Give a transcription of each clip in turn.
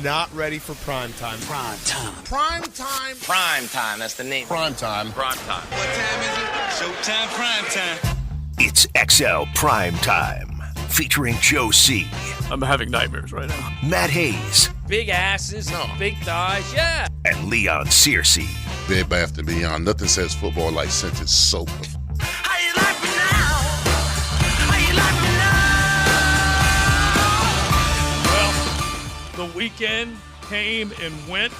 not ready for prime time. Prime time. Prime time. Prime time. That's the name. Prime time. Prime time. What time is it? Showtime. Prime time. It's XL Prime Time, featuring Joe C. I'm having nightmares right now. Matt Hayes. Big asses, big thighs, yeah. And Leon Searcy. Bed Bath & Beyond. Nothing says football like scented soap. How you like me now? How you like me now? Well, the weekend came and went.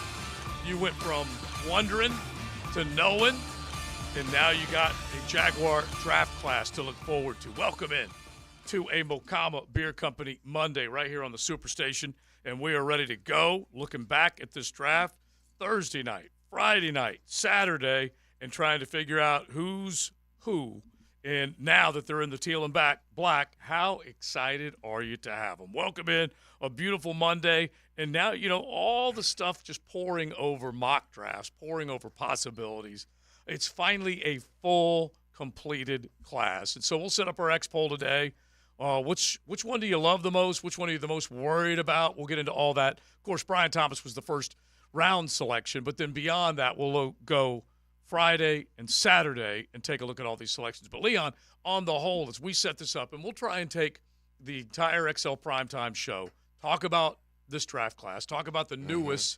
You went from wondering to knowing, and now you got a Jaguar draft class to look forward to. Welcome in to a Mokama Beer Company Monday right here on the Superstation, and we are ready to go. Looking back at this draft Thursday night, Friday night, Saturday, and trying to figure out who's who. And now that they're in the teal and black, how excited are you to have them? Welcome in, a beautiful Monday. And now, all the stuff just pouring over mock drafts, pouring over possibilities. It's finally a full, completed class. And so we'll set up our X poll today. Which one do you love the most? Which one are you the most worried about? We'll get into all that. Of course, Brian Thomas was the first round selection, but then beyond that, we'll go Friday and Saturday and take a look at all these selections. But Leon, on the whole, as we set this up, and we'll try and take the entire XL Primetime show, talk about this draft class, talk about the newest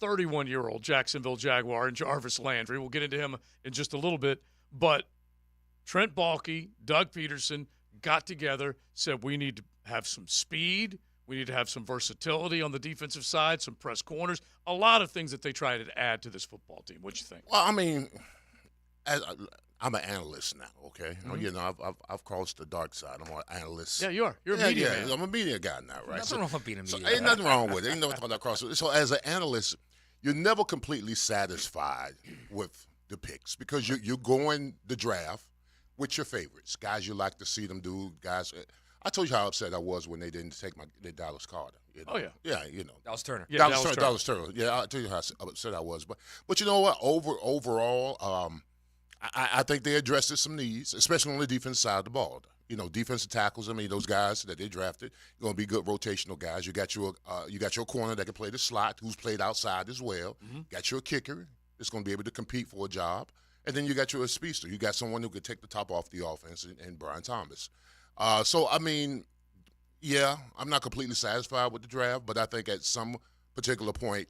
31-year-old Jacksonville Jaguar and Jarvis Landry. We'll get into him in just a little bit. But Trent Baalke, Doug Peterson got together, said we need to have some speed. We need to have some versatility on the defensive side, some press corners, a lot of things that they try to add to this football team. What you think? Well, I mean, I'm an analyst now, okay? Mm-hmm. I've crossed the dark side. I'm an analyst. Yeah, you are. You're a media man. I'm a media guy now, right? Nothing wrong with being a media guy. Ain't nothing wrong with it. Ain't nothing across it. So as an analyst, you're never completely satisfied with the picks because you're going the draft with your favorites, guys you like to see them do, guys. I told you how upset I was when they didn't take their Dallas Carter. Oh, yeah. Yeah, Dallas Turner. Yeah, Dallas Turner. Yeah, I'll tell you how upset I was. But you know what? Overall, I think they addressed some needs, especially on the defense side of the ball. Defensive tackles. I mean, those guys that they drafted are going to be good rotational guys. You got your corner that can play the slot, who's played outside as well. Mm-hmm. Got your kicker that's going to be able to compete for a job. And then you got your speedster. You got someone who could take the top off the offense, and Brian Thomas. So, I mean, yeah, I'm not completely satisfied with the draft, but I think at some particular point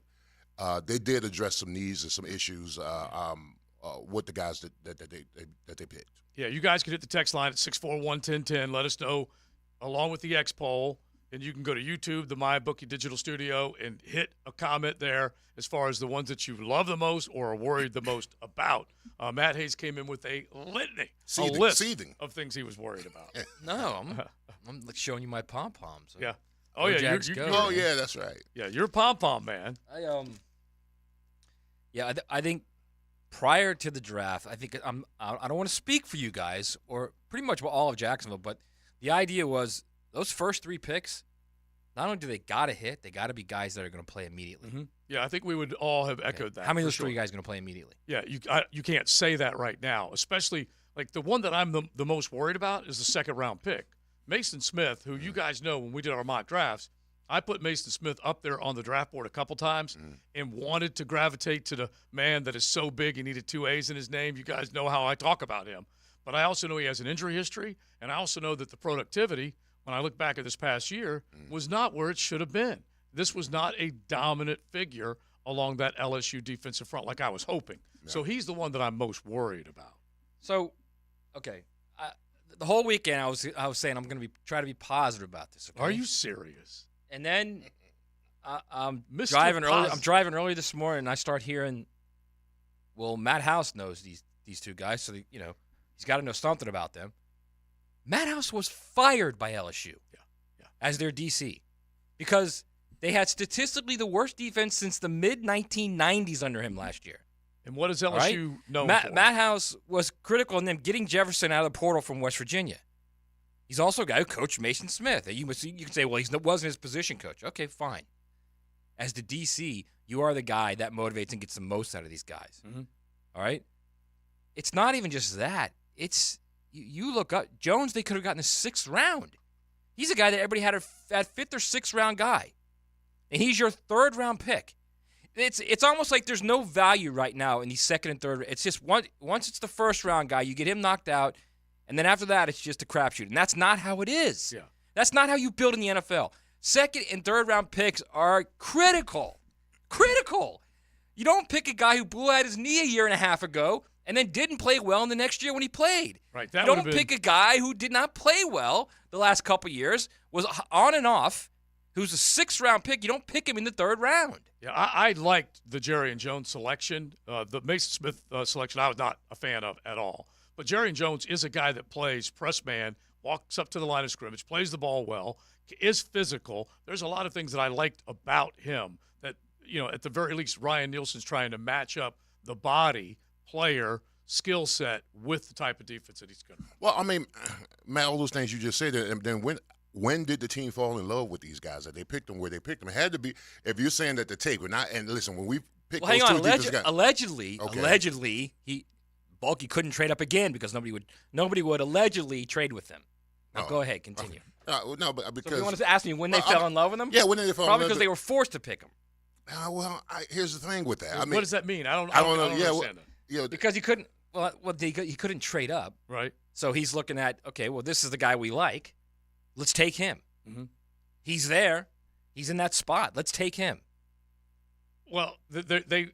they did address some needs and some issues with the guys that they picked. Yeah, you guys can hit the text line at 641-1010. Let us know along with the X poll, and you can go to YouTube, the MyBookie Digital Studio, and hit a comment there as far as the ones that you love the most or are worried the most about. Matt Hayes came in with a litany, a list of things he was worried about. No, I'm showing you my pom-poms. Yeah. Oh, yeah. Yeah, that's right. Yeah, you're pom-pom, man. I think prior to the draft, I don't want to speak for you guys or pretty much all of Jacksonville, but the idea was those first three picks, not only do they got to hit, they got to be guys that are going to play immediately. Mm-hmm. Yeah, I think we would all have echoed that. How many of those three guys are going to play immediately? Yeah, you can't say that right now, especially like the one that I'm the most worried about is the second-round pick. Mason Smith, who you guys know when we did our mock drafts, I put Mason Smith up there on the draft board a couple times and wanted to gravitate to the man that is so big he needed 2 A's in his name. You guys know how I talk about him. But I also know he has an injury history, and I also know that the productivity, when I look back at this past year, was not where it should have been. This was not a dominant figure along that LSU defensive front like I was hoping. No. So he's the one that I'm most worried about. So, okay, the whole weekend I was saying I'm going to try to be positive about this. Okay? Are you serious? And then I'm driving early this morning, and I start hearing, well, Matt House knows these two guys, so he's got to know something about them. Matt House was fired by LSU as their DC because they had statistically the worst defense since the mid-1990s under him last year. And what does LSU know? Matt House was critical in them getting Jefferson out of the portal from West Virginia. He's also a guy who coached Mason Smith. You can say, well, he wasn't his position coach. Okay, fine. As the DC, you are the guy that motivates and gets the most out of these guys. Mm-hmm. All right? It's not even just that. It's you look up Jones, they could have gotten a 6th round. He's a guy that everybody had a fifth or sixth round guy. and he's your third-round pick. It's almost like there's no value right now in these second and third. It's just once it's the first-round guy, you get him knocked out, and then after that, it's just a crapshoot. And that's not how it is. Yeah. That's not how you build in the NFL. Second and third-round picks are critical. Critical. You don't pick a guy who blew out his knee a year and a half ago and then didn't play well in the next year when he played. Right. You don't pick a guy who did not play well the last couple years, was on and off, who's a sixth-round pick. You don't pick him in the third round. Yeah, I liked the Jerry and Jones selection. The Mason Smith selection I was not a fan of at all. But Jerry and Jones is a guy that plays press man, walks up to the line of scrimmage, plays the ball well, is physical. There's a lot of things that I liked about him that, at the very least, Ryan Nielsen's trying to match up the body, player, skill set with the type of defense that he's going to. Well, I mean, Matt, all those things you just said, and then when did the team fall in love with these guys that they picked them where they picked them? It had to be, if you're saying that the take, we're not, and listen, when we picked hang on, allegedly, Bulky couldn't trade up again because nobody would allegedly trade with them. Now go ahead, continue. Okay. No, but because so you wanted to ask me when they fell in love with him? Yeah, when they fell in love. Probably because they were forced to pick him. Here's the thing with that. What does that mean? I don't know. Understand that. Because he couldn't. He couldn't trade up. Right. So he's looking at, okay, well, this is the guy we like. Let's take him. Mm-hmm. He's there. He's in that spot. Let's take him. Well,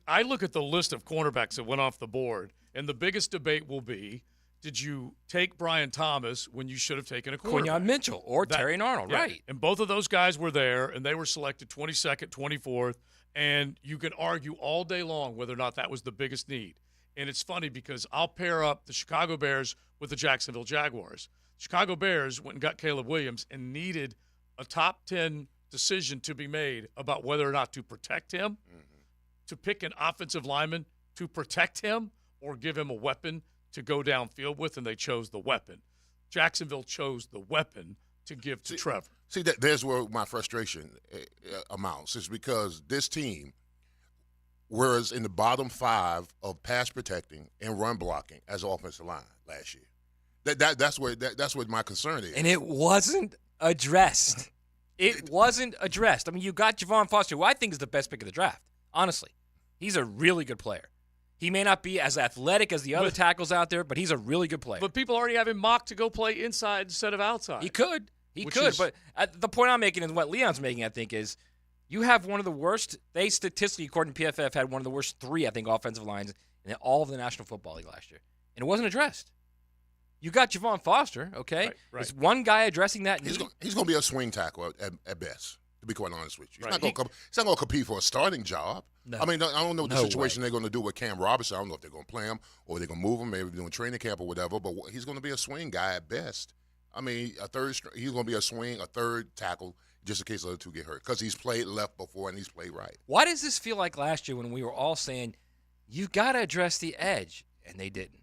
I look at the list of cornerbacks that went off the board, and the biggest debate will be, did you take Brian Thomas when you should have taken a quarterback? Quinyon Mitchell or Terry Arnold, yeah. right. And both of those guys were there, and they were selected 22nd, 24th, and you can argue all day long whether or not that was the biggest need. And it's funny because I'll pair up the Chicago Bears with the Jacksonville Jaguars. Chicago Bears went and got Caleb Williams and needed a top 10 decision to be made about whether or not to protect him, to pick an offensive lineman to protect him, or give him a weapon to go downfield with, and they chose the weapon. Jacksonville chose the weapon to give to Trevor. See, there's where my frustration amounts, is because this team, whereas in the bottom 5 of pass protecting and run blocking as offensive line last year. That's what my concern is. And it wasn't addressed. It wasn't addressed. I mean, you got Javon Foster, who I think is the best pick of the draft, honestly. He's a really good player. He may not be as athletic as the other tackles out there, but he's a really good player. But people already have him mocked to go play inside instead of outside. He could. But the point I'm making and what Leon's making, I think, is you have one of the worst – they statistically, according to PFF, had one of the worst 3, I think, offensive lines in all of the National Football League last year. And it wasn't addressed. You got Javon Foster, okay? Right. Is one guy addressing that need? He's going to be a swing tackle at best, to be quite honest with you. He's not going to compete for a starting job. No. I mean, I don't know the situation they're going to do with Cam Robinson. I don't know if they're going to play him or they're going to move him, maybe doing training camp or whatever, but he's going to be a swing guy at best. I mean, he's going to be a third tackle, just in case the other two get hurt, because he's played left before and he's played right. Why does this feel like last year when we were all saying, you got to address the edge, and they didn't?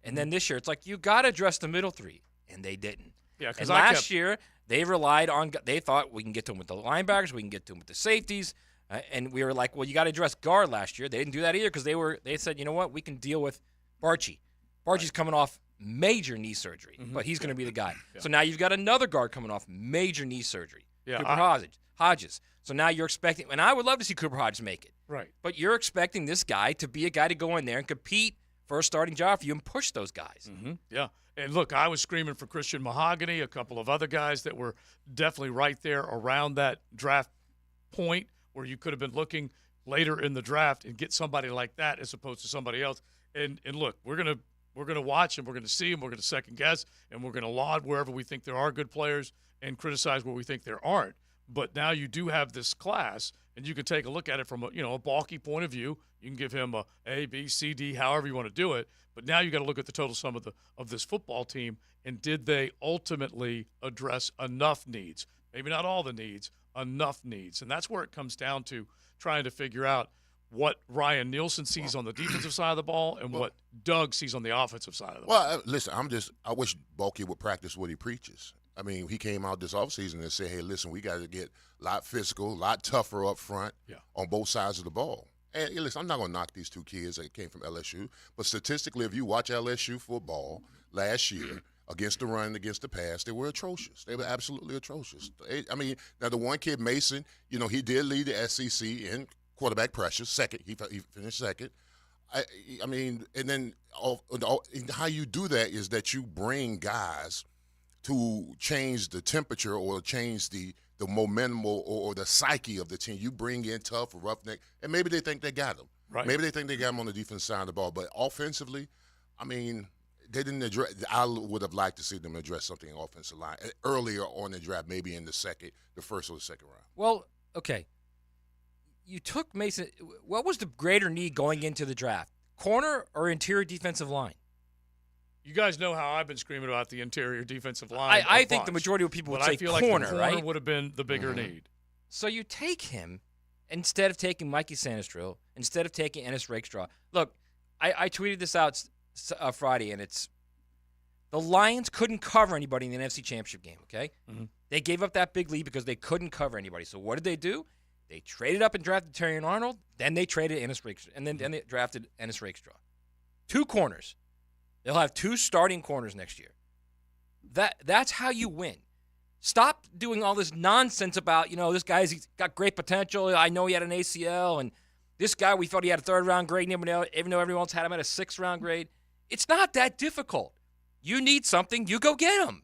And then this year, it's like, you got to address the middle 3, and they didn't. Yeah, and last year, they relied on – they thought we can get to them with the linebackers, we can get to them with the safeties, and we were like, well, you got to address guard last year. They didn't do that either because they said, you know what, we can deal with Barchi. Barchi's coming off major knee surgery, but he's going to be the guy. Yeah. So now you've got another guard coming off major knee surgery, Cooper Hodges. So now you're expecting – and I would love to see Cooper Hodges make it. Right. But you're expecting this guy to be a guy to go in there and compete for a starting job for you and push those guys. Mm-hmm. Yeah. And look, I was screaming for Christian Mahogany, a couple of other guys that were definitely right there around that draft point where you could have been looking later in the draft and get somebody like that as opposed to somebody else. And look, we're gonna watch and we're gonna see and we're gonna second guess and we're gonna laud wherever we think there are good players and criticize where we think there aren't. But now you do have this class, and you can take a look at it from a balky point of view. You can give him a B, C, D, however you want to do it. But now you got to look at the total sum of this football team, and did they ultimately address enough needs? Maybe not all the needs, enough needs, and that's where it comes down to trying to figure out what Ryan Nielsen sees on the defensive side of the ball and what Doug sees on the offensive side of the ball. Well, listen, I wish Bulky would practice what he preaches. I mean, he came out this offseason and said, hey, listen, we got to get a lot physical, a lot tougher up front on both sides of the ball. And listen, I'm not going to knock these two kids that came from LSU, but statistically, if you watch LSU football last year, against the run, against the pass, they were atrocious. They were absolutely atrocious. Now the one kid, Mason, he did lead the SEC in quarterback pressure, second. He finished second. And then how you do that is that you bring guys to change the temperature or change the momentum or the psyche of the team. You bring in tough, roughneck, and maybe they think they got him. Right. Maybe they think they got him on the defense side of the ball. But offensively, they didn't address – I would have liked to see them address something in offensive line earlier on the draft, maybe in the first or the second round. Well, okay. You took Mason. What was the greater need going into the draft, corner or interior defensive line? You guys know how I've been screaming about the interior defensive line. I think the majority of people would say I feel corner, like the corner would have been the bigger need. So you take him instead of taking Mikey Sanistrill, instead of taking Ennis Rakestraw. Look, I tweeted this out Friday, and it's the Lions couldn't cover anybody in the NFC Championship game, okay? Mm-hmm. They gave up that big lead because they couldn't cover anybody. So what did they do? They traded up and drafted Terrion Arnold. Then they traded Ennis Rakestraw, and then they drafted Ennis Rakestraw. 2 corners. They'll have 2 starting corners next year. That's how you win. Stop doing all this nonsense about, this guy's got great potential. I know he had an ACL, and this guy, we thought he had a 3rd-round grade, even though everyone else had him at a 6th-round grade. It's not that difficult. You need something, you go get him.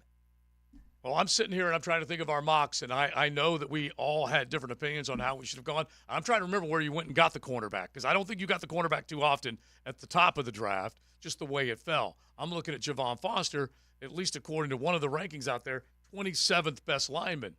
Well, I'm sitting here and I'm trying to think of our mocks, and I know that we all had different opinions on how we should have gone. I'm trying to remember where you went and got the cornerback, because I don't think you got the cornerback too often at the top of the draft, just the way it fell. I'm looking at Javon Foster, at least according to one of the rankings out there, 27th best lineman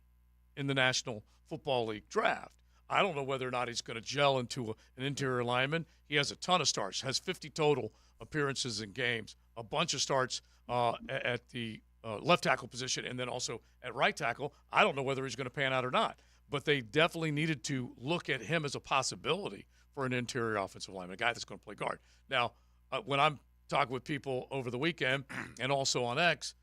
in the National Football League draft. I don't know whether or not he's going to gel into an interior lineman. He has a ton of starts, has 50 total appearances in games, a bunch of starts at the left tackle position, and then also at right tackle. I don't know whether he's going to pan out or not, but they definitely needed to look at him as a possibility for an interior offensive lineman, a guy that's going to play guard. Now, when I'm talking with people over the weekend and also on X,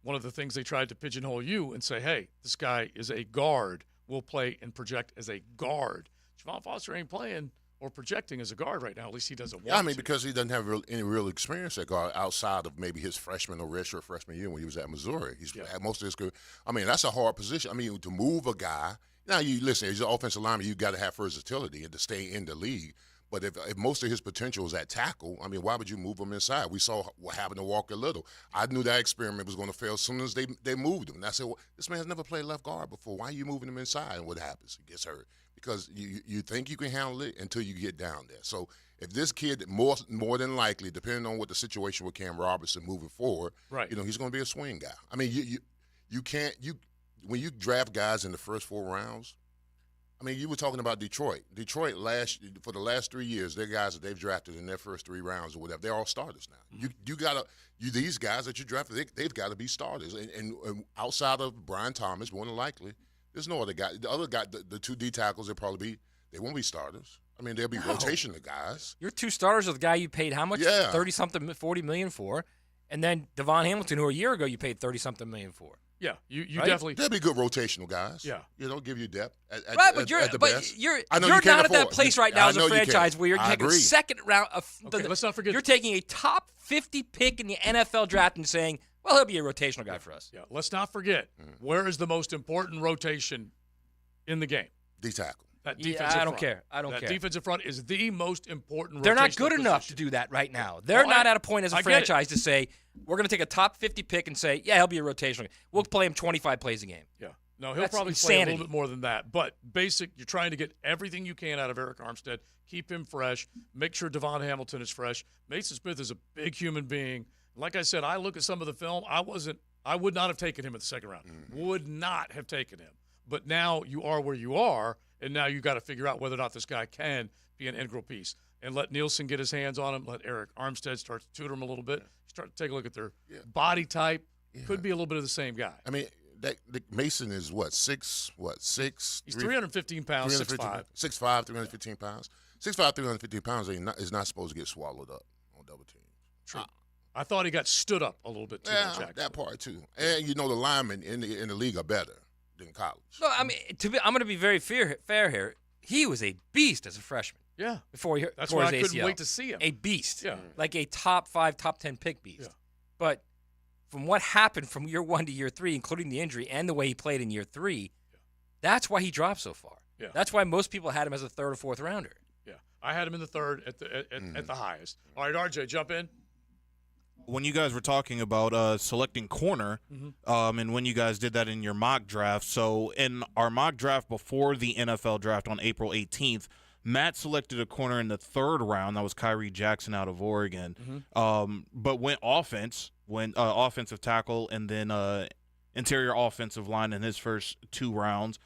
one of the things they tried to pigeonhole you and say, hey, this guy is a guard, will play and project as a guard. Javon Foster ain't playing or projecting as a guard right now. At least he doesn't want to. Because he doesn't have any real experience at guard outside of maybe his freshman or redshirt freshman year when he was at Missouri. He's had most of his career. That's a hard position. To move a guy. Now, you listen, as an offensive lineman, you got to have versatility and to stay in the league. But if most of his potential is at tackle, why would you move him inside? We saw what happened to Walker Little. I knew that experiment was going to fail as soon as they moved him. And I said, well, this man's never played left guard before. Why are you moving him inside? And what happens? He gets hurt. Because you think you can handle it until you get down there. So if this kid, more than likely, depending on what the situation with Cam Robertson moving forward, right. He's going to be a swing guy. You can't when you draft guys in the first 4 rounds. You were talking about Detroit. Detroit for the last 3 years, they're guys that they've drafted in their first 3 rounds or whatever. They're all starters now. Mm-hmm. These guys that you drafted, they've got to be starters. And outside of Brian Thomas, more than likely, there's no other guy. The other guy, the 2 D tackles, they won't be starters. They'll be rotational guys. Your 2 starters are the guy you paid how much? Yeah. 30-something, $40 million for. And then Devon Hamilton, who a year ago you paid 30-something million for. Yeah, you right? Definitely. They'll be good rotational guys. Yeah. Give you depth. But you're not at that place right now as a franchise where you're taking a second round. Let's not forget. You're taking a top 50 pick in the NFL draft and saying, well, he'll be a rotational guy for us. Yeah, let's not forget, where is the most important rotation in the game? D tackle. I don't care. That defensive front is the most important. They're not good enough to do that right now. They're not at a point as a franchise to say, we're going to take a top 50 pick and say, yeah, he'll be a rotational guy. We'll play him 25 plays a game. Yeah. No, he'll probably play a little bit more than that. But basic, you're trying to get everything you can out of Eric Armstead. Keep him fresh. Make sure Devon Hamilton is fresh. Mason Smith is a big human being. Like I said, I look at some of the film. I would not have taken him in the second round. Mm-hmm. Would not have taken him. But now you are where you are, and now you got to figure out whether or not this guy can be an integral piece. And let Nielsen get his hands on him. Let Eric Armstead start to tutor him a little bit. Start to take a look at their body type. Yeah. Could be a little bit of the same guy. Mason is what, 6? He's 315 pounds, 6'5". 6'5", 315 pounds. 6'5", 315 pounds is not supposed to get swallowed up on double team. True. I thought he got stood up a little bit too much. Actually. That part too. And the linemen in the league are better than college. No, I'm going to be very fair here. He was a beast as a freshman. Yeah. That's why I couldn't wait to see him. A beast. Yeah. Like a top 5, top 10 pick beast. Yeah. But from what happened from year 1 to year 3, including the injury and the way he played in year 3, that's why he dropped so far. Yeah. That's why most people had him as a 3rd or 4th rounder. Yeah, I had him in the 3rd at the highest. All right, RJ, jump in. When you guys were talking about selecting corner, and when you guys did that in your mock draft, so in our mock draft before the NFL draft on April 18th, Matt selected a corner in the 3rd round. That was Kyrie Jackson out of Oregon. But went offensive tackle and then interior offensive line in his first 2 rounds.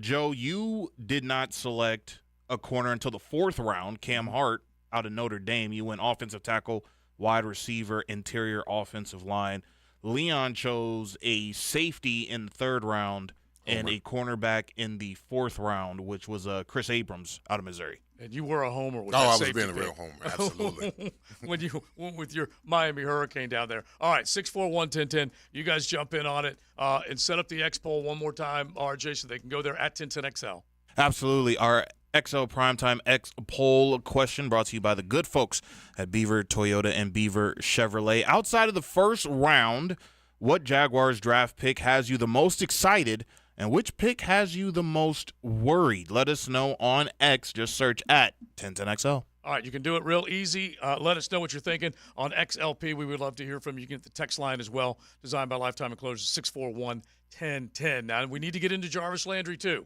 Joe, you did not select a corner until the 4th round, Cam Hart out of Notre Dame. You went offensive tackle, wide receiver, interior offensive line. Leon chose a safety in the 3rd round and a cornerback in the 4th round, which was Chris Abrams out of Missouri. And you were a homer with I that was safety being a pick. real homer, absolutely. When you went with your Miami Hurricane down there. All right, 641-1010. You guys jump in on it and set up the X poll one more time, RJ, so they can go there at 1010XL. Absolutely. Our XL Primetime X poll question brought to you by the good folks at Beaver Toyota and Beaver Chevrolet. Outside of the first round, what Jaguars draft pick has you the most excited, and which pick has you the most worried? Let us know on X. Just search at 1010XL. All right, you can do it real easy. Let us know what you're thinking on XLP. We would love to hear from you. You can get the text line as well, designed by Lifetime Enclosures, 641-1010. Now, we need to get into Jarvis Landry, too.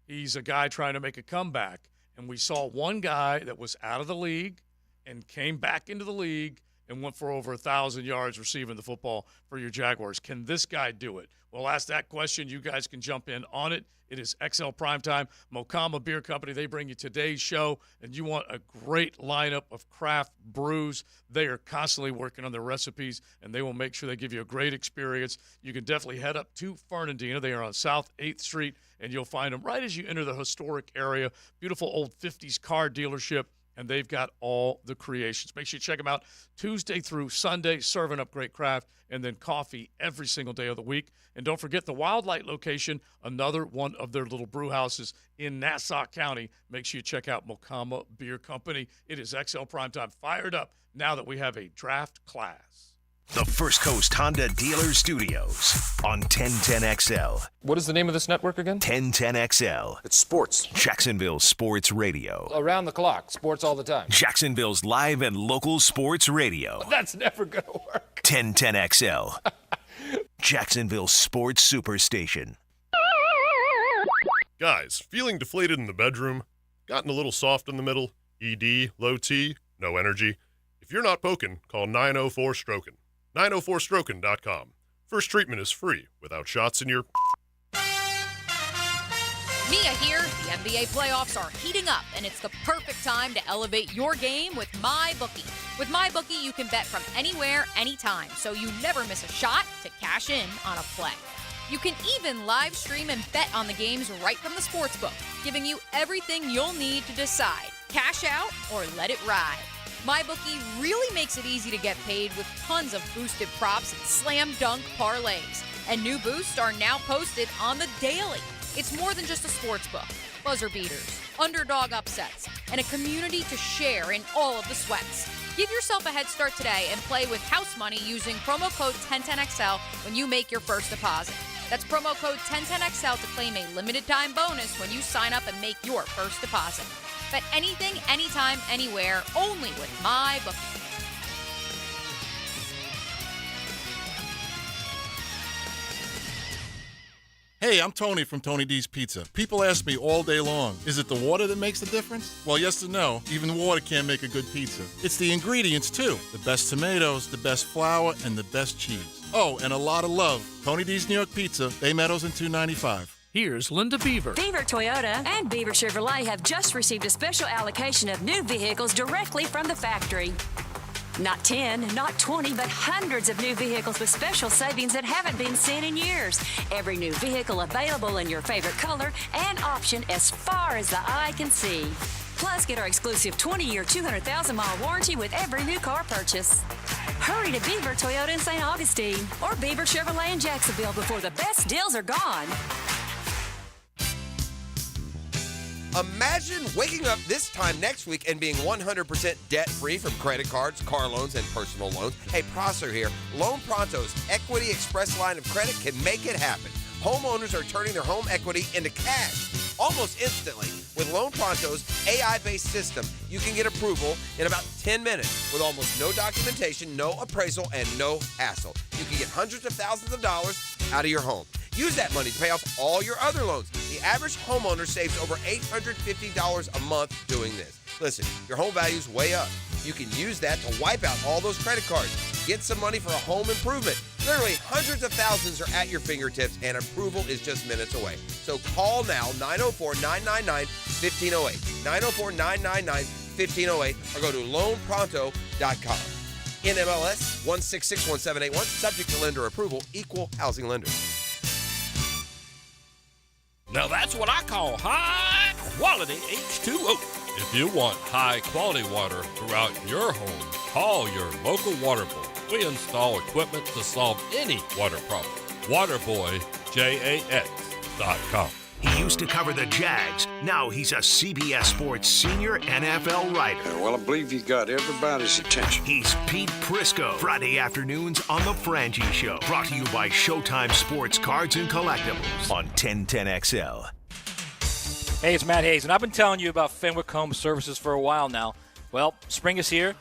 He's a guy trying to make a comeback, and we saw one guy that was out of the league and came back into the league and went for over 1,000 yards receiving the football for your Jaguars. Can this guy do it? We'll ask that question. You guys can jump in on it. It is XL Primetime, Mocama Beer Company. They bring you today's show, and you want a great lineup of craft brews. They are constantly working on their recipes, and they will make sure they give you a great experience. You can definitely head up to Fernandina. They are on South 8th Street, and you'll find them right as you enter the historic area. Beautiful old 50s car dealership, and they've got all the creations. Make sure you check them out Tuesday through Sunday, serving up great craft, and then coffee every single day of the week. And don't forget the Wildlight location, another one of their little brew houses in Nassau County. Make sure you check out Mocama Beer Company. It is XL Primetime, fired up now that we have a draft class. The First Coast Honda Dealer Studios on 1010XL. What is the name of this network again? 1010XL. It's sports. Jacksonville Sports Radio. Around the clock. Sports all the time. Jacksonville's live and local sports radio. That's never going to work. 1010XL. Jacksonville Sports Superstation. Guys, feeling deflated in the bedroom? Gotten a little soft in the middle? ED, low T, no energy? If you're not poking, call 904-STROKEN. 904stroken.com. First treatment is free, without shots in your... Mia here. The NBA playoffs are heating up, and it's the perfect time to elevate your game with MyBookie. With MyBookie, you can bet from anywhere, anytime, so you never miss a shot to cash in on a play. You can even live stream and bet on the games right from the sportsbook, giving you everything you'll need to decide, cash out or let it ride. MyBookie really makes it easy to get paid with tons of boosted props and slam dunk parlays. And new boosts are now posted on the daily. It's more than just a sportsbook. Buzzer beaters, underdog upsets, and a community to share in all of the sweats. Give yourself a head start today and play with house money using promo code 1010XL when you make your first deposit. That's promo code 1010XL to claim a limited time bonus when you sign up and make your first deposit. Bet anything, anytime, anywhere, only with MyBookie. Hey, I'm Tony from Tony D's Pizza. People ask me all day long, is it the water that makes the difference? Well, yes and no. Even water can't make a good pizza. It's the ingredients, too. The best tomatoes, the best flour, and the best cheese. Oh, and a lot of love. Tony D's New York Pizza, Bay Meadows and 295. Here's Linda Beaver. Beaver Toyota and Beaver Chevrolet have just received a special allocation of new vehicles directly from the factory. Not 10, not 20, but hundreds of new vehicles with special savings that haven't been seen in years. Every new vehicle available in your favorite color and option as far as the eye can see. Plus, get our exclusive 20-year, 200,000-mile warranty with every new car purchase. Hurry to Beaver Toyota in St. Augustine or Beaver Chevrolet in Jacksonville before the best deals are gone. Imagine waking up this time next week and being 100% debt-free from credit cards, car loans, and personal loans. Hey, Prosser here. Loan Pronto's Equity Express line of credit can make it happen. Homeowners are turning their home equity into cash almost instantly. With Loan Pronto's AI-based system, you can get approval in about 10 minutes with almost no documentation, no appraisal, and no hassle. You can get hundreds of thousands of dollars out of your home. Use that money to pay off all your other loans. The average homeowner saves over $850 a month doing this. Listen, your home value's way up. You can use that to wipe out all those credit cards. Get some money for a home improvement. Literally hundreds of thousands are at your fingertips, and approval is just minutes away. So call now, 904-999-1508, 904-999-1508, or go to loanpronto.com. NMLS 1661781, subject to lender approval, equal housing lender. Now that's what I call high-quality H2O. If you want high-quality water throughout your home, call your local water boy. We install equipment to solve any water problem. WaterBoyJax.com. He used to cover the Jags. Now he's a CBS Sports senior NFL writer. Well, I believe you got everybody's attention. He's Pete Prisco. Friday afternoons on The Frangie Show. Brought to you by Showtime Sports Cards and Collectibles on 1010XL. Hey, it's Matt Hayes, and I've been telling you about Fenwick Home Services for a while now. Well, spring is here,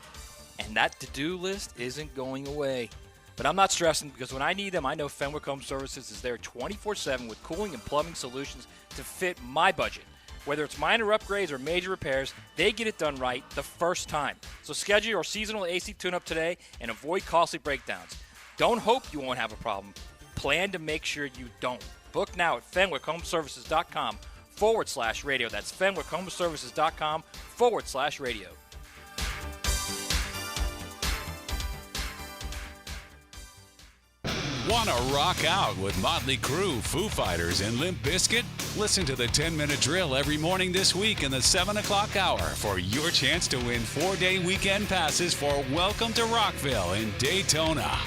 and that to-do list isn't going away. But I'm not stressing, because when I need them, I know Fenwick Home Services is there 24/7 with cooling and plumbing solutions to fit my budget. Whether it's minor upgrades or major repairs, they get it done right the first time. So schedule your seasonal AC tune-up today and avoid costly breakdowns. Don't hope you won't have a problem. Plan to make sure you don't. Book now at FenwickHomeservices.com/radio. That's FenwickHomeservices.com/radio. Want to rock out with Motley Crue, Foo Fighters, and Limp Bizkit? Listen to the 10-minute drill every morning this week in the 7 o'clock hour for your chance to win 4-day weekend passes for Welcome to Rockville in Daytona.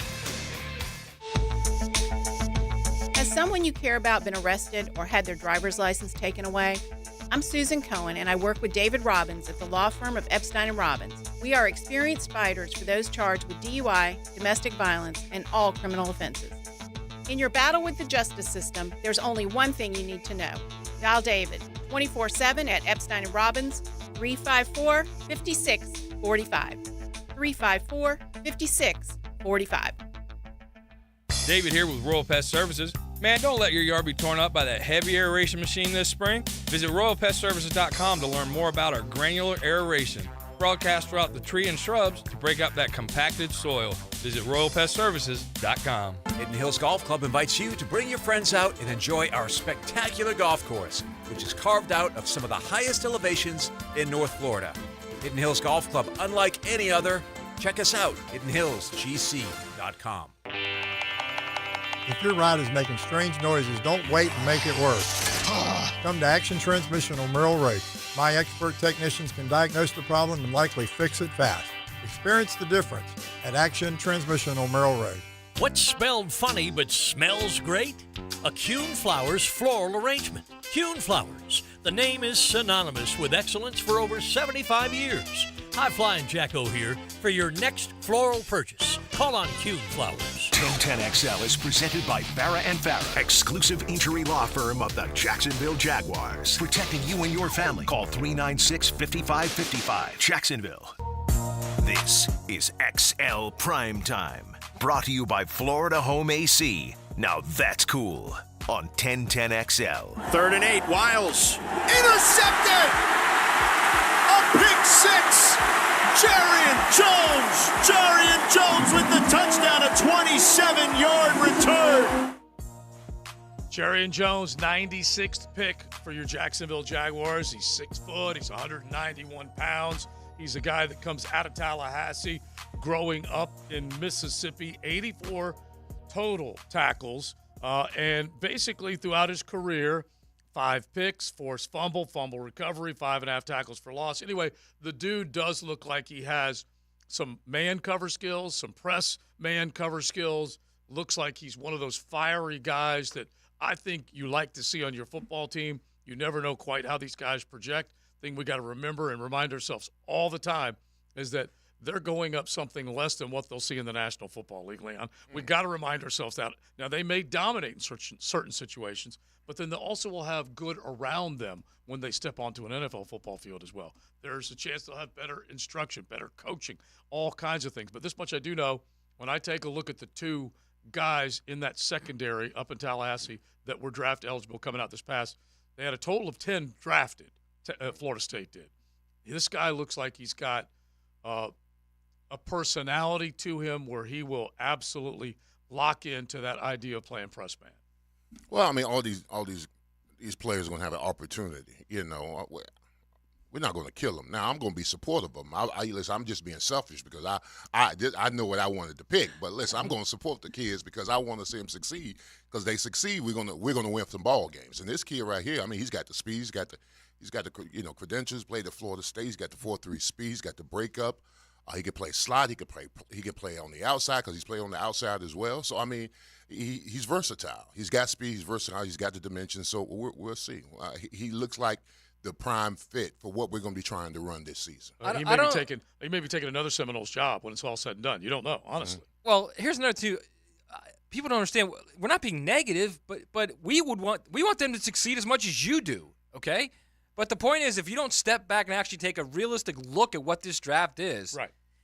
Has someone you care about been arrested or had their driver's license taken away? I'm Susan Cohen, and I work with David Robbins at the law firm of Epstein & Robbins. We are experienced fighters for those charged with DUI, domestic violence, and all criminal offenses. In your battle with the justice system, there's only one thing you need to know. Dial David 24/7 at Epstein & Robbins, 354-5645. 354-5645. David here with Royal Pest Services. Man, don't let your yard be torn up by that heavy aeration machine this spring. Visit RoyalPestServices.com to learn more about our granular aeration. Broadcast throughout the tree and shrubs to break up that compacted soil. Visit RoyalPestServices.com. Hidden Hills Golf Club invites you to bring your friends out and enjoy our spectacular golf course, which is carved out of some of the highest elevations in North Florida. Hidden Hills Golf Club, unlike any other. Check us out, hiddenhillsgc.com. If your ride is making strange noises, don't wait and make it worse. Come to Action Transmission on Merrill Road. My expert technicians can diagnose the problem and likely fix it fast. Experience the difference at Action Transmission on Merrill Road. What's spelled funny but smells great? A Kuhn Flowers floral arrangement. Kuhn Flowers. The name is synonymous with excellence for over 75 years. High Flying Jacko here for your next floral purchase. Call on Kuhn Flowers. 1010XL is presented by Farrah & Farrah, exclusive injury law firm of the Jacksonville Jaguars. Protecting you and your family. Call 396-5555. Jacksonville. This is XL Primetime. Brought to you by Florida Home AC. Now that's cool. On 1010XL. 3rd and 8, Wiles. Intercepted! A pick six! Jarian Jones with the touchdown, a 27-yard return. Jarian Jones, 96th pick for your Jacksonville Jaguars. He's 6 foot. He's 191 pounds. He's a guy that comes out of Tallahassee, growing up in Mississippi. 84 total tackles. And basically throughout his career, 5 picks, forced fumble recovery, 5.5 tackles for loss. Anyway, the dude does look like he has some man cover skills, some press man cover skills. Looks like he's one of those fiery guys that I think you like to see on your football team. You never know quite how these guys project. Thing we got to remember and remind ourselves all the time is that they're going up something less than what they'll see in the National Football League, Leon. We've got to remind ourselves that. Now, they may dominate in certain situations, but then they also will have good around them when they step onto an NFL football field as well. There's a chance they'll have better instruction, better coaching, all kinds of things. But this much I do know, when I take a look at the two guys in that secondary up in Tallahassee that were draft eligible coming out this past, they had a total of 10 drafted, Florida State did. This guy looks like he's got a personality to him where he will absolutely lock into that idea of playing press man. Well, I mean, all these players are going to have an opportunity. You know, we're not going to kill them. Now, I'm going to be supportive of them. Listen, I'm just being selfish because I know what I wanted to pick. But listen, I'm going to support the kids because I want to see them succeed. Because they succeed, we're going to win some ball games. And this kid right here, I mean, he's got the speed, he's got the credentials. Played at Florida State. He's got the 4.3 speed. He's got the breakup. He can play slot. He can play on the outside because he's playing on the outside as well. So I mean, he's versatile. He's got speed. He's versatile. He's got the dimension. So we'll see. He looks like the prime fit for what we're going to be trying to run this season. He may be taking another Seminoles job when it's all said and done. You don't know, honestly. Mm-hmm. Well, here's another two. People don't understand. We're not being negative, but we want them to succeed as much as you do. Okay. But the point is, if you don't step back and actually take a realistic look at what this draft is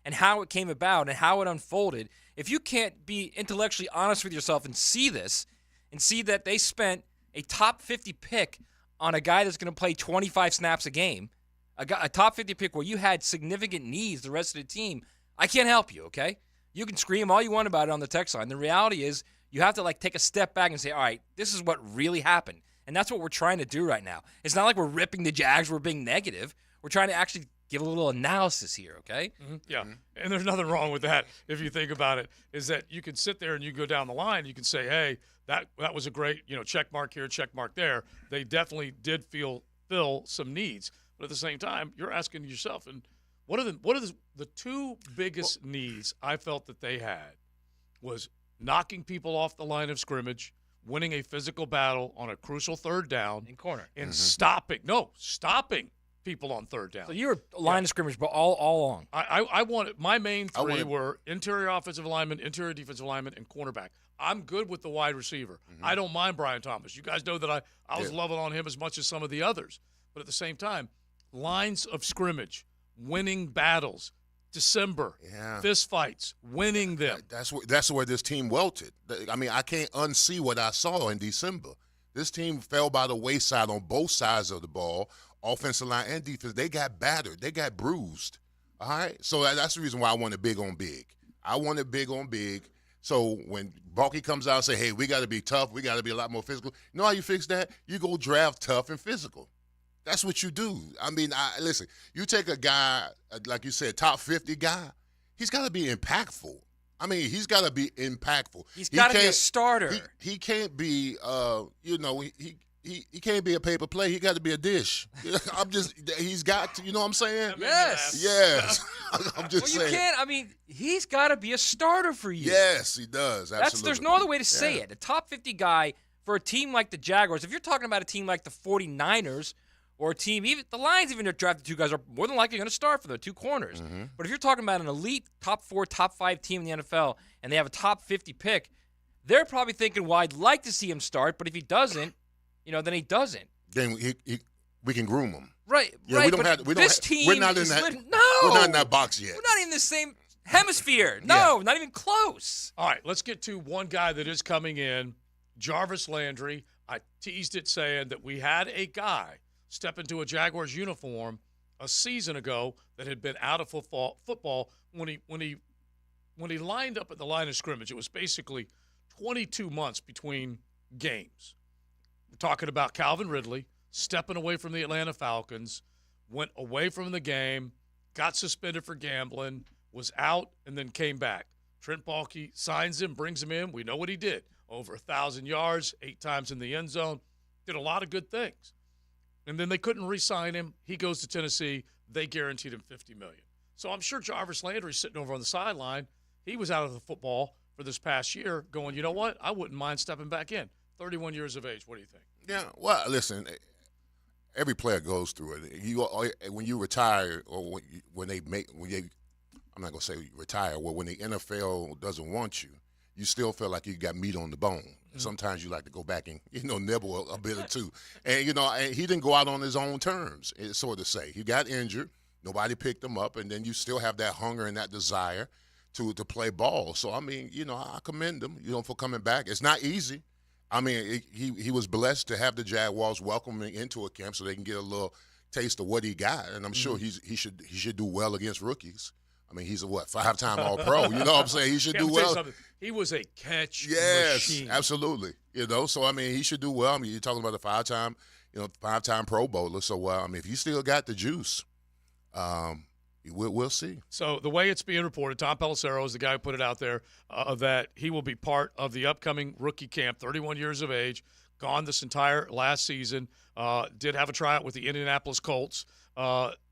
and how it came about and how it unfolded, if you can't be intellectually honest with yourself and see this and see that they spent a top 50 pick on a guy that's going to play 25 snaps a game, a top 50 pick where you had significant needs the rest of the team, I can't help you, okay? You can scream all you want about it on the text line. The reality is you have to take a step back and say, all right, this is what really happened. And that's what we're trying to do right now. It's not like we're ripping the Jags, we're being negative. We're trying to actually give a little analysis here, okay? Mm-hmm. Yeah, and there's nothing wrong with that if you think about it, is that you can sit there and you go down the line, you can say, hey, that was a great, check mark here, check mark there. They definitely did fill some needs. But at the same time, you're asking yourself, and what are the two biggest needs I felt that they had was knocking people off the line of scrimmage, winning a physical battle on a crucial third down in corner, and stopping people on third down. So you were line of scrimmage, but all along. I wanted my main three were interior offensive lineman, interior defensive lineman, and cornerback. I'm good with the wide receiver. I don't mind Brian Thomas. You guys know that I was loving on him as much as some of the others. But at the same time, lines of scrimmage, winning battles. December, fist fights, winning them. That's where this team welted. I mean, I can't unsee what I saw in December. This team fell by the wayside on both sides of the ball, offensive line and defense. They got battered. They got bruised. All right? So that's the reason why I wanted big on big. I wanted big on big. So when Balky comes out and say, hey, we got to be tough, we got to be a lot more physical, you know how you fix that? You go draft tough and physical. That's what you do. I mean, listen, you take a guy, like you said, top 50 guy, he's got to be impactful. I mean, he's got to be impactful. He's got to be a starter. He can't be, he can't be a paper play. He got to be a dish. He's got to, you know what I'm saying? Yes. I'm just saying. You can't, I mean, he's got to be a starter for you. Yes, he does. Absolutely. There's no other way to say it. A top 50 guy for a team like the Jaguars, if you're talking about a team like the 49ers, or a team, even the Lions, even if drafted two guys, are more than likely going to start for their two corners. Mm-hmm. But if you're talking about an elite top 4, top 5 team in the NFL, and they have a top 50 pick, they're probably thinking, well, I'd like to see him start, but if he doesn't, then he doesn't. Then we can groom him. Right, yeah, right. This team we're not in that. We're not in that box yet. We're not in the same hemisphere. No, not even close. All right, let's get to one guy that is coming in, Jarvis Landry. I teased it saying that we had a guy step into a Jaguars uniform a season ago that had been out of football when he lined up at the line of scrimmage. It was basically 22 months between games. We're talking about Calvin Ridley stepping away from the Atlanta Falcons, went away from the game, got suspended for gambling, was out, and then came back. Trent Baalke signs him, brings him in. We know what he did. Over 1,000 yards, 8 times in the end zone. Did a lot of good things. And then they couldn't re-sign him. He goes to Tennessee. They guaranteed him $50 million. So I'm sure Jarvis Landry's sitting over on the sideline. He was out of the football for this past year going, you know what? I wouldn't mind stepping back in. 31 years of age. What do you think? Yeah, well, listen, every player goes through it. When you retire, or when they I'm not gonna say retire. Well, when the NFL doesn't want you, you still feel like you got meat on the bone. Mm-hmm. Sometimes you like to go back and nibble a bit or two. And and he didn't go out on his own terms, so to say. He got injured. Nobody picked him up, and then you still have that hunger and that desire to play ball. So I mean, I commend him, for coming back. It's not easy. I mean, he was blessed to have the Jaguars welcome him into a camp so they can get a little taste of what he got, and I'm sure he should do well against rookies. I mean, he's a 5-time All-Pro. You know what I'm saying? He should do well. He was a catch machine. Yes, absolutely. So I mean, he should do well. I mean, you're talking about a 5-time Pro Bowler. So I mean, if you still got the juice, we'll see. So the way it's being reported, Tom Pelissero is the guy who put it out there, that he will be part of the upcoming rookie camp, 31 years of age, gone this entire last season, did have a tryout with the Indianapolis Colts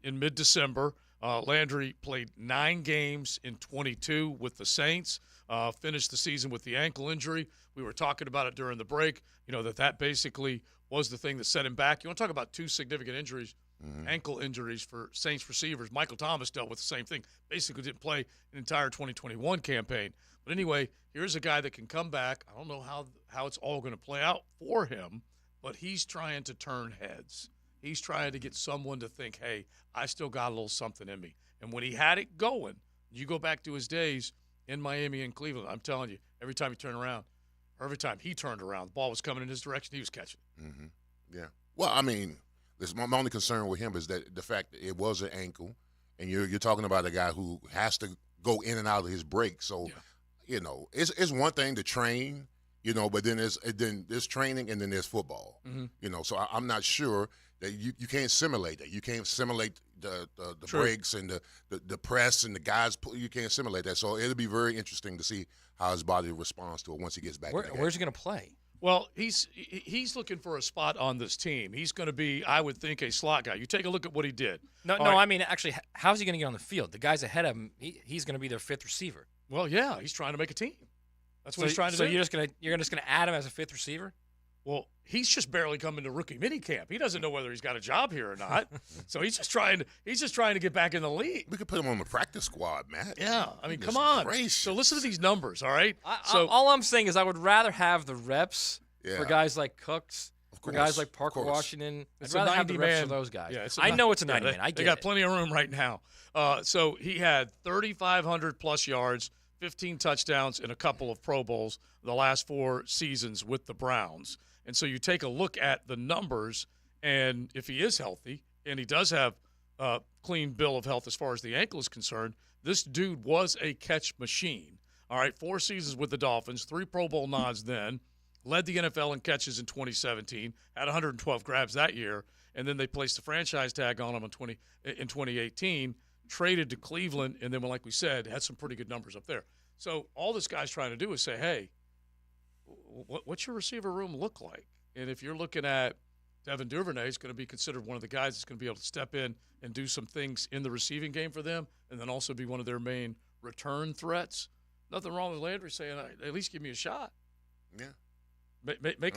in mid-December. Landry played 9 games in 22 with the Saints, finished the season with the ankle injury. We were talking about it during the break, that basically was the thing that set him back. You want to talk about 2 significant injuries, ankle injuries for Saints receivers. Michael Thomas dealt with the same thing, basically didn't play an entire 2021 campaign. But anyway, here's a guy that can come back. I don't know how it's all going to play out for him, but he's trying to turn heads. He's trying to get someone to think, hey, I still got a little something in me. And when he had it going, you go back to his days in Miami and Cleveland, I'm telling you, every time he turned around, the ball was coming in his direction, he was catching it. Mm-hmm. Yeah. Well, I mean, my only concern with him is that the fact that it was an ankle, and you're talking about a guy who has to go in and out of his break. So, it's one thing to train, but then there's training and then there's football. Mm-hmm. So I'm not sure that you can't simulate that. You can't simulate the breaks and the press and the guys. You can't simulate that. So it'll be very interesting to see how his body responds to it once he gets back. Where's he going to play? Well, he's looking for a spot on this team. He's going to be, I would think, a slot guy. You take a look at what he did. No, I mean, actually, how's he going to get on the field? The guys ahead of him, he's going to be their 5th receiver. Well, yeah, he's trying to make a team. That's what he's trying to do. So you're just going to add him as a 5th receiver? Well, he's just barely coming to rookie minicamp. He doesn't know whether he's got a job here or not. So he's just trying to get back in the league. We could put him on the practice squad, Matt. Yeah, I mean, come on. Gracious. So listen to these numbers, all right? All I'm saying is I would rather have the reps for guys like Cooks, for guys like Parker Washington. I'd rather have the reps for those guys. Yeah, I know it's a 90-man. I get it. They got plenty of room right now. So he had 3,500-plus yards, 15 touchdowns, and a couple of Pro Bowls the last 4 seasons with the Browns. And so you take a look at the numbers, and if he is healthy, and he does have a clean bill of health as far as the ankle is concerned, this dude was a catch machine. All right, 4 seasons with the Dolphins, 3 Pro Bowl nods then, led the NFL in catches in 2017, had 112 grabs that year, and then they placed a franchise tag on him in 2018, traded to Cleveland, and then, like we said, had some pretty good numbers up there. So all this guy's trying to do is say, hey, what's your receiver room look like? And if you're looking at Devin Duvernay, he's going to be considered one of the guys that's going to be able to step in and do some things in the receiving game for them, and then also be one of their main return threats. Nothing wrong with Landry saying, at least give me a shot. Yeah. Make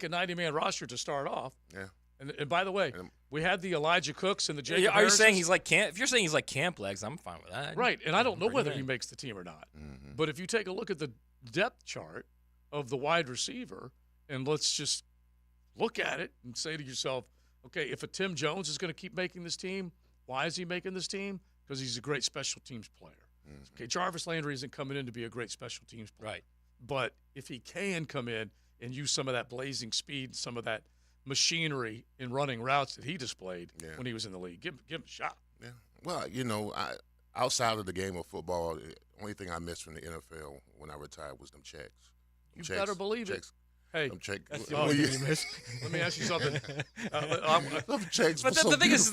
a 90-man roster to start off. Yeah. And by the way, we had the Elijah Cooks and the Jacob Are you Harrisons. saying he's like camp? If you're saying he's like camp legs, I'm fine with that. Right, and I don't know whether he makes the team or not. Mm-hmm. But if you take a look at the depth chart of the wide receiver, and let's just look at it and say to yourself, okay, if a Tim Jones is going to keep making this team, why is he making this team? Because he's a great special teams player. Mm-hmm. Okay, Jarvis Landry isn't coming in to be a great special teams player. Right. But if he can come in and use some of that blazing speed, some of that machinery in running routes that he displayed when he was in the league, give him a shot. Yeah. Well, outside of the game of football, the only thing I missed from the NFL when I retired was them checks. You better believe it. Hey, that's the only thing you missed. Let me ask you something. Checks but the thing is,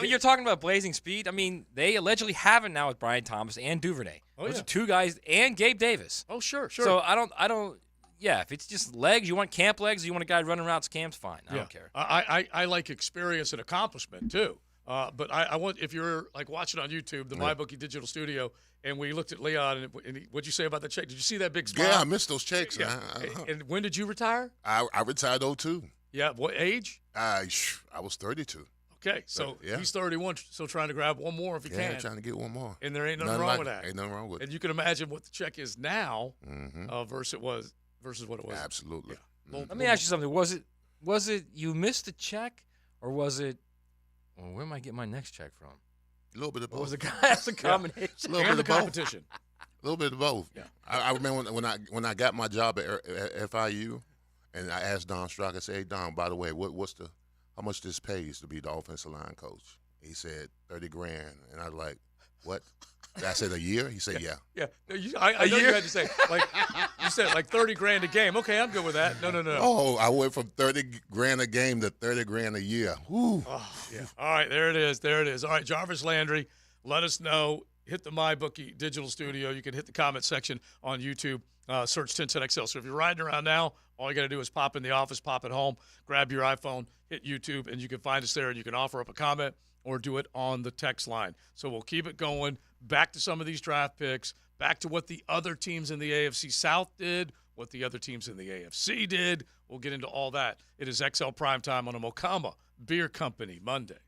you're talking about blazing speed. I mean, they allegedly have it now with Brian Thomas and Duvernay. Those are 2 guys, and Gabe Davis. Oh, sure. So I don't. Yeah, if it's just legs, you want camp legs, you want a guy running routes, camp's fine. I don't care. I like experience and accomplishment too. But I want, if you're like watching on YouTube, the MyBookie Digital Studio, and we looked at Leon, and what'd you say about the check? Did you see that big smile? Yeah, I missed those checks. Yeah. And when did you retire? I retired 2002. Yeah, what age? I was 32. Okay, so he's 31, still trying to grab one more if he can. Yeah, trying to get one more. And there ain't nothing wrong with that. Ain't nothing wrong with it. And you can imagine what the check is now versus what it was. Absolutely. Yeah. Let me ask you something. Was it you missed the check, or was it, well, where am I getting my next check from? A little bit of both. Or was it a combination? A little bit of competition. A little bit of both. Yeah. I remember when I got my job at FIU, and I asked Don Strock, I said, "Hey Don, by the way, how much this pays to be the offensive line coach?" He said $30,000, and I was like, "What?" I said, "A year?" He said, "Yeah." Yeah. I know you had to say you said like $30,000 a game. Okay, I'm good with that. No. Oh, I went from $30,000 a game to $30,000 a year. Woo. Oh, yeah. All right, there it is. All right, Jarvis Landry, let us know. Hit the MyBookie Digital Studio. You can hit the comment section on YouTube. Search 1010XL. So if you're riding around now, all you got to do is pop in the office, pop at home, grab your iPhone, hit YouTube, and you can find us there, and you can offer up a comment or do it on the text line. So we'll keep it going. Back to some of these draft picks, back to what the other teams in the AFC South did, what the other teams in the AFC did. We'll get into all that. It is XL Primetime on a Mokama Beer Company Monday.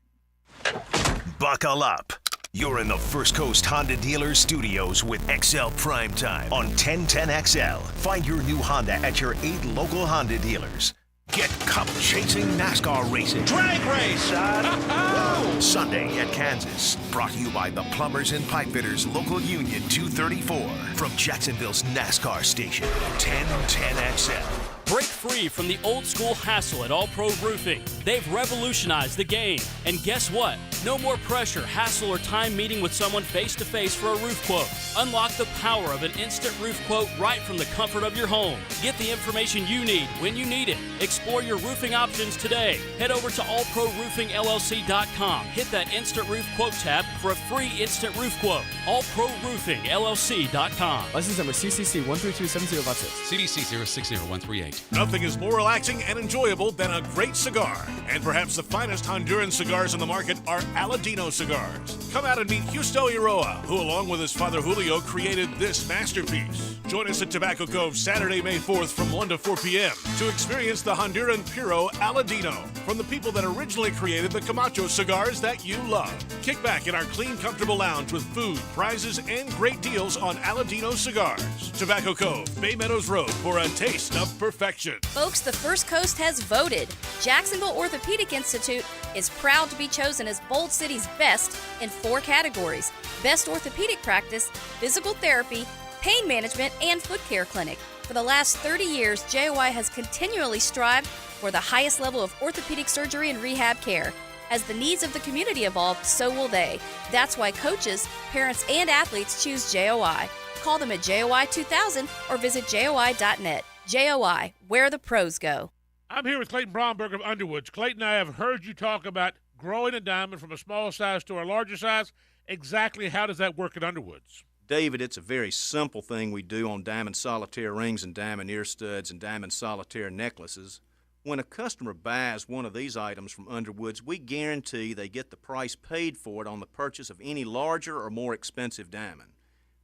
Buckle up. You're in the First Coast Honda Dealers Studios with XL Primetime on 1010XL. Find your new Honda at your 8 local Honda dealers. Get cup-chasing NASCAR racing. Drag race, son! Sunday at Kansas. Brought to you by the Plumbers and Pipefitters Local Union 234. From Jacksonville's NASCAR station, 1010XL. Break free from the old school hassle at All Pro Roofing. They've revolutionized the game. And guess what? No more pressure, hassle, or time meeting with someone face-to-face for a roof quote. Unlock the power of an instant roof quote right from the comfort of your home. Get the information you need when you need it. Explore your roofing options today. Head over to allproroofingllc.com. Hit that instant roof quote tab for a free instant roof quote. allproroofingllc.com. License number CCC 1327056. CDC 060138. Nothing is more relaxing and enjoyable than a great cigar. And perhaps the finest Honduran cigars on the market are Aladino cigars. Come out and meet Justo Iroa, who along with his father Julio created this masterpiece. Join us at Tobacco Cove Saturday, May 4th from 1 to 4 p.m. to experience the Honduran Puro Aladino from the people that originally created the Camacho cigars that you love. Kick back in our clean, comfortable lounge with food, prizes, and great deals on Aladino cigars. Tobacco Cove, Bay Meadows Road for a taste of perfection. Folks, the First Coast has voted. Jacksonville Orthopedic Institute is proud to be chosen as Bold City's best in 4 categories: Best Orthopedic Practice, Physical Therapy, Pain Management, and Foot Care Clinic. For the last 30 years, JOI has continually strived for the highest level of orthopedic surgery and rehab care. As the needs of the community evolve, so will they. That's why coaches, parents, and athletes choose JOI. Call them at JOI 2000 or visit JOI.net. JOI, where the pros go. I'm here with Clayton Bromberg of Underwoods. Clayton, I have heard you talk about growing a diamond from a smaller size to a larger size. Exactly how does that work at Underwoods? David, it's a very simple thing we do on diamond solitaire rings and diamond ear studs and diamond solitaire necklaces. When a customer buys one of these items from Underwoods, we guarantee they get the price paid for it on the purchase of any larger or more expensive diamond.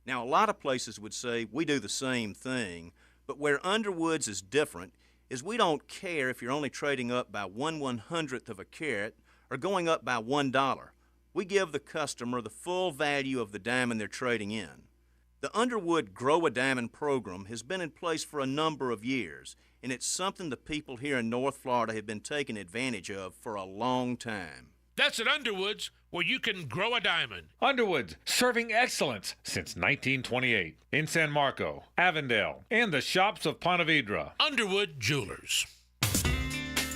Now, a lot of places would say we do the same thing, but where Underwoods is different is we don't care if you're only trading up by 1/100th of a carat or going up by $1. We give the customer the full value of the diamond they're trading in. The Underwood Grow a Diamond program has been in place for a number of years, and it's something the people here in North Florida have been taking advantage of for a long time. That's at Underwoods, where you can grow a diamond. Underwoods, serving excellence since 1928 in San Marco, Avondale, and the shops of Ponte Vedra. Underwood Jewelers.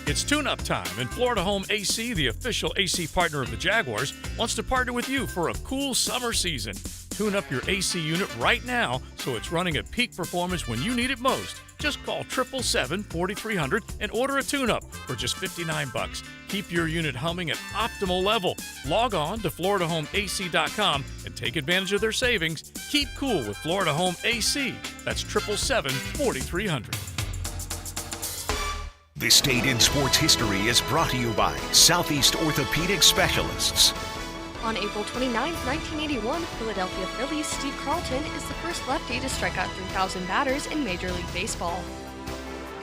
It's tune-up time, and Florida Home AC, the official AC partner of the Jaguars, wants to partner with you for a cool summer season. Tune up your AC unit right now so it's running at peak performance when you need it most. Just call 777-4300 and order a tune-up for just $59. Keep your unit humming at optimal level. Log on to FloridaHomeAC.com and take advantage of their savings. Keep cool with Florida Home AC. That's 777-4300. This Date in Sports History is brought to you by Southeast Orthopedic Specialists. On April 29, 1981, Philadelphia Phillies' Steve Carlton is the first lefty to strike out 3,000 batters in Major League Baseball.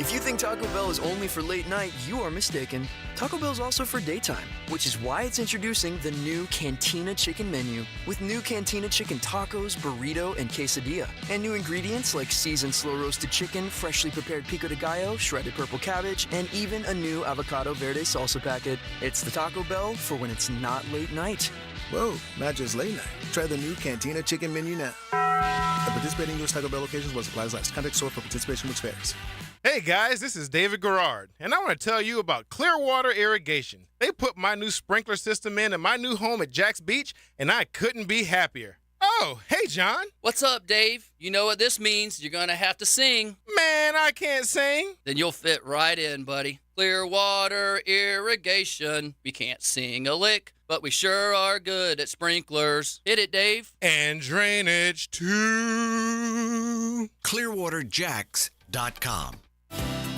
If you think Taco Bell is only for late night, you are mistaken. Taco Bell's also for daytime, which is why it's introducing the new Cantina Chicken menu with new Cantina Chicken tacos, burrito, and quesadilla. And new ingredients like seasoned slow-roasted chicken, freshly prepared pico de gallo, shredded purple cabbage, and even a new avocado verde salsa packet. It's the Taco Bell for when it's not late night. Whoa, not just late night. Try the new Cantina Chicken menu now. At participating U.S. Taco Bell locations while supplies last. Contact store for participation which varies. Hey guys, this is David Garrard, and I want to tell you about Clearwater Irrigation. They put my new sprinkler system in my new home at Jack's Beach, and I couldn't be happier. Oh, hey John. What's up, Dave? You know what this means. You're going to have to sing. Man, I can't sing. Then you'll fit right in, buddy. Clearwater Irrigation. We can't sing a lick, but we sure are good at sprinklers. Hit it, Dave. And drainage, too. ClearwaterJacks.com.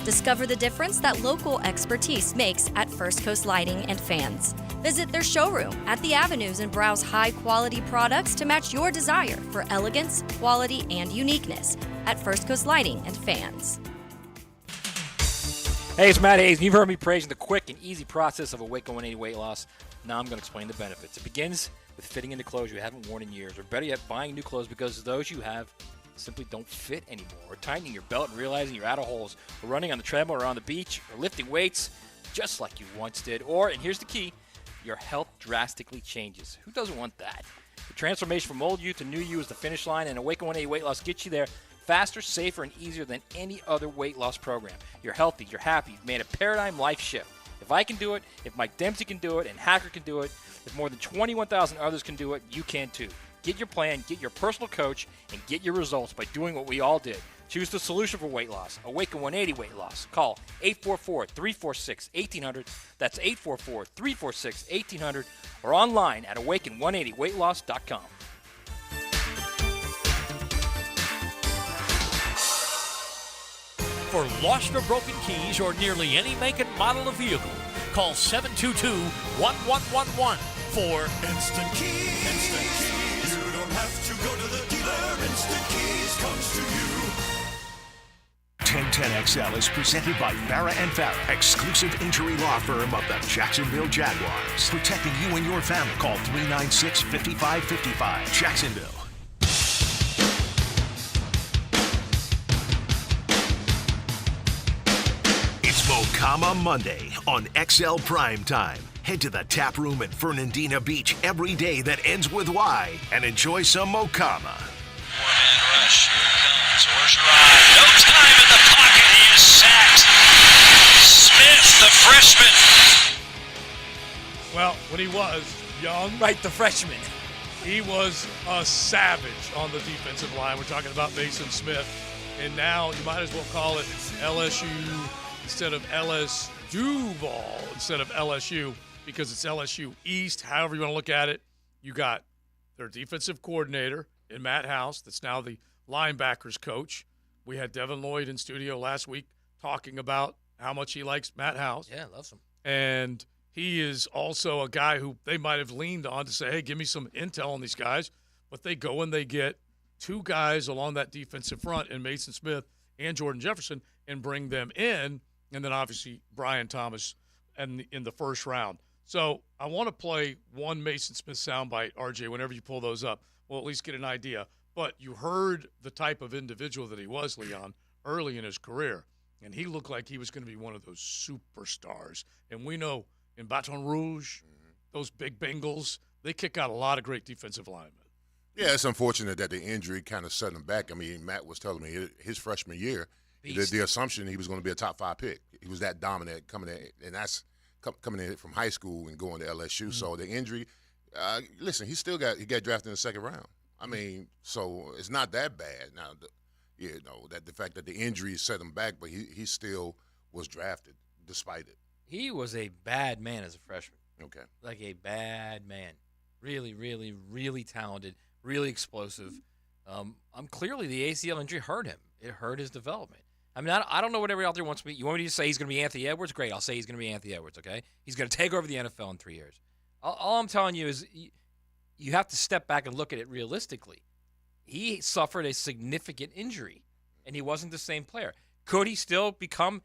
Discover the difference that local expertise makes at First Coast Lighting and Fans. Visit their showroom at the Avenues and browse high-quality products to match your desire for elegance, quality, and uniqueness at First Coast Lighting and Fans. Hey, it's Matt Hayes, and you've heard me praising the quick and easy process of a Waco 180 weight loss. Now I'm going to explain the benefits. It begins with fitting into clothes you haven't worn in years, or better yet, buying new clothes because those you have simply don't fit anymore, or tightening your belt and realizing you're out of holes, or running on the treadmill or on the beach, or lifting weights just like you once did, or, and here's the key, your health drastically changes. Who doesn't want that? The transformation from old you to new you is the finish line, and Awaken 180 Weight Loss gets you there faster, safer, and easier than any other weight loss program. You're healthy, you're happy, you've made a paradigm life shift. If I can do it, if Mike Dempsey can do it, and Hacker can do it, if more than 21,000 others can do it, you can too. Get your plan, get your personal coach, and get your results by doing what we all did. Choose the solution for weight loss. Awaken 180 Weight Loss. Call 844-346-1800. That's 844-346-1800. Or online at awaken180weightloss.com. For lost or broken keys or nearly any make and model of vehicle, call 722-1111 for Instant Keys. Instant Keys. You don't have to go to the dealer. Instant Keys comes to you. 1010XL is presented by Farah and Farah, exclusive injury law firm of the Jacksonville Jaguars. Protecting you and your family. Call 396-5555. Jacksonville. It's Mocama Monday on XL Primetime. Head to the tap room at Fernandina Beach every day that ends with Y and enjoy some Mocama. Four-man rush. Here it comes. Orgeron. No time in the pocket. He is sacked. Smith, the freshman. Well, when he was young. Right, the freshman. He was a savage on the defensive line. We're talking about Mason Smith. And now you might as well call it LSU instead of LS Duval instead of LSU, because it's LSU East. However you want to look at it, you got their defensive coordinator in Matt House that's now the linebackers coach. We had Devin Lloyd in studio last week talking about how much he likes Matt House. Yeah, loves him. And he is also a guy who they might have leaned on to say, hey, give me some intel on these guys. But they go and they get two guys along that defensive front in Mason Smith and Jordan Jefferson and bring them in. And then obviously Brian Thomas in the first round. So I want to play one Mason Smith soundbite, RJ, whenever you pull those up. We'll at least get an idea. But you heard the type of individual that he was, Leon, early in his career. And he looked like he was going to be one of those superstars. And we know in Baton Rouge, those big Bengals, they kick out a lot of great defensive linemen. Yeah, it's unfortunate that the injury kind of set him back. I mean, Matt was telling me his freshman year, the assumption he was going to be a top 5 pick. He was that dominant coming in, and that's coming in from high school and going to LSU. Mm-hmm. So the injury, listen, he got drafted in the second round. I mean, so it's not that bad. Now, that the fact that the injury set him back, but he still was drafted despite it. He was a bad man as a freshman. Okay. Like a bad man. Really, really, really talented, really explosive. Clearly the ACL injury hurt him. It hurt his development. I mean, I don't know what everybody out there wants me. You want me to say he's going to be Anthony Edwards? Great. I'll say he's going to be Anthony Edwards, okay? He's going to take over the NFL in 3 years. All I'm telling you is you have to step back and look at it realistically. He suffered a significant injury, and he wasn't the same player. Could he still become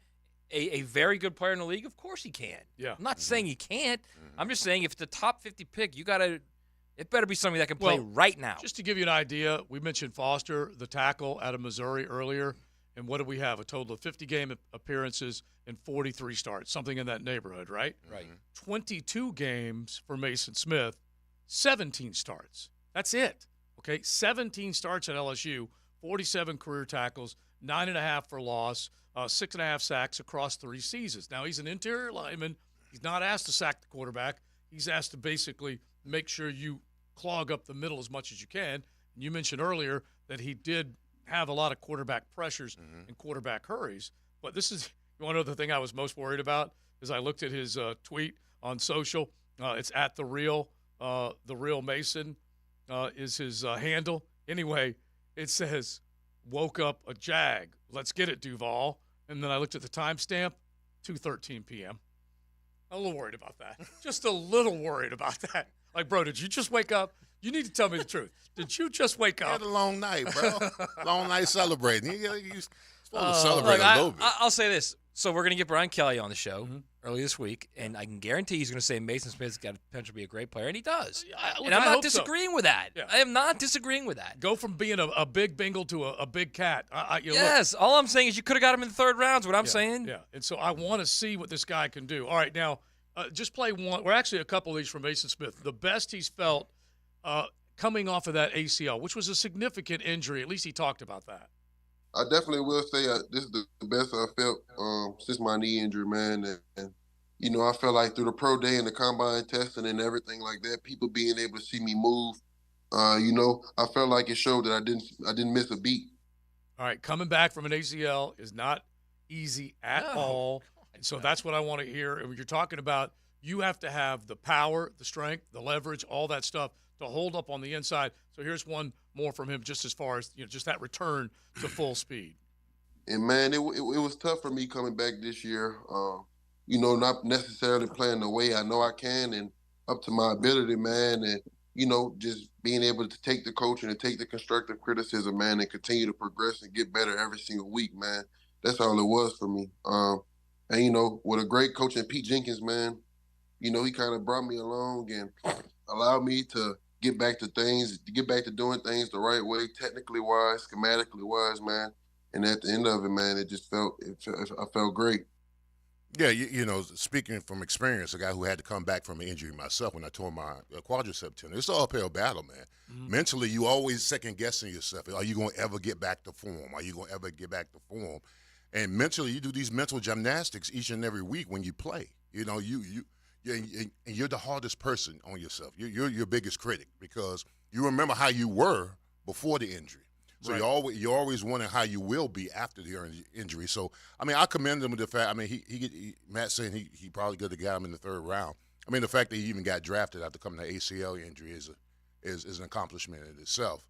a very good player in the league? Of course he can. Yeah. I'm not saying he can't. I'm just saying if the top 50 pick, it better be somebody that can play right now. Just to give you an idea, we mentioned Foster, the tackle out of Missouri earlier. And what do we have? A total of 50 game appearances and 43 starts, something in that neighborhood, right? Right. 22 games for Mason Smith, 17 starts. That's it. Okay, 17 starts at LSU, 47 career tackles, 9.5 for loss, 6.5 sacks across 3 seasons. Now, he's an interior lineman. He's not asked to sack the quarterback. He's asked to basically make sure you clog up the middle as much as you can. And you mentioned earlier that he did have a lot of quarterback pressures and quarterback hurries. But this is one other thing I was most worried about is I looked at his tweet on social. It's at the real Mason is his handle. Anyway, it says, woke up a Jag. Let's get it, Duval. And then I looked at the timestamp, 2:13 p.m. I'm a little worried about that. Just a little worried about that. Like, bro, did you just wake up? You need to tell me the truth. Did you just wake up? You had a long night, bro. Long night celebrating. You're supposed to celebrate a little bit. I'll say this. So we're going to get Brian Kelly on the show early this week, and I can guarantee he's going to say Mason Smith's got the potential to be a great player, and he does. And I'm not disagreeing with that. Yeah. I am not disagreeing with that. Go from being a big Bengal to a big cat. Yes. All I'm saying is you could have got him in the third round is what I'm saying. Yeah, and so I want to see what this guy can do. All right, now, just play one. We're actually a couple of these from Mason Smith. The best he's felt coming off of that ACL, which was a significant injury. At least he talked about that. I definitely will say this is the best I felt since my knee injury, man. And, you know, I felt like through the pro day and the combine testing and everything like that, people being able to see me move, you know, I felt like it showed that I didn't miss a beat. All right, coming back from an ACL is not easy at all. And so that's what I want to hear. And when you're talking about, you have to have the power, the strength, the leverage, all that stuff to hold up on the inside. So here's one more from him just as far as, you know, just that return to full speed. And, man, it was tough for me coming back this year, you know, not necessarily playing the way I know I can and up to my ability, man, and, you know, just being able to take the coaching and take the constructive criticism, man, and continue to progress and get better every single week, man. That's all it was for me. And, you know, with a great coach in Pete Jenkins, man, you know, he kind of brought me along and allowed me to get back to doing things the right way, technically wise, schematically wise, man. And at the end of it, man, I felt great. Yeah, you know, speaking from experience, a guy who had to come back from an injury myself when I tore my quadricep tendon, it's an uphill battle, man. Mm-hmm. Mentally, you always second-guessing yourself. Are you going to ever get back to form? Are you going to ever get back to form? And mentally, you do these mental gymnastics each and every week when you play. You know, you're the hardest person on yourself. You're your biggest critic because you remember how you were before the injury. So right. you're always wondering how you will be after the injury. So, I mean, I commend him with the fact, I mean, Matt saying he probably could have got him in the third round. I mean, the fact that he even got drafted after coming to ACL injury is an accomplishment in itself.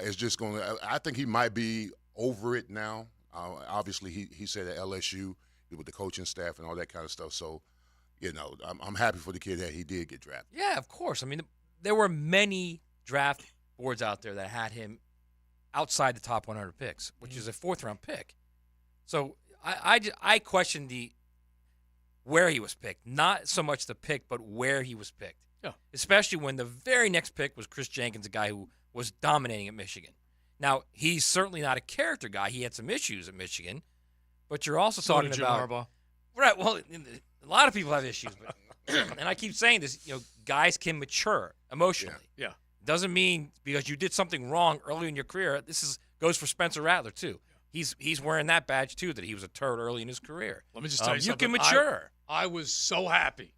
It's just going to – I think he might be over it now. Obviously, he said at LSU with the coaching staff and all that kind of stuff. So, you know, I'm happy for the kid that he did get drafted. Yeah, of course. I mean, there were many draft boards out there that had him outside the top 100 picks, which is a fourth-round pick. So I question where he was picked, not so much the pick, but where he was picked. Yeah. Especially when the very next pick was Chris Jenkins, a guy who was dominating at Michigan. Now, he's certainly not a character guy. He had some issues at Michigan, but you're also talking about Harbaugh. Right. Well, a lot of people have issues, but, and I keep saying this. You know, guys can mature emotionally. Yeah. Doesn't mean because you did something wrong early in your career. This goes for Spencer Rattler too. He's wearing that badge too, that he was a turd early in his career. Let me just tell you something. You can mature. I was so happy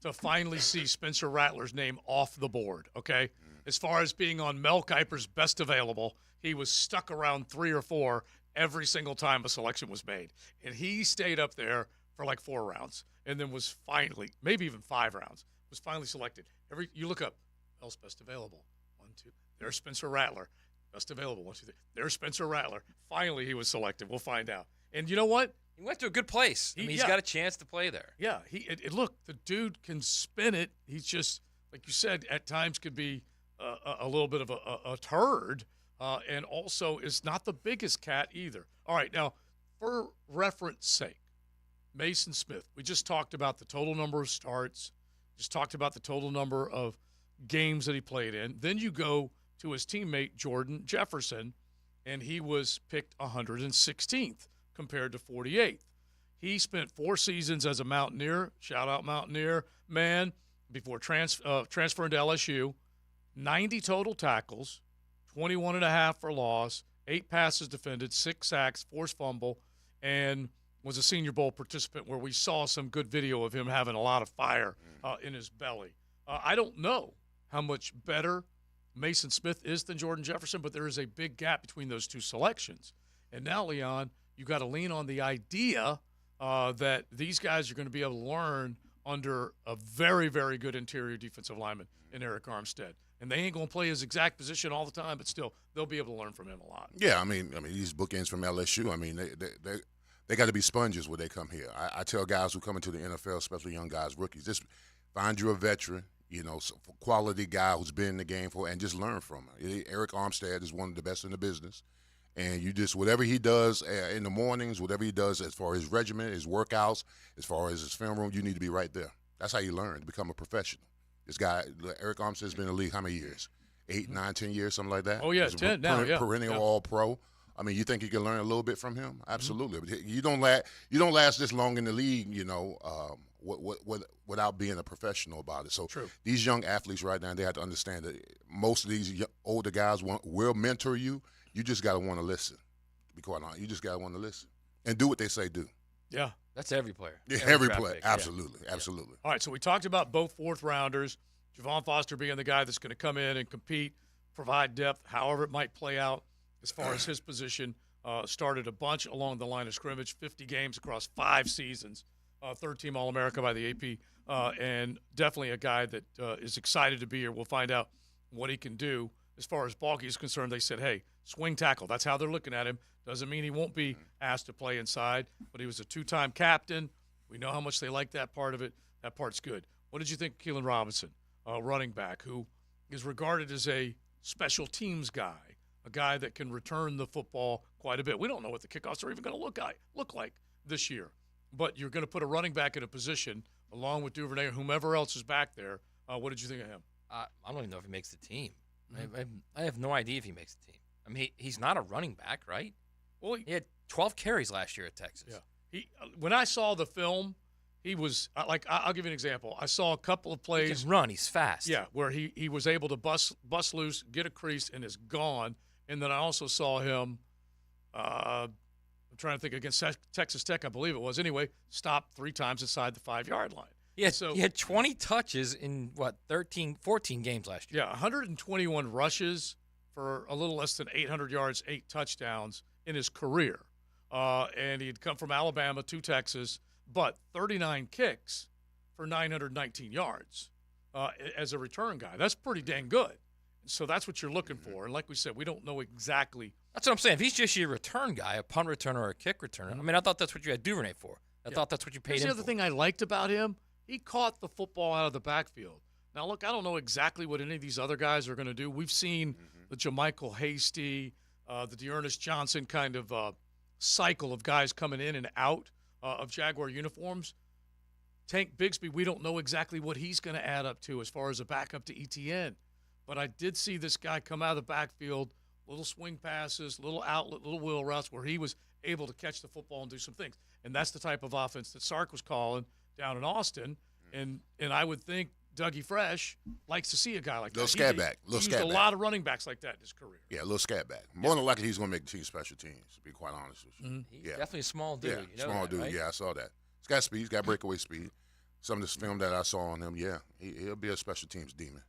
to finally see Spencer Rattler's name off the board. Okay, as far as being on Mel Kiper's best available, he was stuck around 3 or 4 every single time a selection was made, and he stayed up there for like 4 rounds, and then was finally, maybe even 5 rounds, was finally selected. You look up Mel's best available. 1, 2. There's Spencer Rattler. Best available. 1, 2, 3. There's Spencer Rattler. Finally, he was selected. We'll find out. And you know what? He went to a good place. He's got a chance to play there. Yeah. Look, the dude can spin it. He's just, like you said, at times could be a little bit of a turd. And also is not the biggest cat either. All right. Now, for reference sake, Mason Smith, we just talked about the total number of starts, just talked about the total number of games that he played in. Then you go to his teammate, Jordan Jefferson, and he was picked 116th compared to 48th. He spent 4 seasons as a Mountaineer, shout out Mountaineer man, before transferring to LSU. 90 total tackles, 21.5 for loss, 8 passes defended, 6 sacks, forced fumble, and was a Senior Bowl participant where we saw some good video of him having a lot of fire in his belly. I don't know how much better Mason Smith is than Jordan Jefferson, but there is a big gap between those two selections. And now, Leon, you got to lean on the idea that these guys are going to be able to learn under a very, very good interior defensive lineman in Eric Armstead. And they ain't going to play his exact position all the time, but still, they'll be able to learn from him a lot. Yeah, I mean, these bookends from LSU, I mean, they got to be sponges when they come here. I tell guys who come into the NFL, especially young guys, rookies, just find you a veteran, quality guy who's been in the game and just learn from him. Eric Armstead is one of the best in the business. And you just, whatever he does in the mornings, whatever he does as far as his regimen, his workouts, as far as his film room, you need to be right there. That's how you learn to become a professional. This guy, Eric Armstead, has been in the league how many years? 8, 9, 10 years, something like that? Oh, yeah, 10 now, yeah. Perennial All-Pro. I mean, you think you can learn a little bit from him? Absolutely. But you don't last this long in the league, without being a professional about it. So these young athletes right now, they have to understand that most of these older guys will mentor you. You just got to want to listen, to be quite honest. You just got to want to listen and do what they say do. Yeah. That's every player. Yeah, every player. Absolutely. Yeah. Absolutely. All right, so we talked about both 4th-rounders, Javon Foster being the guy that's going to come in and compete, provide depth, however it might play out as far as his position. Started a bunch along the line of scrimmage, 50 games across 5 seasons, 3rd-team All-America by the AP, and definitely a guy that is excited to be here. We'll find out what he can do. As far as Balky is concerned, they said, hey, swing tackle. That's how they're looking at him. Doesn't mean he won't be asked to play inside, but he was a 2-time captain. We know how much they like that part of it. That part's good. What did you think of Keelan Robinson, running back, who is regarded as a special teams guy, a guy that can return the football quite a bit? We don't know what the kickoffs are even going to look like this year, but you're going to put a running back in a position along with Duvernay or whomever else is back there. What did you think of him? I don't even know if he makes the team. I have no idea if he makes the team. I mean, he's not a running back, right? Well, he had 12 carries last year at Texas. Yeah. When I saw the film, he was like, I'll give you an example. I saw a couple of plays. He can run. He's fast. Yeah, where he was able to bust loose, get a crease, and is gone. And then I also saw him, I'm trying to think, against Texas Tech, I believe it was. Anyway, stopped 3 times inside the 5-yard line. He had 20 touches in, 14 games last year. Yeah, 121 rushes for a little less than 800 yards, 8 touchdowns in his career. And he'd come from Alabama to Texas, but 39 kicks for 919 yards as a return guy. That's pretty dang good. So that's what you're looking for. And like we said, we don't know exactly. That's what I'm saying. If he's just your return guy, a punt returner or a kick returner, I mean, I thought that's what you had Duvernay for. I thought that's what you paid him for. The other thing I liked about him, he caught the football out of the backfield. Now, look, I don't know exactly what any of these other guys are going to do. We've seen the JaMychal Hasty, the Dearness Johnson kind of cycle of guys coming in and out of Jaguar uniforms. Tank Bigsby, we don't know exactly what he's going to add up to as far as a backup to ETN. But I did see this guy come out of the backfield, little swing passes, little outlet, little wheel routes where he was able to catch the football and do some things. And that's the type of offense that Sark was calling down in Austin. And I would think Dougie Fresh likes to see a guy like that. Little scat back. He's used a lot of running backs like that in his career. Yeah, a little scat back. More than likely, he's going to make team special teams, to be quite honest with you. He's definitely a small dude. Yeah, you know small that, dude. right? Yeah, I saw that. He's got speed. He's got breakaway speed. Some of this film that I saw on him, he'll be a special teams demon.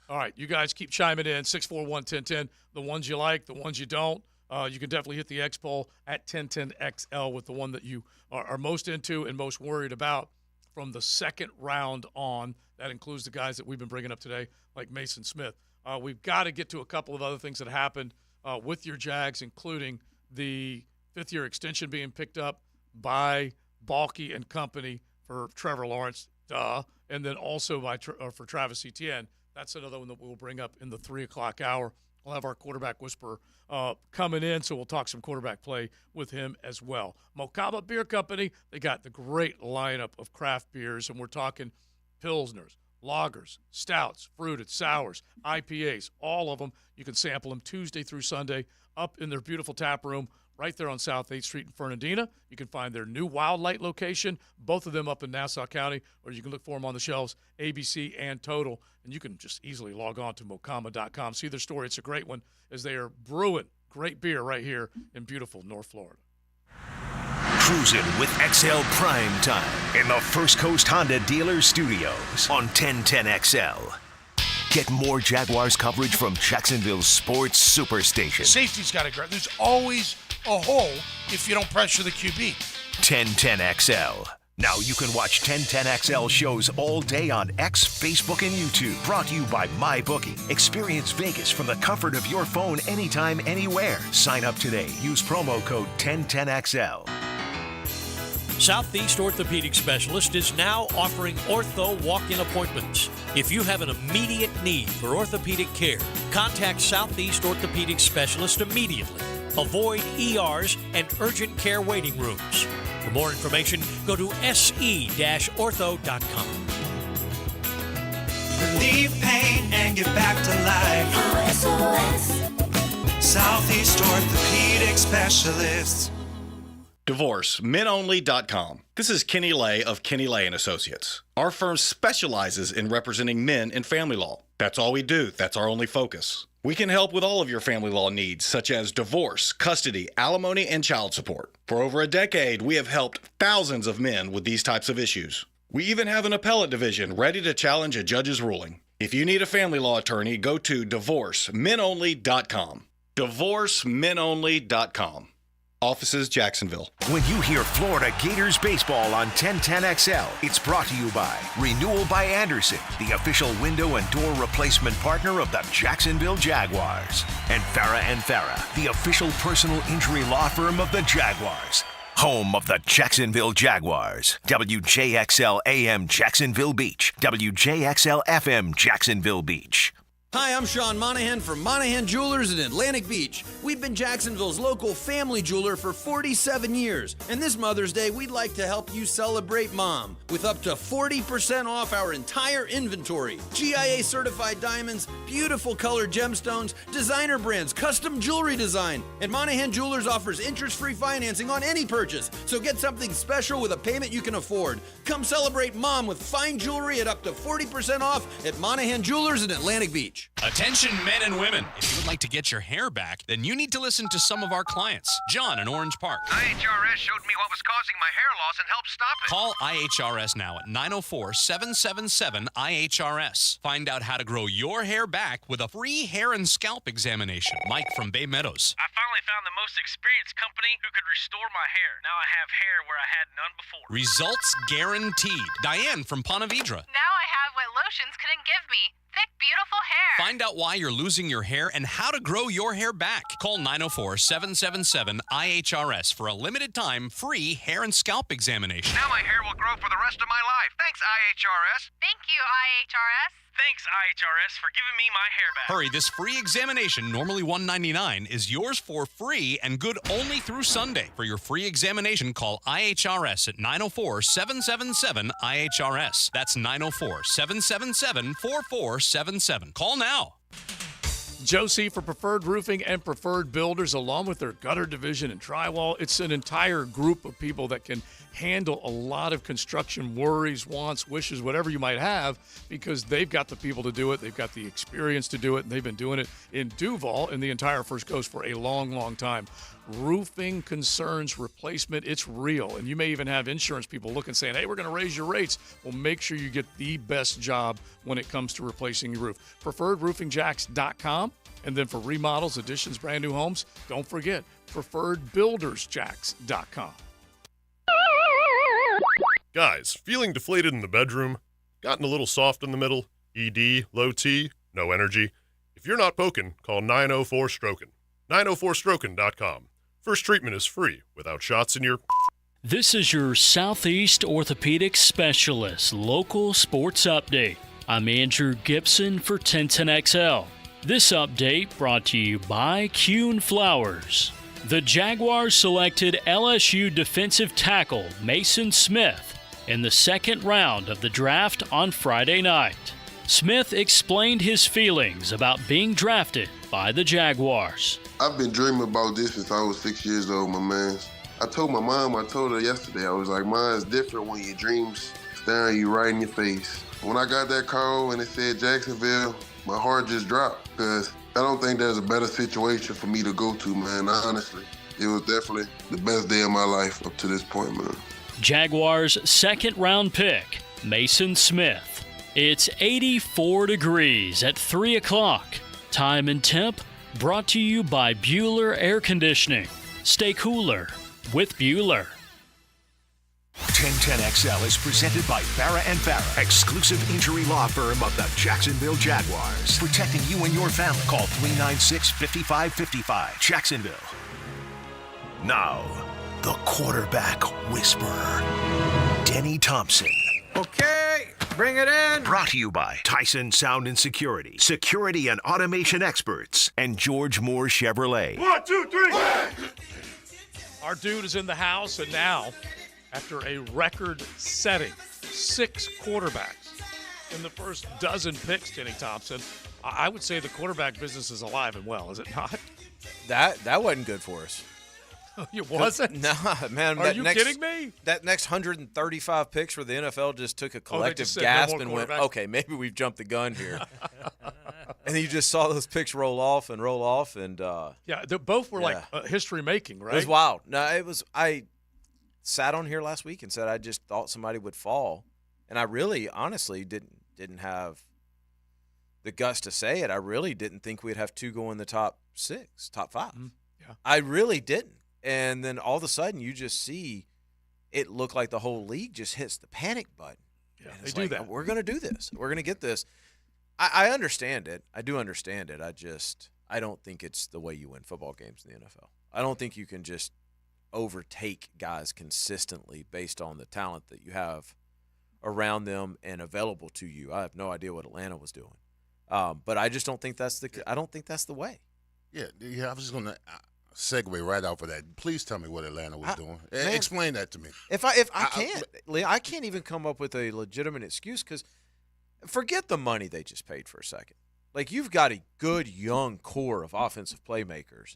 All right, you guys keep chiming in, 641-1010, the ones you like, the ones you don't. You can definitely hit the X poll at 1010XL with the one that you are most into and most worried about from the second round on. That includes the guys that we've been bringing up today, like Mason Smith. We've got to get to a couple of other things that happened with your Jags, including the 5th-year extension being picked up by Balky and company for Trevor Lawrence, and then also for Travis Etienne. That's another one that we'll bring up in the 3 o'clock hour. We'll have our quarterback whisperer coming in, so we'll talk some quarterback play with him as well. Mocama Beer Company, they got the great lineup of craft beers, and we're talking Pilsners, lagers, stouts, fruited, sours, IPAs, all of them. You can sample them Tuesday through Sunday up in their beautiful tap room right there on South 8th Street in Fernandina. You can find their new Wildlight location, both of them up in Nassau County, or you can look for them on the shelves, ABC and Total. And you can just easily log on to mocama.com, see their story. It's a great one as they are brewing great beer right here in beautiful North Florida. Cruising with XL Primetime in the First Coast Honda Dealer Studios on 1010XL. Get more Jaguars coverage from Jacksonville's sports superstation. Safety's got to go. There's always a hole if you don't pressure the QB. 1010XL. Now you can watch 1010XL shows all day on X, Facebook, and YouTube. Brought to you by MyBookie. Experience Vegas from the comfort of your phone anytime, anywhere. Sign up today. Use promo code 1010XL. Southeast Orthopedic Specialist is now offering ortho walk-in appointments. If you have an immediate need for orthopedic care, contact Southeast Orthopedic Specialist immediately. Avoid ERs and urgent care waiting rooms. For more information, go to se-ortho.com. Relieve pain and get back to life. SOS. Southeast Orthopedic Specialists. DivorceMenOnly.com. This is Kenny Lay of Kenny Lay & Associates. Our firm specializes in representing men in family law. That's all we do. That's our only focus. We can help with all of your family law needs, such as divorce, custody, alimony, and child support. For over a decade, we have helped thousands of men with these types of issues. We even have an appellate division ready to challenge a judge's ruling. If you need a family law attorney, go to DivorceMenOnly.com. DivorceMenOnly.com. Offices, Jacksonville. When you hear Florida Gators baseball on 1010XL, it's brought to you by Renewal by Anderson, the official window and door replacement partner of the Jacksonville Jaguars, and Farah & Farah, the official personal injury law firm of the Jaguars. Home of the Jacksonville Jaguars. WJXL AM Jacksonville Beach. WJXL FM Jacksonville Beach. Hi, I'm Sean Monahan from Monahan Jewelers in Atlantic Beach. We've been Jacksonville's local family jeweler for 47 years. And this Mother's Day, we'd like to help you celebrate Mom with up to 40% off our entire inventory. GIA certified diamonds, beautiful colored gemstones, designer brands, custom jewelry design. And Monahan Jewelers offers interest-free financing on any purchase. So get something special with a payment you can afford. Come celebrate Mom with fine jewelry at up to 40% off at Monahan Jewelers in Atlantic Beach. Attention men and women. If you would like to get your hair back, then you need to listen to some of our clients. John in Orange Park. IHRS showed me what was causing my hair loss and helped stop it. Call IHRS now at 904-777-IHRS. Find out how to grow your hair back with a free hair and scalp examination. Mike from Bay Meadows. I finally found the most experienced company who could restore my hair. Now I have hair where I had none before. Results guaranteed. Diane from Ponte Vedra. Now I have what lotions couldn't give me. Thick, beautiful hair. Find out why you're losing your hair and how to grow your hair back. Call 904-777-IHRS for a limited time free hair and scalp examination. Now my hair will grow for the rest of my life. Thanks, IHRS. Thank you, IHRS. Thanks, IHRS, for giving me my hair back. Hurry, this free examination, normally $199, is yours for free and good only through Sunday. For your free examination, call IHRS at 904-777-IHRS. That's 904-777-4477. Call now. Josie for Preferred Roofing and Preferred Builders, along with their gutter division and drywall. It's an entire group of people that can handle a lot of construction worries, wants, wishes, whatever you might have, because they've got the people to do it. They've got the experience to do it, and they've been doing it in Duval and the entire First Coast for a long, long time. Roofing concerns replacement, it's real. And you may even have insurance people looking, saying, hey, we're going to raise your rates. Well, make sure you get the best job when it comes to replacing your roof. PreferredRoofingJacks.com. And then for remodels, additions, brand new homes, don't forget, PreferredBuildersJacks.com. Guys, feeling deflated in the bedroom? Gotten a little soft in the middle? ED, low T, no energy? If you're not poking, call 904-STROKEN. 904stroken.com. First treatment is free, without shots in your... This is your Southeast Orthopedic Specialist local sports update. I'm Andrew Gibson for 1010XL. This update brought to you by Kuhn Flowers. The Jaguars selected LSU defensive tackle Mason Smith in the second round of the draft on Friday night. Smith explained his feelings about being drafted by the Jaguars. I've been dreaming about this since I was 6 years old, my man. I told my mom, I told her yesterday, I was like, Mom, it's different when your dreams staring you right in your face. When I got that call and it said Jacksonville, my heart just dropped because I don't think there's a better situation for me to go to, man, honestly. It was definitely the best day of my life up to this point, man. Jaguars' second-round pick, Mason Smith. It's 84 degrees at 3 o'clock. Time and temp brought to you by Bueller Air Conditioning. Stay cooler with Bueller. 1010XL is presented by Barra & Barra, exclusive injury law firm of the Jacksonville Jaguars. Protecting you and your family. Call 396-5555. Jacksonville. Now, the quarterback whisperer, Denny Thompson. Okay, bring it in. Brought to you by Tyson Sound and Security, security and automation experts, and George Moore Chevrolet. 1, 2, 3. Our dude is in the house, and now, after a record-setting 6 quarterbacks in the first dozen picks, Denny Thompson, I would say the quarterback business is alive and well, is it not? That wasn't good for us. It wasn't? Nah, man. Are you kidding me? That next 135 picks where the NFL just took a collective just said gasp no and more went, quarterbacks? okay, maybe we've jumped the gun here. And then you just saw those picks roll off. And yeah, they both were like history-making, right? It was wild. No, it was – I sat on here last week and said I just thought somebody would fall. And I really, honestly, didn't have the guts to say it. I really didn't think we'd have 2 go in the top 6, top 5. Mm-hmm. Yeah. I really didn't. And then all of a sudden you just see it look like the whole league just hits the panic button. Yeah, and they do that. We're going to do this. We're going to get this. I understand it. I do understand it. I don't think it's the way you win football games in the NFL. I don't think you can just overtake guys consistently based on the talent that you have around them and available to you. I have no idea what Atlanta was doing. But I just don't think that's the way. Yeah, I was just going to segue right off of that. Please tell me what Atlanta was doing. Man, explain that to me. If I can't, Lee, I can't even come up with a legitimate excuse because forget the money they just paid for a second. Like, you've got a good young core of offensive playmakers,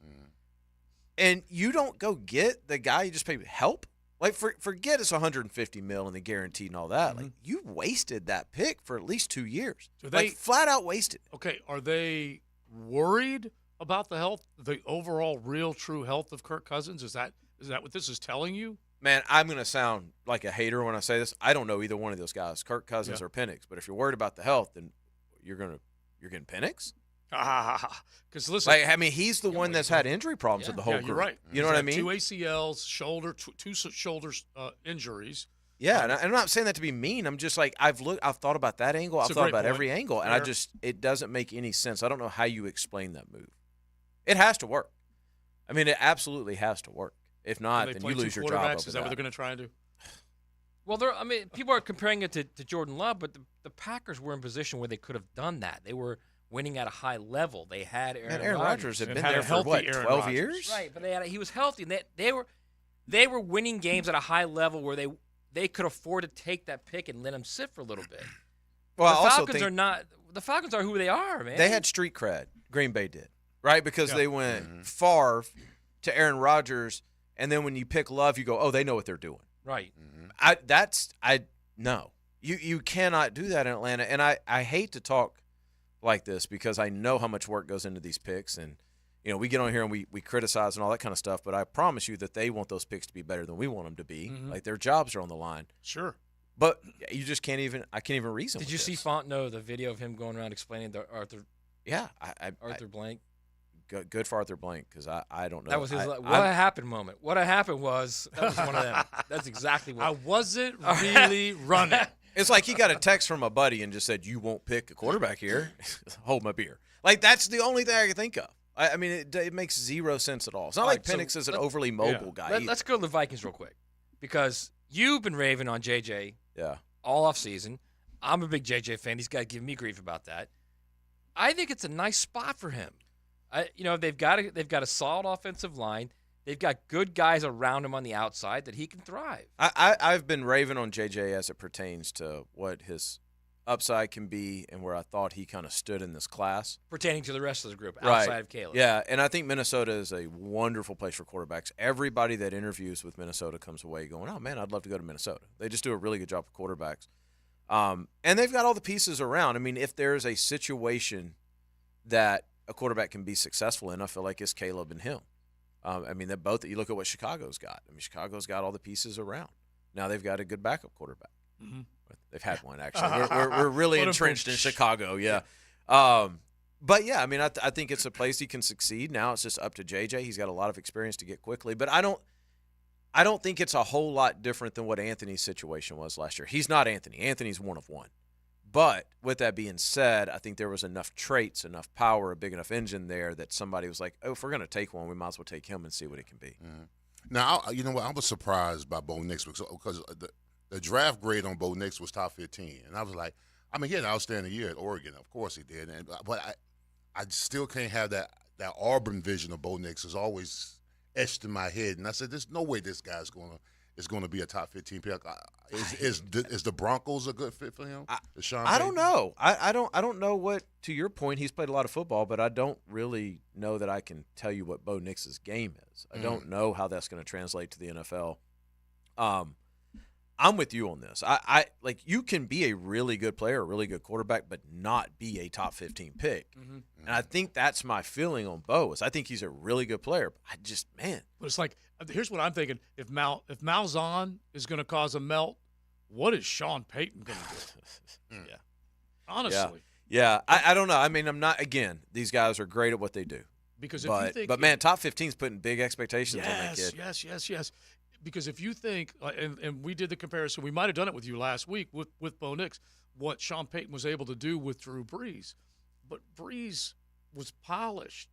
and you don't go get the guy you just paid help. Like, forget it's $150 million and the guaranteed and all that. Like, you wasted that pick for at least 2 years. So they flat out wasted. Okay, are they worried about the health, the overall real true health of Kirk Cousins? Is that what this is telling you? Man, I'm going to sound like a hater when I say this. I don't know either one of those guys, Kirk Cousins or Penix. But if you're worried about the health, then you're getting Penix. Because listen, like, I mean, he's the one that's had injury problems with the whole group. You're right. You know what I mean? 2 ACLs, two shoulder injuries. Yeah, and I'm not saying that to be mean. I'm just like, I've thought about that angle. I've thought about every angle, and it doesn't make any sense. I don't know how you explain that move. It has to work. I mean, it absolutely has to work. If not, then you lose your job over Is that what they're going to try and do? Well, people are comparing it to Jordan Love, but the Packers were in a position where they could have done that. They were winning at a high level. They had Aaron Rodgers had been there for what, 12 years? Right, but he was healthy, and they were winning games at a high level where they could afford to take that pick and let him sit for a little bit. Well, the Falcons are who they are, man. They had street cred. Green Bay did, right? Because they went Favre to Aaron Rodgers, and then when you pick Love, you go, oh, they know what they're doing. Right. No. You cannot do that in Atlanta. And I hate to talk like this because I know how much work goes into these picks. And, you know, we get on here and we criticize and all that kind of stuff. But I promise you that they want those picks to be better than we want them to be. Mm-hmm. Like, their jobs are on the line. Sure. But you just can't even – I can't even reason Did you see Fontenot, the video of him going around explaining the Arthur – Yeah. Arthur Blank? Good for Arthur Blank because I don't know. That was his what happened moment. What happened was that was one of them. That's exactly what. I wasn't really running. It's like he got a text from a buddy and just said, "You won't pick a quarterback here." Hold my beer. Like, that's the only thing I can think of. I mean, it makes zero sense at all. It's not like Penix is an overly mobile guy. Let's go to the Vikings real quick because you've been raving on JJ. Yeah. All off season. I'm a big JJ fan. These guys give me grief about that. I think it's a nice spot for him. They've got a solid offensive line. They've got good guys around him on the outside that he can thrive. I've been raving on JJ as it pertains to what his upside can be and where I thought he kind of stood in this class. Pertaining to the rest of the group Right. outside of Caleb. Yeah, and I think Minnesota is a wonderful place for quarterbacks. Everybody that interviews with Minnesota comes away going, oh, man, I'd love to go to Minnesota. They just do a really good job with quarterbacks. And they've got all the pieces around. I mean, if there's a situation that a quarterback can be successful in, I feel like it's Caleb and him. They're both. You look at what Chicago's got. I mean, Chicago's got all the pieces around. Now they've got a good backup quarterback. Mm-hmm. They've had one, actually. We're really entrenched in Chicago, yeah. But, yeah, I think it's a place he can succeed. Now it's just up to JJ. He's got a lot of experience to get quickly. But I don't think it's a whole lot different than what Anthony's situation was last year. He's not Anthony. Anthony's one of one. But with that being said, I think there was enough traits, enough power, a big enough engine there that somebody was like, oh, if we're going to take one, we might as well take him and see what it can be. Mm-hmm. Now, you know what? I was surprised by Bo Nix because the draft grade on Bo Nix was top 15. And I was like, he had an outstanding year at Oregon. Of course he did. But I still can't have that Auburn vision of Bo Nix is always etched in my head. And I said, there's no way this guy's is going to be a top 15 pick. Is the Broncos a good fit for him? I don't know. I don't know what, to your point, he's played a lot of football, but I don't really know that I can tell you what Bo Nix's game is. I don't know how that's going to translate to the NFL. I'm with you on this. I like, you can be a really good player, a really good quarterback, but not be a top 15 pick. Mm-hmm. And I think that's my feeling on Bo. I think he's a really good player. But But it's like, here's what I'm thinking. If Malzahn is going to cause a melt, what is Sean Payton going to do? Yeah. Honestly. Yeah. I don't know. I'm not, again, these guys are great at what they do. Because if you think, but man, top 15 is putting big expectations on that kid. Yes. Because if you think, and we did the comparison, we might have done it with you last week with Bo Nix, what Sean Payton was able to do with Drew Brees. But Brees was polished,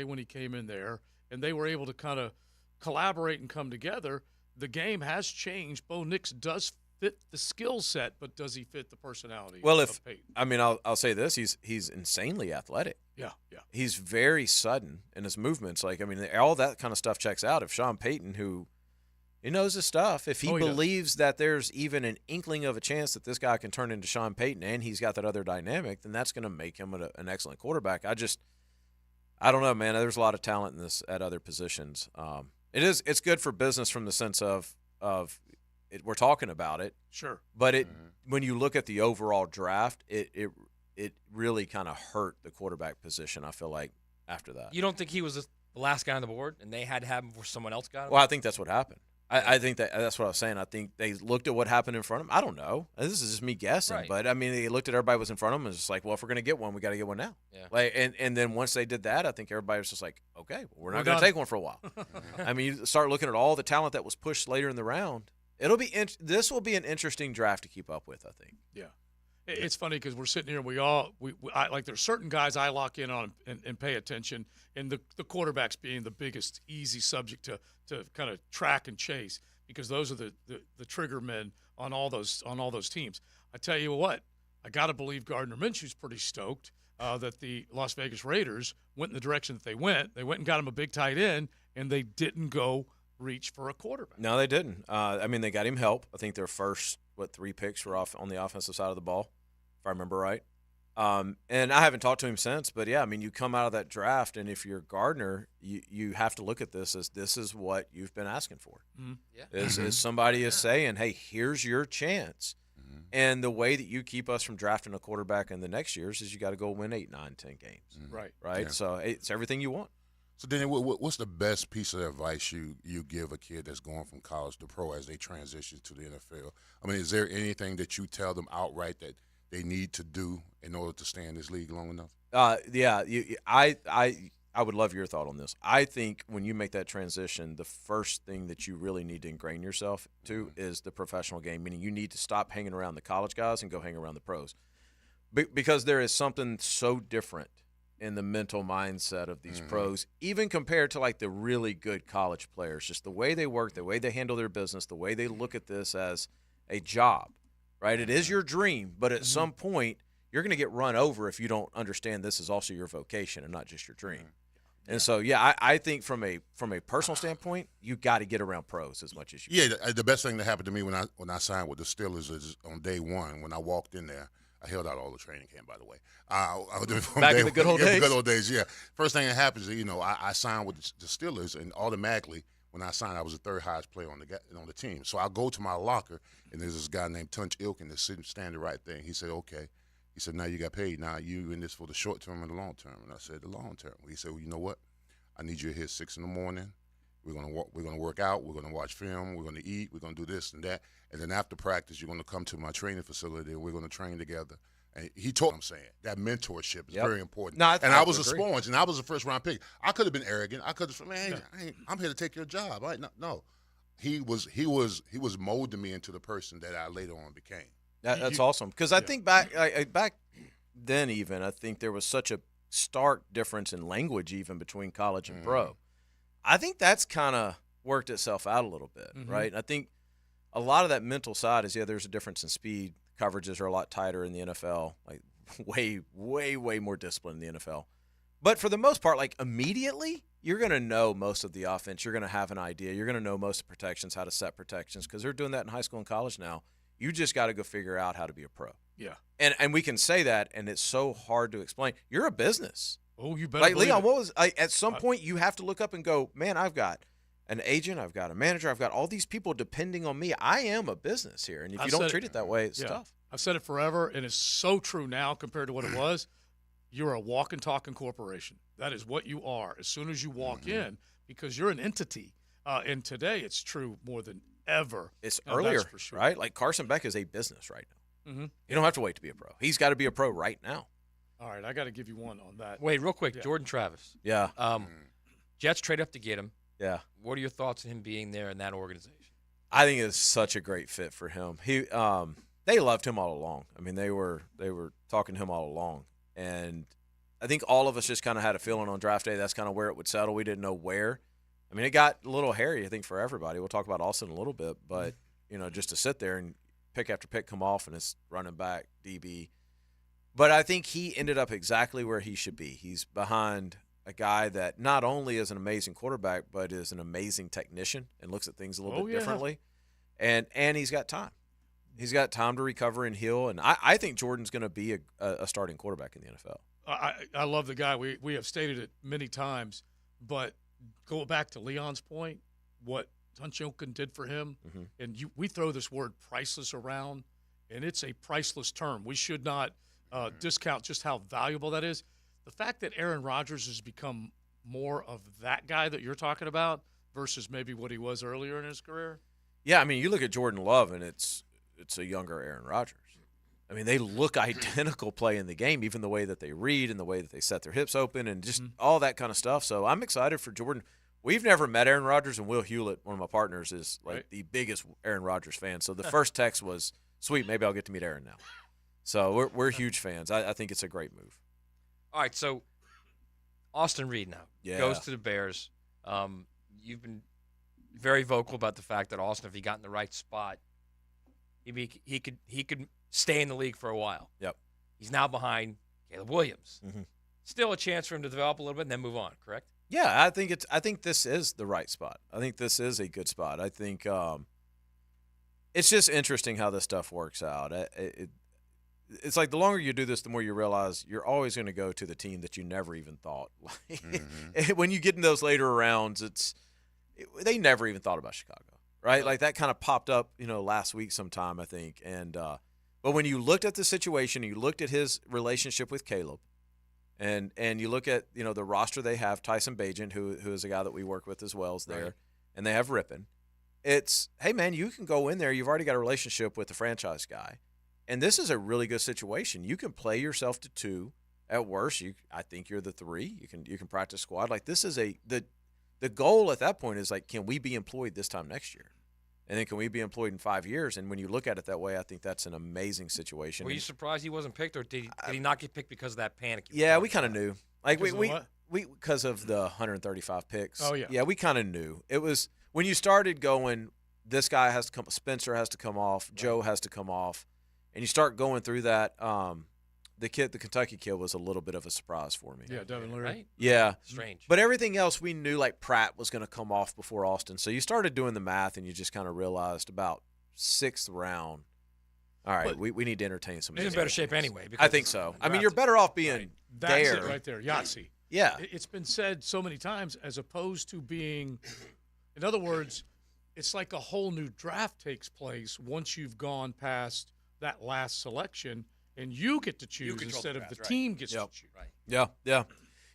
when he came in there, and they were able to kind of collaborate and come together. The game has changed. Bo Nix does fit the skill set, but does he fit the personality of Payton? I'll say this, he's insanely athletic. Yeah. He's very sudden in his movements. All that kind of stuff checks out. If Sean Payton, who he knows his stuff, if he believes that there's even an inkling of a chance that this guy can turn into Sean Payton and he's got that other dynamic, then that's going to make him an excellent quarterback. I don't know, man. There's a lot of talent in this at other positions. It's good for business from the sense of we're talking about it. Sure. But when you look at the overall draft, it really kind of hurt the quarterback position, I feel like, after that. You don't think he was the last guy on the board and they had to have him before someone else got him? Well, I think that's what happened. I think that's what I was saying. I think they looked at what happened in front of them. I don't know. This is just me guessing. Right. But, they looked at everybody was in front of them and was just like, well, if we're going to get one, we got to get one now. Yeah. And then once they did that, I think everybody was just like, okay, we're not going to take one for a while. You start looking at all the talent that was pushed later in the round. This will be an interesting draft to keep up with, I think. Yeah. It's funny because we're sitting here and there's certain guys I lock in on and pay attention, and the quarterbacks being the biggest easy subject to kind of track and chase, because those are the trigger men on all those teams. I tell you what, I got to believe Gardner Minshew's pretty stoked that the Las Vegas Raiders went in the direction that they went. They went and got him a big tight end, and they didn't go reach for a quarterback. No, they didn't. They got him help. I think their first 3 picks were off on the offensive side of the ball, if I remember right. And I haven't talked to him since, but yeah, you come out of that draft, and if you're Gardner, you have to look at this as this is what you've been asking for. Mm-hmm. Yeah. Is somebody is saying, hey, here's your chance. Mm-hmm. And the way that you keep us from drafting a quarterback in the next years is you got to go win 8, 9, 10 games. Mm-hmm. Right. Yeah. So it's everything you want. So then, what's the best piece of advice you give a kid that's going from college to pro as they transition to the NFL? Is there anything that you tell them outright that they need to do in order to stay in this league long enough? I would love your thought on this. I think when you make that transition, the first thing that you really need to ingrain yourself to is the professional game, meaning you need to stop hanging around the college guys and go hang around the pros. Because there is something so different in the mental mindset of these pros, even compared to the really good college players, just the way they work, the way they handle their business, the way they look at this as a job, right? It is your dream, but at some point you're going to get run over if you don't understand this is also your vocation and not just your dream. Mm-hmm. And so, I think from a personal standpoint, you got to get around pros as much as you can. Yeah, the best thing that happened to me when I signed with the Steelers is on day one when I walked in there. I held out all the training camp, by the way. Back in the good old days? The good old days, yeah. First thing that happens is, I signed with the Steelers, and automatically when I signed, I was the third highest player on the team. So I go to my locker, and there's this guy named Tunch Ilkin that's standing right there. He said, okay. He said, now you got paid. Now you in this for the short term and the long term. And I said, the long term. He said, well, you know what? I need you here 6 in the morning. We're gonna work out. We're gonna watch film. We're gonna eat. We're gonna do this and that. And then after practice, you're gonna come to my training facility, and we're gonna train together. And he told I'm saying that mentorship is very important. No, I was a sponge, and I was a first round pick. I could have been arrogant. I could have said, man, I'm here to take your job. No. He was molding me into the person that I later on became. That's awesome, because I think back then, even I think there was such a stark difference in language even between college and pro. I think that's kind of worked itself out a little bit, right? And I think a lot of that mental side is, there's a difference in speed. Coverages are a lot tighter in the NFL, like way, way, way more discipline in the NFL. But for the most part, like immediately, you're going to know most of the offense. You're going to have an idea. You're going to know most of the protections, how to set protections, because they're doing that in high school and college now. You just got to go figure out how to be a pro. Yeah. And we can say that, and it's so hard to explain. You're a business. Oh, you better like believe Leon, it. At some point you have to look up and go, man, I've got an agent, I've got a manager, I've got all these people depending on me. I am a business here, and if you don't treat it that way, it's tough. I've said it forever, and it's so true now compared to what it was. You're a walking, talking corporation. That is what you are as soon as you walk in, because you're an entity. And today it's true more than ever. It's earlier, for sure. right? Like Carson Beck is a business right now. Mm-hmm. You don't have to wait to be a pro. He's got to be a pro right now. All right, I got to give you one on that. Wait, real quick, Jordan Travis. Yeah. Jets trade up to get him. Yeah. What are your thoughts on him being there in that organization? I think it's such a great fit for him. They loved him all along. I mean, they were talking to him all along, and I think all of us just kind of had a feeling on draft day that's kind of where it would settle. We didn't know where. I mean, it got a little hairy, I think, for everybody. We'll talk about Austin in a little bit, but just to sit there and pick after pick come off and it's running back, DB. But I think he ended up exactly where he should be. He's behind a guy that not only is an amazing quarterback, but is an amazing technician and looks at things a little bit differently. And he's got time. He's got time to recover and heal. And I think Jordan's going to be a starting quarterback in the NFL. I love the guy. We have stated it many times, but go back to Leon's point, what Tunch-Ilkin did for him, and we throw this word priceless around, and it's a priceless term. We should not discount just how valuable that is. The fact that Aaron Rodgers has become more of that guy that you're talking about versus maybe what he was earlier in his career. Yeah, I mean, you look at Jordan Love, and it's a younger Aaron Rodgers. I mean, they look identical playing the game, even the way that they read and the way that they set their hips open and just all that kind of stuff. So I'm excited for Jordan. We've never met Aaron Rodgers, and Will Hewlett, one of my partners, is the biggest Aaron Rodgers fan. So the first text was, sweet, maybe I'll get to meet Aaron now. So we're huge fans. I think it's a great move. All right, so Austin Reed now goes to the Bears. You've been very vocal about the fact that Austin, if he got in the right spot, he could stay in the league for a while. Yep. He's now behind Caleb Williams. Still a chance for him to develop a little bit and then move on, correct? Yeah, I think this is the right spot. I think this is a good spot. I think it's just interesting how this stuff works out. It's like the longer you do this, the more you realize you're always going to go to the team that you never even thought. When you get in those later rounds, they never even thought about Chicago, right? Like that kind of popped up, last week sometime, I think. And but when you looked at the situation, you looked at his relationship with Caleb, and you look at the roster they have, Tyson Bagent, who is a guy that we work with as well, is there, and they have Rippon. It's, hey man, you can go in there. You've already got a relationship with the franchise guy. And this is a really good situation. You can play yourself to 2. At worst, I think you're the 3. You can practice squad. Like this is the goal at that point is like, can we be employed this time next year? And then can we be employed in 5 years? And when you look at it that way, I think that's an amazing situation. Were you surprised he wasn't picked, or did he not get picked because of that panic? Yeah, we kind of knew. Like we because of the 135 picks. Oh yeah. Yeah, we kind of knew. It was when you started going, this guy has to come, Spencer has to come off, Joe has to come off. And you start going through that the Kentucky kid was a little bit of a surprise for me. Yeah, Devin Leary. Right? Yeah. Strange. But everything else we knew, like Pratt was going to come off before Austin. So you started doing the math, and you just kind of realized about 6th round, all right, we need to entertain some. He's in better shape anyway. I think so. I mean, you're better off being That's there. it right there, Yahtzee. Yeah. It's been said so many times as opposed to being, in other words, it's like a whole new draft takes place once you've gone past that last selection, and you get to choose instead of the team gets to choose. Right.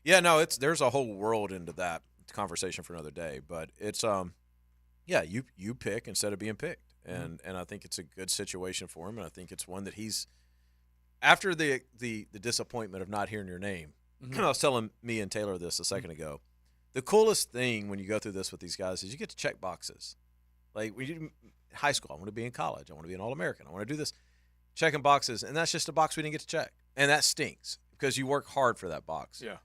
Yeah. No, there's a whole world into that conversation for another day. But it's you pick instead of being picked, and I think it's a good situation for him, and I think it's one that he's after the disappointment of not hearing your name. I was telling me and Taylor this a second ago. The coolest thing when you go through this with these guys is you get to check boxes. Like when you high school, I want to be in college. I want to be an All-American. I want to do this. Checking boxes, and that's just a box we didn't get to check. And that stinks because you work hard for that box. Yeah.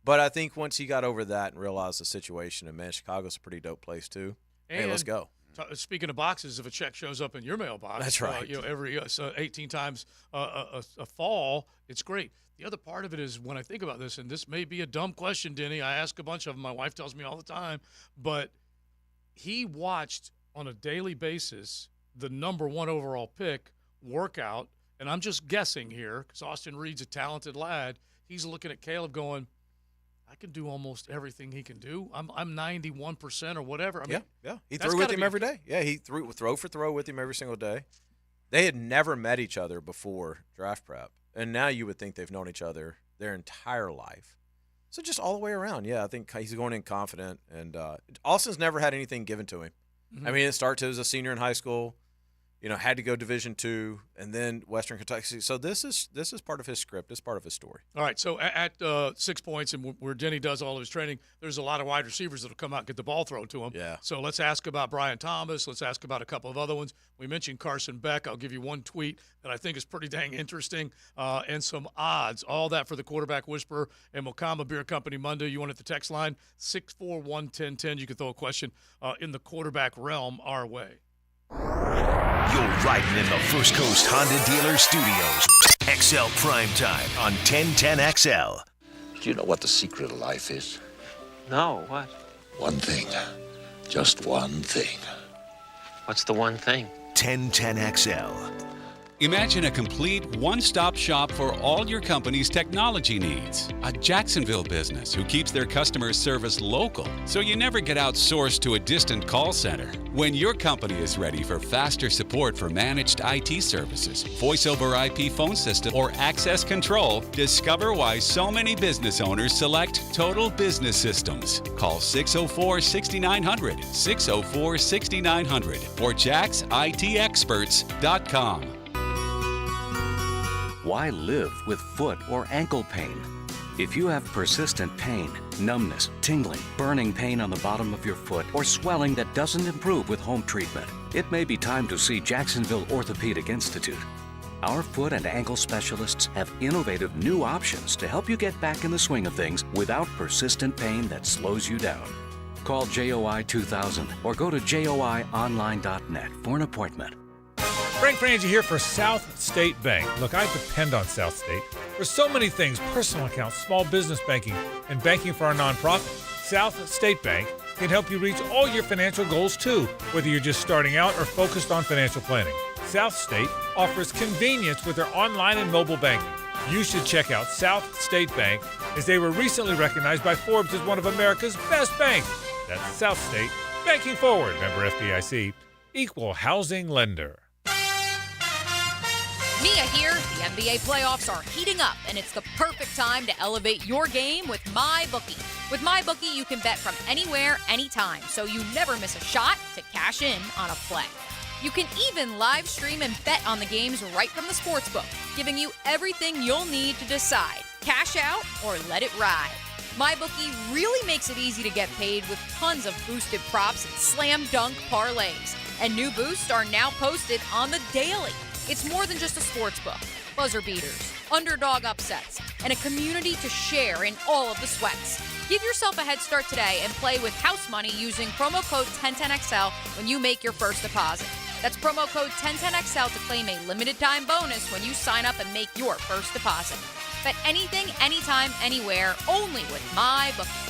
But I think once he got over that and realized the situation, and man, Chicago's a pretty dope place too. And hey, let's go. Speaking of boxes, if a check shows up in your mailbox, that's right. Every 18 times a fall, it's great. The other part of it is when I think about this, and this may be a dumb question, Denny. I ask a bunch of them. My wife tells me all the time, but he watched on a daily basis the number 1 overall pick workout, and I'm just guessing here because Austin Reed's a talented lad. He's looking at Caleb going, I can do almost everything he can do. I'm 91% or whatever. I mean, yeah. He threw with him every day. Yeah, he threw throw for throw with him every single day. They had never met each other before draft prep, and now you would think they've known each other their entire life. So just all the way around, yeah, I think he's going in confident. And Austin's never had anything given to him. Mm-hmm. I mean, it starts as a senior in high school. Had to go Division II, and then Western Kentucky. So this is part of his script. It's part of his story. All right, so at 6 points and where Denny does all of his training, there's a lot of wide receivers that will come out and get the ball thrown to him. Yeah. So let's ask about Brian Thomas. Let's ask about a couple of other ones. We mentioned Carson Beck. I'll give you one tweet that I think is pretty dang interesting and some odds. All that for the Quarterback Whisperer and Mokama Beer Company Monday. You want it the text line, 641-1010. You can throw a question in the quarterback realm our way. You're riding in the First Coast Honda Dealer Studios. XL Primetime on 1010XL. Do you know what the secret of life is? No, what? One thing. Just one thing. What's the one thing? 1010XL. Imagine a complete one-stop shop for all your company's technology needs. A Jacksonville business who keeps their customer service local, so you never get outsourced to a distant call center. When your company is ready for faster support for managed IT services, voice over IP phone system, or access control, discover why so many business owners select Total Business Systems. Call 604-6900, 604-6900, or jacksitexperts.com. Why live with foot or ankle pain? If you have persistent pain, numbness, tingling, burning pain on the bottom of your foot, or swelling that doesn't improve with home treatment, it may be time to see Jacksonville Orthopedic Institute. Our foot and ankle specialists have innovative new options to help you get back in the swing of things without persistent pain that slows you down. Call JOI 2000 or go to joionline.net for an appointment. Frank Frangie here for South State Bank. Look, I depend on South State for so many things: personal accounts, small business banking, and banking for our nonprofit. South State Bank can help you reach all your financial goals too, whether you're just starting out or focused on financial planning. South State offers convenience with their online and mobile banking. You should check out South State Bank, as they were recently recognized by Forbes as one of America's best banks. That's South State, banking forward. Member FDIC, equal housing lender. Mia here. The NBA playoffs are heating up, and it's the perfect time to elevate your game with MyBookie. With MyBookie, you can bet from anywhere, anytime, so you never miss a shot to cash in on a play. You can even live stream and bet on the games right from the sportsbook, giving you everything you'll need to decide, cash out or let it ride. MyBookie really makes it easy to get paid with tons of boosted props and slam dunk parlays. And new boosts are now posted on the daily. It's more than just a sports book. Buzzer beaters, underdog upsets, and a community to share in all of the sweats. Give yourself a head start today and play with house money using promo code 1010XL when you make your first deposit. That's promo code 1010XL to claim a limited time bonus when you sign up and make your first deposit. Bet anything, anytime, anywhere, only with MyBookie.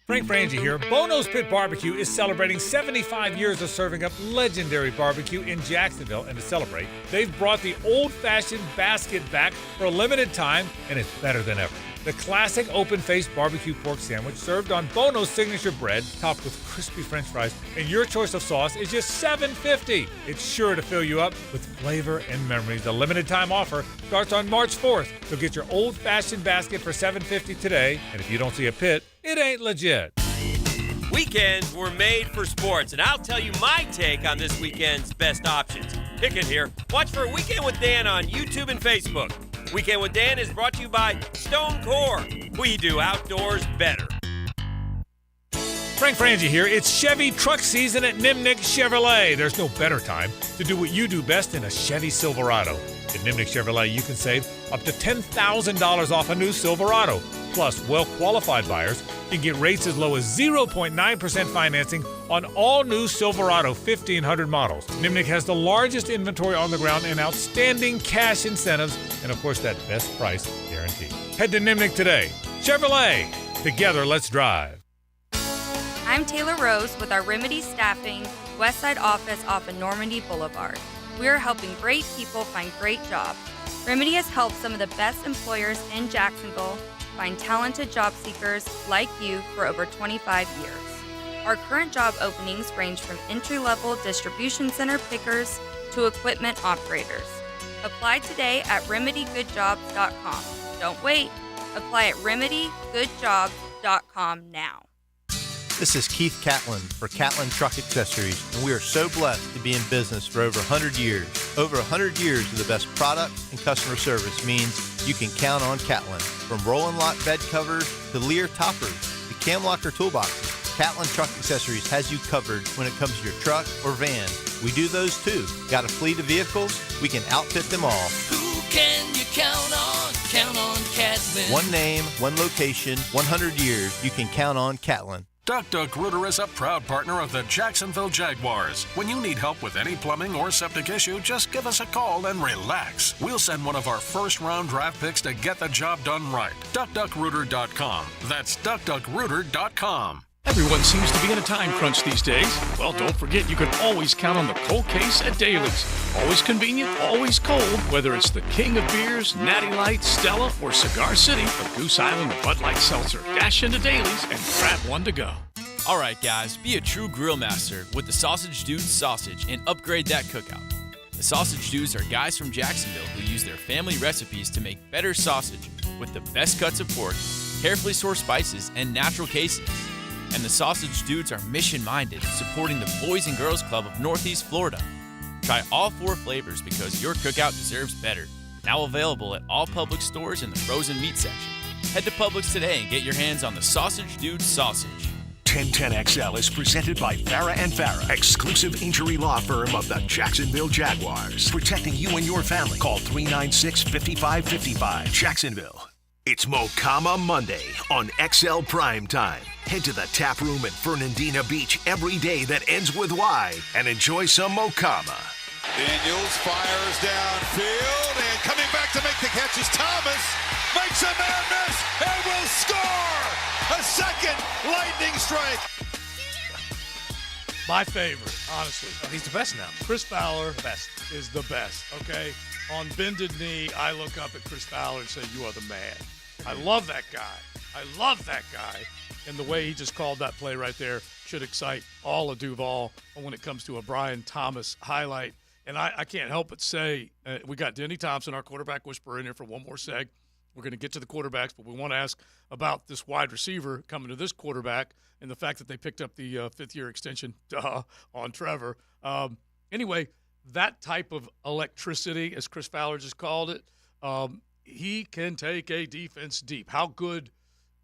Frank Frangie here. Bono's Pit Barbecue is celebrating 75 years of serving up legendary barbecue in Jacksonville, and to celebrate, they've brought the old-fashioned basket back for a limited time, and it's better than ever. The classic open-faced barbecue pork sandwich served on Bono's signature bread, topped with crispy French fries, and your choice of sauce is just $7.50. It's sure to fill you up with flavor and memories. The limited-time offer starts on March 4th, so get your old-fashioned basket for $7.50 today, and if you don't see a pit, it ain't legit. Weekends were made for sports, and I'll tell you my take on this weekend's best options. Pick it here. Watch for Weekend with Dan on YouTube and Facebook. Weekend with Dan is brought to you by Stone Core. We do outdoors better. Frank Frangie here. It's Chevy truck season at Nimnik Chevrolet. There's no better time to do what you do best in a Chevy Silverado. At Nimnik Chevrolet, you can save up to $10,000 off a new Silverado. Plus, well-qualified buyers can get rates as low as 0.9% financing on all new Silverado 1500 models. Nimnik has the largest inventory on the ground and outstanding cash incentives, and of course, that best price guarantee. Head to Nimnik today. Chevrolet. Together, let's drive. I'm Taylor Rose with our Remedy Staffing Westside office off of Normandy Boulevard. We are helping great people find great jobs. Remedy has helped some of the best employers in Jacksonville find talented job seekers like you for over 25 years. Our current job openings range from entry-level distribution center pickers to equipment operators. Apply today at remedygoodjobs.com. Don't wait. Apply at remedygoodjobs.com now. This is Keith Catlin for Catlin Truck Accessories, and we are so blessed to be in business for over 100 years. Over 100 years of the best product and customer service means you can count on Catlin. From roll and lock bed covers to Lear toppers to cam locker toolboxes, Catlin Truck Accessories has you covered when it comes to your truck or van. We do those too. Got a fleet of vehicles? We can outfit them all. Who can you count on? Count on Catlin. One name, one location, 100 years. You can count on Catlin. Duck Duck Rooter is a proud partner of the Jacksonville Jaguars. When you need help with any plumbing or septic issue, just give us a call and relax. We'll send one of our first-round draft picks to get the job done right. DuckDuckRooter.com. That's DuckDuckRooter.com. Everyone seems to be in a time crunch these days. Well, don't forget you can always count on the cold case at Daly's. Always convenient, always cold. Whether it's the king of beers, Natty Light, Stella, or Cigar City, or Goose Island, or Bud Light Seltzer, dash into Daly's and grab one to go. All right, guys, be a true grill master with the Sausage Dudes sausage and upgrade that cookout. The Sausage Dudes are guys from Jacksonville who use their family recipes to make better sausage with the best cuts of pork, carefully sourced spices, and natural casings. And the Sausage Dudes are mission-minded, supporting the Boys and Girls Club of Northeast Florida. Try all 4 flavors because your cookout deserves better. Now available at all Publix stores in the frozen meat section. Head to Publix today and get your hands on the Sausage Dudes sausage. 1010XL is presented by Farah & Farah, exclusive injury law firm of the Jacksonville Jaguars. Protecting you and your family. Call 396-5555. Jacksonville. It's Mocama Monday on XL Primetime. Head to the tap room at Fernandina Beach every day that ends with Y and enjoy some Mocama. Daniels fires downfield and coming back to make the catch is Thomas. Makes a man miss and will score! A second lightning strike. My favorite, honestly. He's the best now. Chris Fowler is the best, okay? On bended knee, I look up at Chris Fowler and say, you are the man. I love that guy. And the way he just called that play right there should excite all of Duval when it comes to a Brian Thomas highlight. And I can't help but say, we got Denny Thompson, our quarterback whisperer, in here for one more seg. We're going to get to the quarterbacks, but we want to ask about this wide receiver coming to this quarterback and the fact that they picked up the fifth-year extension on Trevor. Anyway, that type of electricity, as Chris Fowler just called it, he can take a defense deep. How good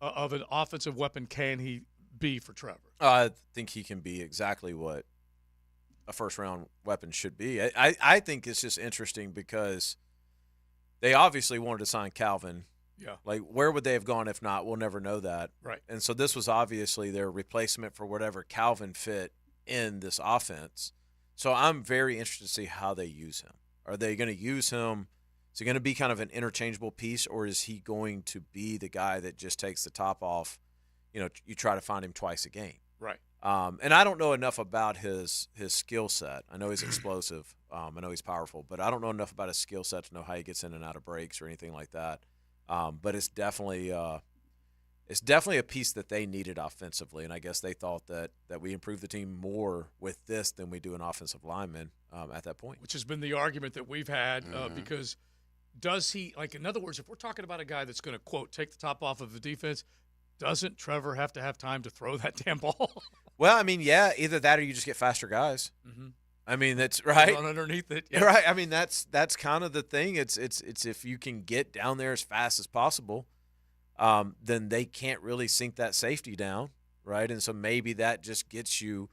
of an offensive weapon can he be for Trevor? I think he can be exactly what a first-round weapon should be. I think it's just interesting because they obviously wanted to sign Calvin Yeah. Like, where would they have gone if not? We'll never know that. Right. And so this was obviously their replacement for whatever Calvin fit in this offense. So I'm very interested to see how they use him. Are they going to use him? Is he going to be kind of an interchangeable piece, or is he going to be the guy that just takes the top off? You know, you try to find him twice a game. Right. And I don't know enough about his skill set. I know he's explosive. I know he's powerful, but I don't know enough about his skill set to know how he gets in and out of breaks or anything like that. But it's definitely a piece that they needed offensively, and I guess they thought that we improved the team more with this than we do an offensive lineman at that point. Which has been the argument that we've had because does he, like, in other words, if we're talking about a guy that's going to, quote, take the top off of the defense, doesn't Trevor have to have time to throw that damn ball? Well, I mean, yeah, either that or you just get faster guys. Mm-hmm. I mean, that's right. Run underneath it. Yeah. Right. I mean, that's kind of the thing. It's if you can get down there as fast as possible, then they can't really sink that safety down, right? And so maybe that just gets you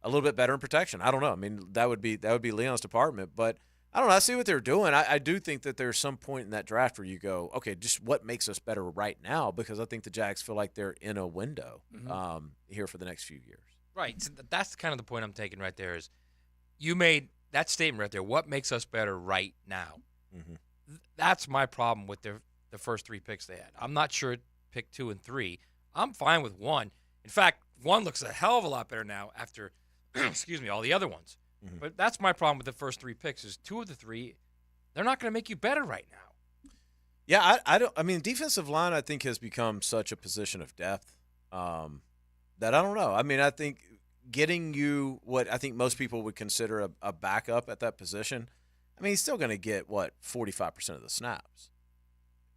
a little bit better in protection. I don't know. I mean, that would be Leon's department, but I don't know. I see what they're doing. I do think that there's some point in that draft where you go, okay, just what makes us better right now? Because I think the Jags feel like they're in a window here for the next few years. Right. So that's kind of the point I'm taking right there is you made that statement right there. What makes us better right now? Mm-hmm. That's my problem with the first 3 picks they had. I'm not sure pick 2 and 3. I'm fine with 1. In fact, 1 looks a hell of a lot better now after, excuse me, all the other ones. Mm-hmm. But that's my problem with the first 3 picks is 2 of the 3, they're not going to make you better right now. Yeah, I mean, defensive line I think has become such a position of depth that I don't know. I mean, I think getting you what I think most people would consider a backup at that position, I mean, he's still going to get, 45% of the snaps.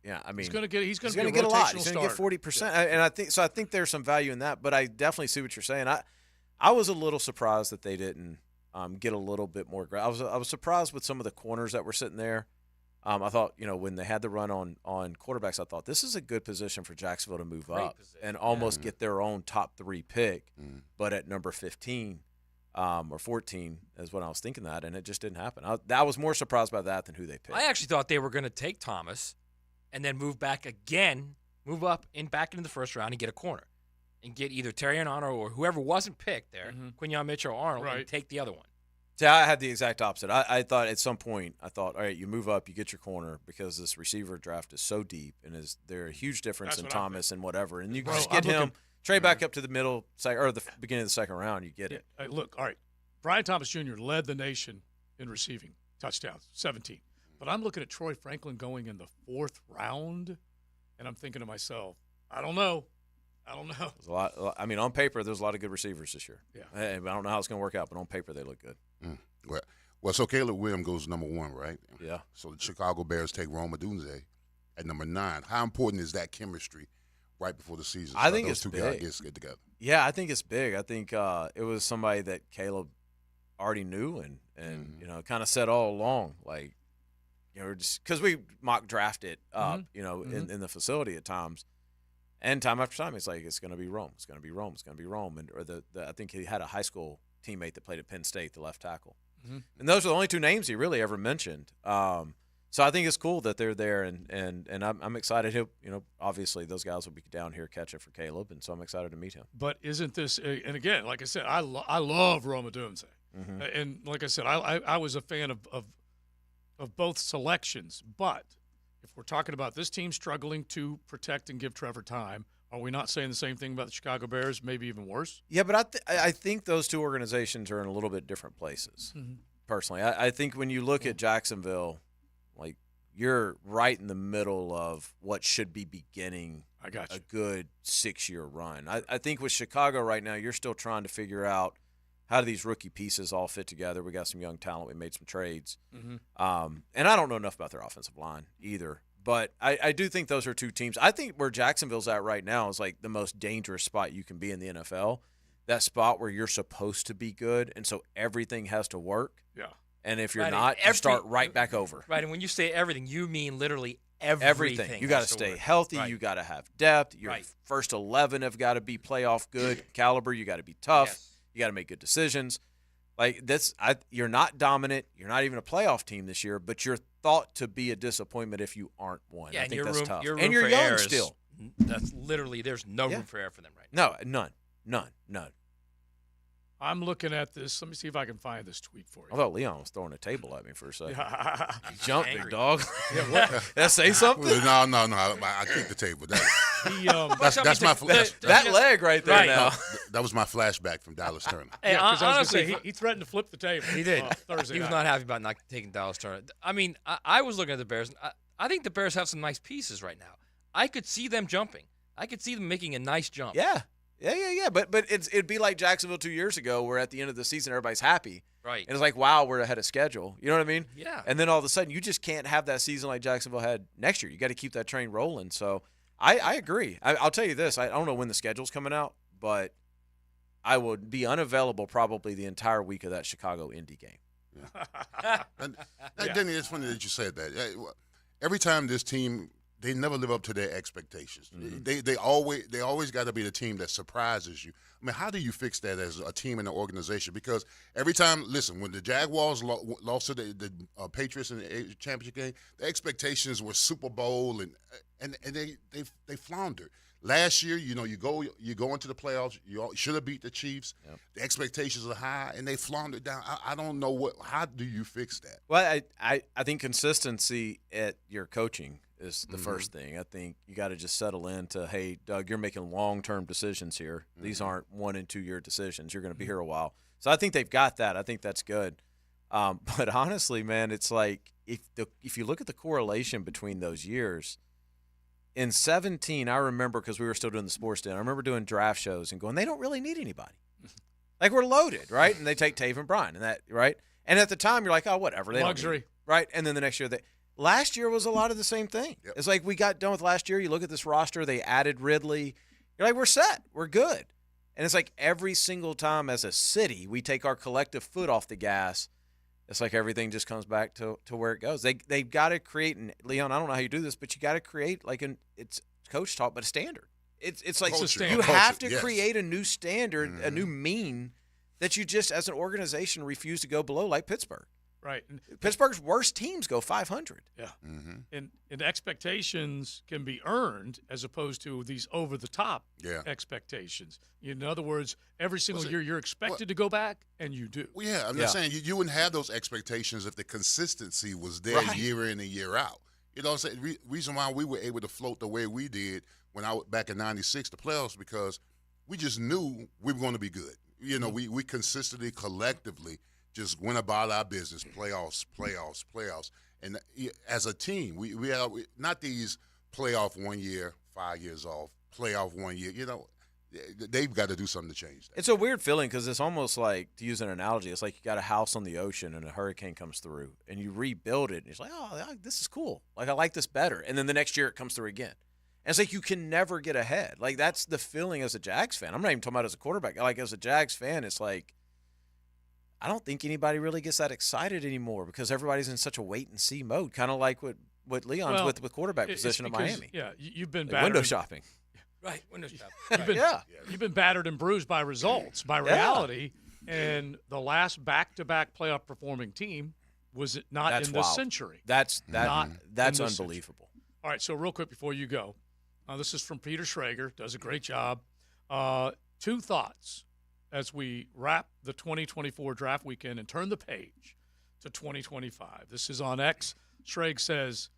Yeah, I mean, he's going to get a lot. He's going to get 40%, and I think there's some value in that. But I definitely see what you're saying. I was a little surprised that they didn't get a little bit more. I was surprised with some of the corners that were sitting there. I thought, when they had the run on quarterbacks, I thought this is a good position for Jacksonville to move up and almost get their own top 3 pick, but at number 15 or 14 is what I was thinking that, and it just didn't happen. I was more surprised by that than who they picked. I actually thought they were going to take Thomas and then move up back into the first round and get a corner and get either Terry and Arnold or whoever wasn't picked there, Quinyon Mitchell or Arnold, and take the other one. See, I had the exact opposite. I thought at some point, all right, you move up, you get your corner because this receiver draft is so deep and there a huge difference in Thomas and whatever. And you just get him, trade back up to the middle or the beginning of the second round, you get it. Hey, look, all right, Brian Thomas Jr. led the nation in receiving touchdowns, 17. But I'm looking at Troy Franklin going in the 4th round, and I'm thinking to myself, I don't know. There's a lot. I mean, on paper, there's a lot of good receivers this year. Yeah. I don't know how it's going to work out, but on paper, they look good. Well, so Caleb Williams goes number 1, right? Yeah. So the Chicago Bears take Rome Odunze at number 9. How important is that chemistry right before the season? I think those it's two big. guys get together. Yeah, I think it's big. I think it was somebody that Caleb already knew and kind of said all along, like, just because we mock drafted up, in the facility at times. And time after time, it's like, it's going to be Rome. It's going to be Rome. It's going to be Rome. And I think he had a high school teammate that played at Penn State, the left tackle. Mm-hmm. And those are the only 2 names he really ever mentioned. So I think it's cool that they're there, and I'm excited. Obviously those guys will be down here catching for Caleb, and so I'm excited to meet him. But isn't this? And again, like I said, I love Rome Odunze, and like I said, I was a fan of both selections, but if we're talking about this team struggling to protect and give Trevor time, are we not saying the same thing about the Chicago Bears, maybe even worse? Yeah, but I think those 2 organizations are in a little bit different places, personally. I think when you look at Jacksonville, like, you're right in the middle of what should be beginning a good 6-year run. I think with Chicago right now, you're still trying to figure out how do these rookie pieces all fit together. We got some young talent. We made some trades. And I don't know enough about their offensive line either. But I do think those are 2 teams. I think where Jacksonville's at right now is like the most dangerous spot you can be in the NFL. That spot where you're supposed to be good, and so everything has to work. Yeah. And if you're not, you start right back over. Right, and when you say everything, you mean literally everything. You got to stay healthy. Right. You got to have depth. Your first 11 have got to be playoff good caliber. You got to be tough. Yes. You got to make good decisions. Like you're not dominant. You're not even a playoff team this year, but you're thought to be a disappointment if you aren't one. Yeah, I think that's tough. Your and room you're for young error still. That's literally there's no room for error for them right now. No, none. I'm looking at this. Let me see if I can find this tweet for you. I thought Leon was throwing a table at me for a second. He jumped, big dog. Did that say something? No. I kicked the table. That's my that leg right there. Now that was my flashback from Dallas Turner. Hey, because honestly, he threatened to flip the table. He did. Thursday. He was not happy about not taking Dallas Turner. I mean, I was looking at the Bears. I think the Bears have some nice pieces right now. I could see them jumping. I could see them making a nice jump. Yeah. But it'd be like Jacksonville 2 years ago, where at the end of the season everybody's happy, right? And it's like, wow, we're ahead of schedule. You know what I mean? Yeah. And then all of a sudden, you just can't have that season like Jacksonville had next year. You got to keep that train rolling. So I agree. I'll tell you this: I don't know when the schedule's coming out, but I would be unavailable probably the entire week of that Chicago Indy game. Yeah. Denny, it's funny that you said that. Every time this team. They never live up to their expectations. Mm-hmm. They always got to be the team that surprises you. I mean, how do you fix that as a team and an organization? Because every time, listen, when the Jaguars lost to the Patriots in the championship game, the expectations were Super Bowl and they floundered. Last year, you go into the playoffs. You should have beat the Chiefs. Yep. The expectations are high, and they floundered down. I don't know how do you fix that? Well, I think consistency at your coaching is the first thing. I think you got to just settle into, hey, Doug, you're making long-term decisions here. These aren't 1 and 2 year decisions. You're going to be here a while. So I think they've got that. I think that's good. But honestly, man, it's like if you look at the correlation between those years, in 2017, I remember, because we were still doing the sports den, I remember doing draft shows and going, they don't really need anybody. Like, we're loaded, right? And they take Taven Bryan, and that, right? And at the time, you're like, oh, whatever. They Luxury. Don't need it, right? And then the next year, last year was a lot of the same thing. Yep. It's like we got done with last year. You look at this roster, they added Ridley. You're like, we're set. We're good. And it's like every single time as a city, we take our collective foot off the gas. It's like everything just comes back to where it goes. They've got to create, and Leon, I don't know how you do this, but you got to create it's coach talk, but a standard. It's like you have to create a new standard, a new mean that you just, as an organization, refuse to go below, like Pittsburgh. Right. Pittsburgh's worst teams go 500. Yeah. Mm-hmm. And expectations can be earned as opposed to these over-the-top expectations. In other words, every single year you're expected to go back, and you do. Well, yeah, I'm just saying you wouldn't have those expectations if the consistency was there year in and year out. You know what I'm saying? Reason why we were able to float the way we did when I was back in '96, the playoffs, because we just knew we were going to be good. You know, we consistently, collectively just went about our business, playoffs. And as a team, we have not these playoff 1 year, 5 years off, playoff 1 year. You know, they've got to do something to change that. It's a weird feeling because it's almost like, to use an analogy, it's like you got a house on the ocean and a hurricane comes through and you rebuild it. And it's like, oh, this is cool. Like, I like this better. And then the next year it comes through again. And it's like you can never get ahead. Like, that's the feeling as a Jags fan. I'm not even talking about as a quarterback. Like, as a Jags fan, it's like, I don't think anybody really gets that excited anymore because everybody's in such a wait-and-see mode, kind of like what Leon's with quarterback position at Miami. Yeah, you've been like battered. Window shopping. Right, window shopping. Right. You've been battered and bruised by results, by reality, and the last back-to-back playoff performing team was not in this century. That's unbelievable. All right, so real quick before you go, this is from Peter Schrager, does a great job. 2 thoughts as we wrap the 2024 draft weekend and turn the page to 2025. This is on X. Schrag says,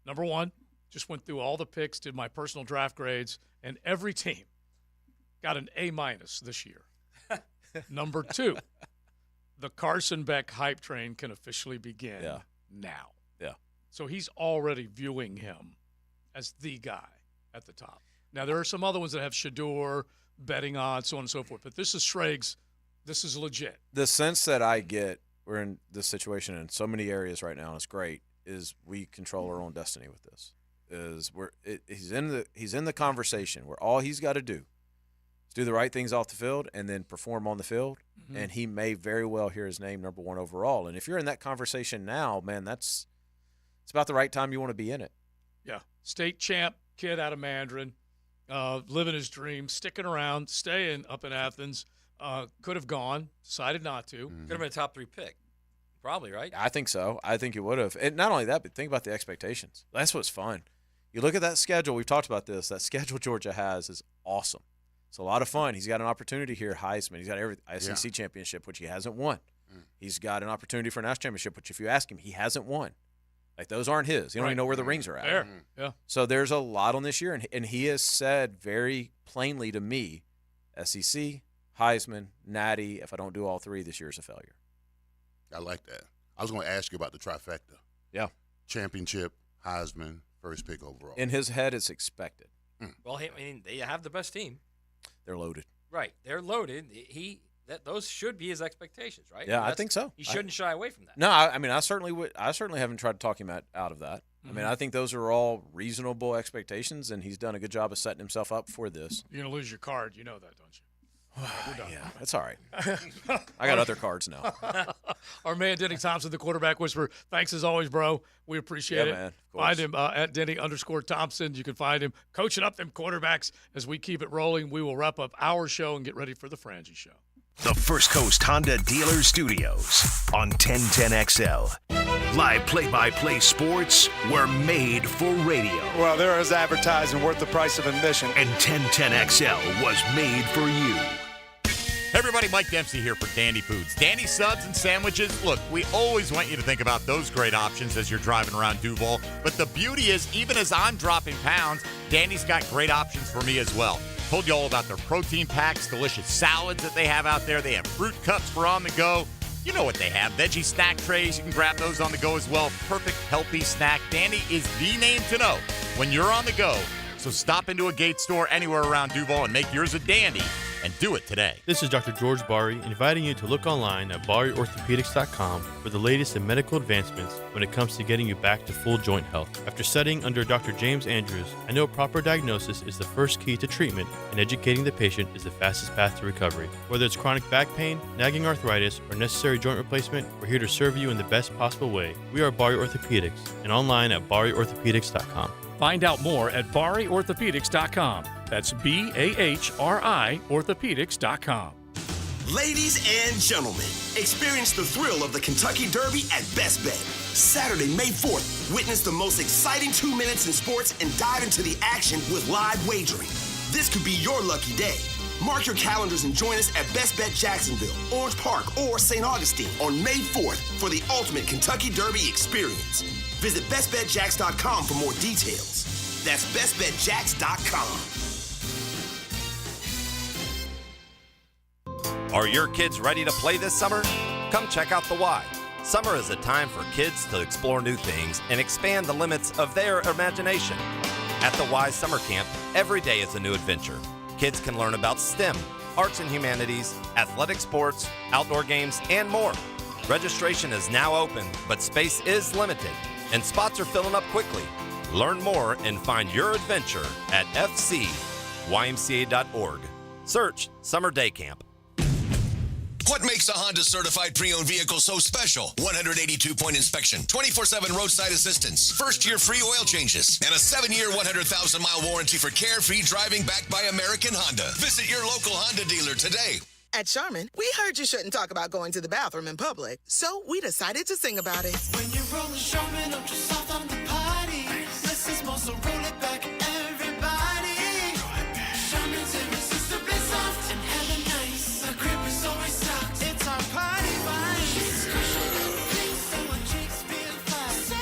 number 1, just went through all the picks, did my personal draft grades, and every team got an A- this year. Number 2, the Carson Beck hype train can officially begin now. Yeah. So he's already viewing him as the guy at the top. Now, there are some other ones that have Shador, betting odds, so on and so forth. But this is Schrag's. This is legit. The sense that I get, we're in this situation in so many areas right now, and it's great, is we control our own destiny with this. He's in the conversation where all he's got to do is do the right things off the field and then perform on the field, and he may very well hear his name number 1 overall. And if you're in that conversation now, man, it's about the right time you want to be in it. Yeah. State champ kid out of Mandarin. Living his dream, sticking around, staying up in Athens, Could have gone, decided not to. Could have been a top 3 pick. Probably, right? I think so. I think it would have. And not only that, but think about the expectations. That's what's fun. You look at that schedule. We've talked about this. That schedule Georgia has is awesome. It's a lot of fun. He's got an opportunity here, Heisman. He's got every SEC championship, which he hasn't won. He's got an opportunity for a national championship, which if you ask him, he hasn't won. Like, those aren't his. You don't even know where the rings are at. Fair. Yeah. So there's a lot on this year, and he has said very plainly to me, SEC, Heisman, Natty, if I don't do all 3, this year is a failure. I like that. I was going to ask you about the trifecta. Yeah. Championship, Heisman, first pick overall. In his head, it's expected. Well, I mean, they have the best team. They're loaded. Right. They're loaded. Those should be his expectations, right? Yeah, I think so. He shouldn't shy away from that. No, I mean, I certainly haven't tried to talk him out of that. I mean, I think those are all reasonable expectations, and he's done a good job of setting himself up for this. You're going to lose your card. You know that, don't you? Yeah, that's all right. I got other cards now. Our man, Denny Thompson, the quarterback whisperer. Thanks as always, bro. We appreciate it. Man, find him at Denny_Thompson. You can find him coaching up them quarterbacks as we keep it rolling. We will wrap up our show and get ready for the Frangie Show. The First Coast Honda Dealer Studios on 1010XL. Live play-by-play sports were made for radio. Well, there is advertising worth the price of admission. And 1010XL was made for you. Hey everybody, Mike Dempsey here for Dandy Foods. Dandy subs and sandwiches. Look, we always want you to think about those great options as you're driving around Duval. But the beauty is, even as I'm dropping pounds, Dandy's got great options for me as well. Told you all about their protein packs, delicious salads that they have out there. They have fruit cups for on the go. You know what they have. Veggie snack trays. You can grab those on the go as well. Perfect, healthy snack. Dandy is the name to know when you're on the go. So stop into a Gate store anywhere around Duval and make yours a dandy. And do it today. This is Dr. George Bari inviting you to look online at BariOrthopedics.com for the latest in medical advancements when it comes to getting you back to full joint health. After studying under Dr. James Andrews, I know proper diagnosis is the first key to treatment, and educating the patient is the fastest path to recovery. Whether it's chronic back pain, nagging arthritis, or necessary joint replacement, we're here to serve you in the best possible way. We are Bari Orthopedics and online at BariOrthopedics.com. Find out more at BariOrthopedics.com. That's BAHRI Orthopedics.com. Ladies and gentlemen, experience the thrill of the Kentucky Derby at Best Bet. Saturday, May 4th, witness the most exciting 2 minutes in sports and dive into the action with live wagering. This could be your lucky day. Mark your calendars and join us at Best Bet Jacksonville, Orange Park, or St. Augustine on May 4th for the ultimate Kentucky Derby experience. Visit BestBetJax.com for more details. That's BestBetJax.com. Are your kids ready to play this summer? Come check out the Y. Summer is a time for kids to explore new things and expand the limits of their imagination. At the Y Summer Camp, every day is a new adventure. Kids can learn about STEM, arts and humanities, athletic sports, outdoor games, and more. Registration is now open, but space is limited, and spots are filling up quickly. Learn more and find your adventure at fcymca.org. Search Summer Day Camp. What makes a Honda certified pre-owned vehicle so special? 182-point inspection, 24/7 roadside assistance, first-year free oil changes, and a 7-year, 100,000-mile warranty for carefree driving backed by American Honda. Visit your local Honda dealer today. At Charmin, we heard you shouldn't talk about going to the bathroom in public, so we decided to sing about it. When you're rolling Charmin ultra soft on the party, less is more, so roll it back, everybody. Charmin's irresistibly soft and hella nice. The grip is always soft. It's our party vibe. She's cushion, so her cheeks feel fly. So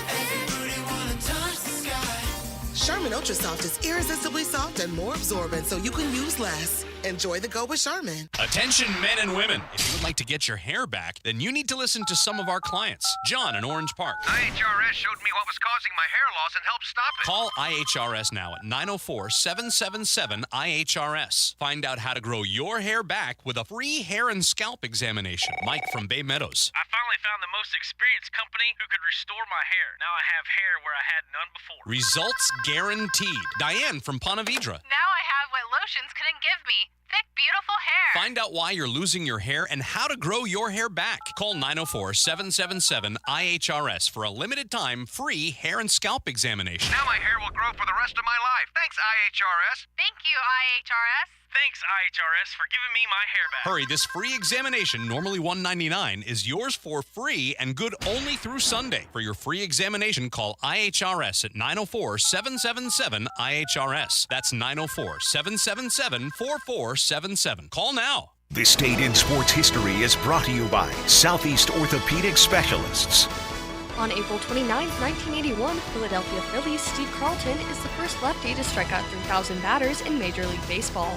every booty wanna touch the sky. Charmin Ultra Soft is irresistibly soft and more absorbent, so you can use less. Enjoy the go with Charmin. Attention men and women. If you would like to get your hair back, then you need to listen to some of our clients. John in Orange Park. IHRS showed me what was causing my hair loss and helped stop it. Call IHRS now at 904-777-IHRS. Find out how to grow your hair back with a free hair and scalp examination. Mike from Bay Meadows. I finally found the most experienced company who could restore my hair. Now I have hair where I had none before. Results guaranteed. Diane from Ponte Vedra. Now I have what lotions couldn't give me. Thick, beautiful hair. Find out why you're losing your hair and how to grow your hair back. Call 904-777-IHRS for a limited time free hair and scalp examination. Now my hair will grow for the rest of my life. Thanks, IHRS. Thank you, IHRS. Thanks, IHRS, for giving me my hair back. Hurry, this free examination, normally $199, is yours for free and good only through Sunday. For your free examination, call IHRS at 904-777-IHRS. That's 904-777-4477. Call now. This Date in Sports History is brought to you by Southeast Orthopedic Specialists. On April 29, 1981, Philadelphia Phillies' Steve Carlton is the first lefty to strike out 3,000 batters in Major League Baseball.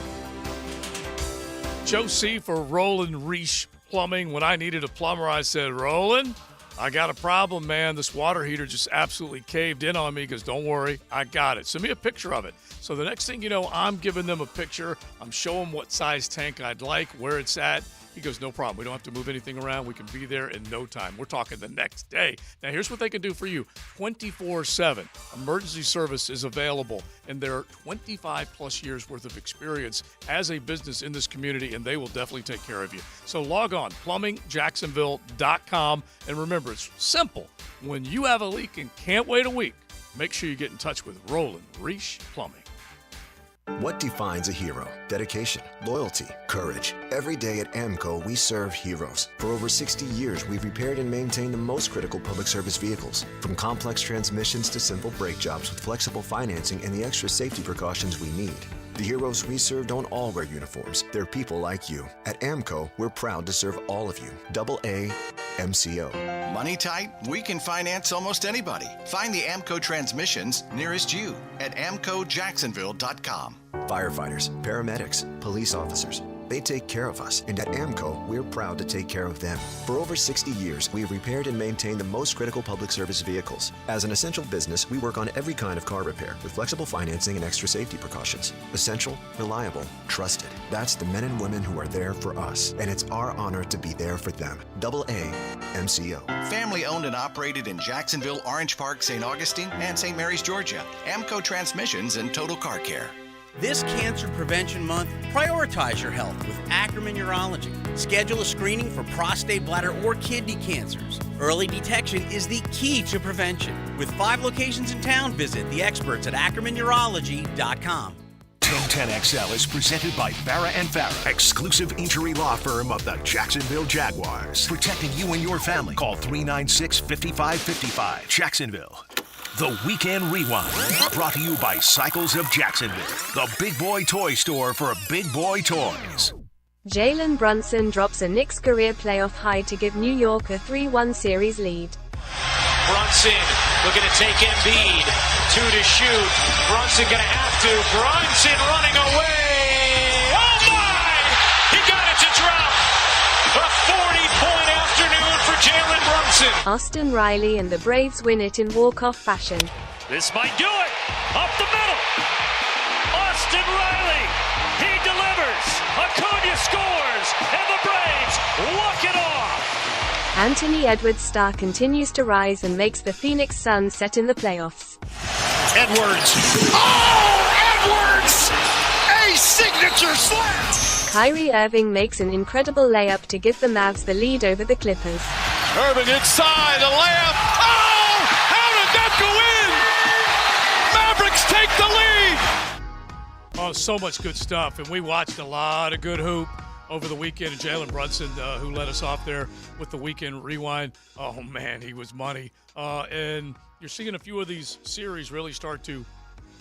Joe C. for Roland Reich Plumbing. When I needed a plumber, I said, Roland, I got a problem, man. This water heater just absolutely caved in on me. He goes, don't worry, I got it. Send me a picture of it. So the next thing you know, I'm giving them a picture. I'm showing what size tank I'd like, where it's at. He goes, no problem. We don't have to move anything around. We can be there in no time. We're talking the next day. Now, here's what they can do for you. 24/7 emergency service is available, and they're 25-plus years worth of experience as a business in this community, and they will definitely take care of you. So log on, plumbingjacksonville.com, and remember, it's simple. When you have a leak and can't wait a week, make sure you get in touch with Roland Reich Plumbing. What defines a hero? Dedication, loyalty, courage. Every day at AMCO, we serve heroes. For over 60 years, we've repaired and maintained the most critical public service vehicles. From complex transmissions to simple brake jobs with flexible financing and the extra safety precautions we need. The heroes we serve don't all wear uniforms. They're people like you. At AMCO, we're proud to serve all of you. AA MCO. Money tight? We can finance almost anybody. Find the AMCO transmissions nearest you at amcojacksonville.com. Firefighters, paramedics, police officers. They take care of us, and at AMCO, we're proud to take care of them. For over 60 years, we've repaired and maintained the most critical public service vehicles. As an essential business, we work on every kind of car repair with flexible financing and extra safety precautions. Essential, reliable, trusted. That's the men and women who are there for us, and it's our honor to be there for them. AA MCO. Family owned and operated in Jacksonville, Orange Park, St. Augustine, and St. Mary's, Georgia. AMCO Transmissions and Total Car Care. This Cancer Prevention Month, prioritize your health with Ackerman Urology. Schedule a screening for prostate, bladder, or kidney cancers. Early detection is the key to prevention. With 5 locations in town, visit the experts at AckermanUrology.com. 1010XL is presented by Farah & Farah, exclusive injury law firm of the Jacksonville Jaguars. Protecting you and your family. Call 396-5555. Jacksonville. The Weekend Rewind, brought to you by Cycles of Jacksonville, the big boy toy store for big boy toys. Jalen Brunson drops a Knicks career playoff high to give New York a 3-1 series lead. Brunson looking to take Embiid, 2 to shoot. Brunson gonna have to. Brunson running away. Oh my! He got it to drop. A 40-point afternoon for Jalen Brunson. Austin Riley and the Braves win it in walk-off fashion. This might do it. Up the middle. Austin Riley. He delivers. Acuna scores. And the Braves walk it off. Anthony Edwards' star continues to rise and makes the Phoenix Suns set in the playoffs. Edwards. Oh, Edwards! A signature slam! Kyrie Irving makes an incredible layup to give the Mavs the lead over the Clippers. Irving inside, a layup. Oh! How did that go in? Mavericks take the lead! Oh, so much good stuff. And we watched a lot of good hoop over the weekend. And Jalen Brunson, who led us off there with the Weekend Rewind. Oh, man, he was money. And you're seeing a few of these series really start to,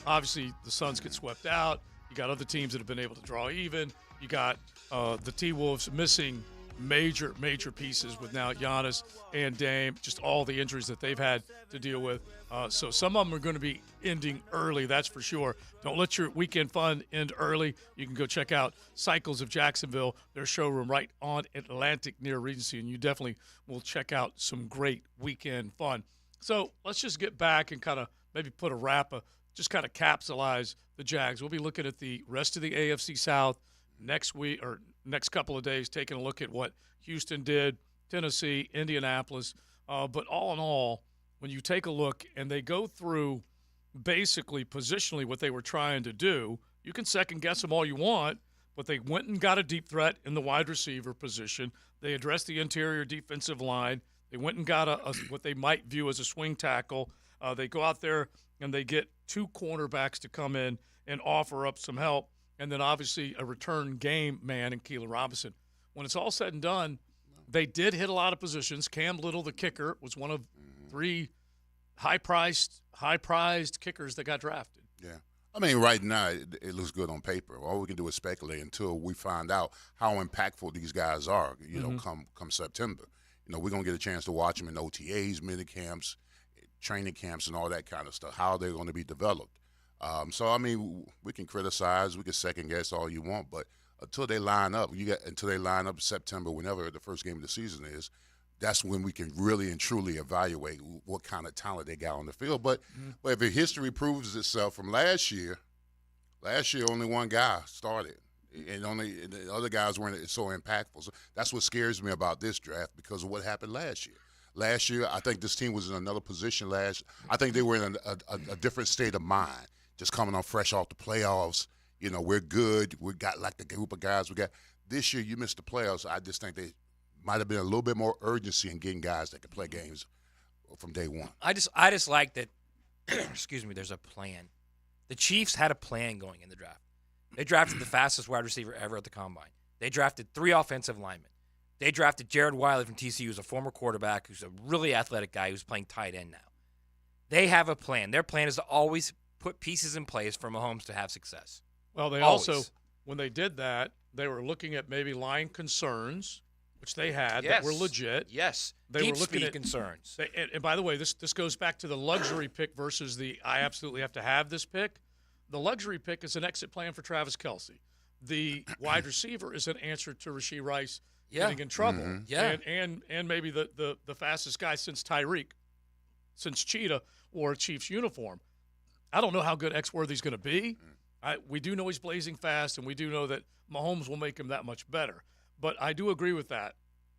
obviously, the Suns get swept out. You got other teams that have been able to draw even. You got the T-Wolves missing major pieces with now Giannis and Dame, just all the injuries that they've had to deal with. So some of them are going to be ending early, that's for sure. Don't let your weekend fun end early. You can go check out Cycles of Jacksonville, their showroom right on Atlantic near Regency, and you definitely will check out some great weekend fun. So let's just get back and kind of maybe put a wrap, just kind of capsulize the Jags. We'll be looking at the rest of the AFC South next week or next couple of days, taking a look at what Houston did, Tennessee, Indianapolis. But all in all, when you take a look and they go through basically positionally what they were trying to do, you can second guess them all you want, but they went and got a deep threat in the wide receiver position. They addressed the interior defensive line. They went and got a what they might view as a swing tackle. They go out there and they get 2 cornerbacks to come in and offer up some help, and then obviously a return game man in Keelan Robinson. When it's all said and done, they did hit a lot of positions. Cam Little, the kicker, was one of 3 high-prized kickers that got drafted. Yeah. I mean, right now, it looks good on paper. All we can do is speculate until we find out how impactful these guys are, come September. We're going to get a chance to watch them in OTAs, mini camps, training camps, and all that kind of stuff, how they're going to be developed. So, I mean, we can criticize, we can second-guess all you want, but until they line up, September, whenever the first game of the season is, that's when we can really and truly evaluate what kind of talent they got on the field. But if the history proves itself from last year only one guy started, and only the other guys weren't so impactful. So that's what scares me about this draft because of what happened last year. Last year, I think this team was in another position. I think they were in a different state of mind, just coming on fresh off the playoffs. We're good. We got like the group of guys we got. This year, you missed the playoffs. I just think they might have been a little bit more urgency in getting guys that could play games from day one. I just like that, excuse me, there's a plan. The Chiefs had a plan going in the draft. They drafted the fastest wide receiver ever at the Combine. They drafted 3 offensive linemen. They drafted Jared Wiley from TCU, who's a former quarterback, who's a really athletic guy who's playing tight end now. They have a plan. Their plan is to always put pieces in place for Mahomes to have success. Well, they also, when they did that, they were looking at maybe line concerns, which they had that were legit. Yes, they deep were looking speed at concerns. And by the way, this goes back to the luxury pick versus the I absolutely have to have this pick. The luxury pick is an exit plan for Travis Kelce. The wide receiver is an answer to Rashee Rice getting in trouble. Mm-hmm. Yeah, and maybe the fastest guy since Tyreek, since Cheetah wore a Chiefs uniform. I don't know how good X-Worthy's going to be. We do know he's blazing fast, and we do know that Mahomes will make him that much better. But I do agree with that.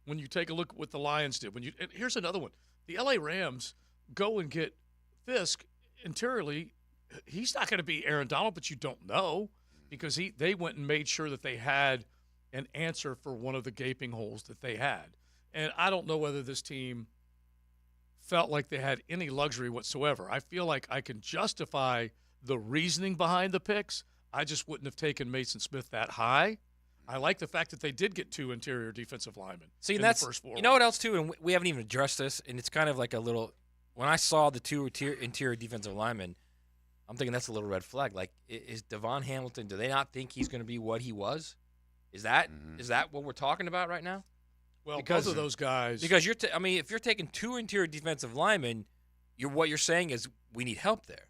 When you take a look at what the Lions did, and here's another one: the LA Rams go and get Fisk interiorly. He's not going to be Aaron Donald, but you don't know because they went and made sure that they had an answer for one of the gaping holes that they had. And I don't know whether this team felt like they had any luxury whatsoever. I feel like I can justify the reasoning behind the picks. I just wouldn't have taken Mason Smith that high. I like the fact that they did get 2 interior defensive linemen in the first 4. You know what else, too? And we haven't even addressed this, and it's kind of like a little – when I saw the 2 interior defensive linemen, I'm thinking that's a little red flag. Like, is Devon Hamilton – do they not think he's going to be what he was? Is that what we're talking about right now? Well, both of those guys – Because if you're taking 2 interior defensive linemen, what you're saying is we need help there.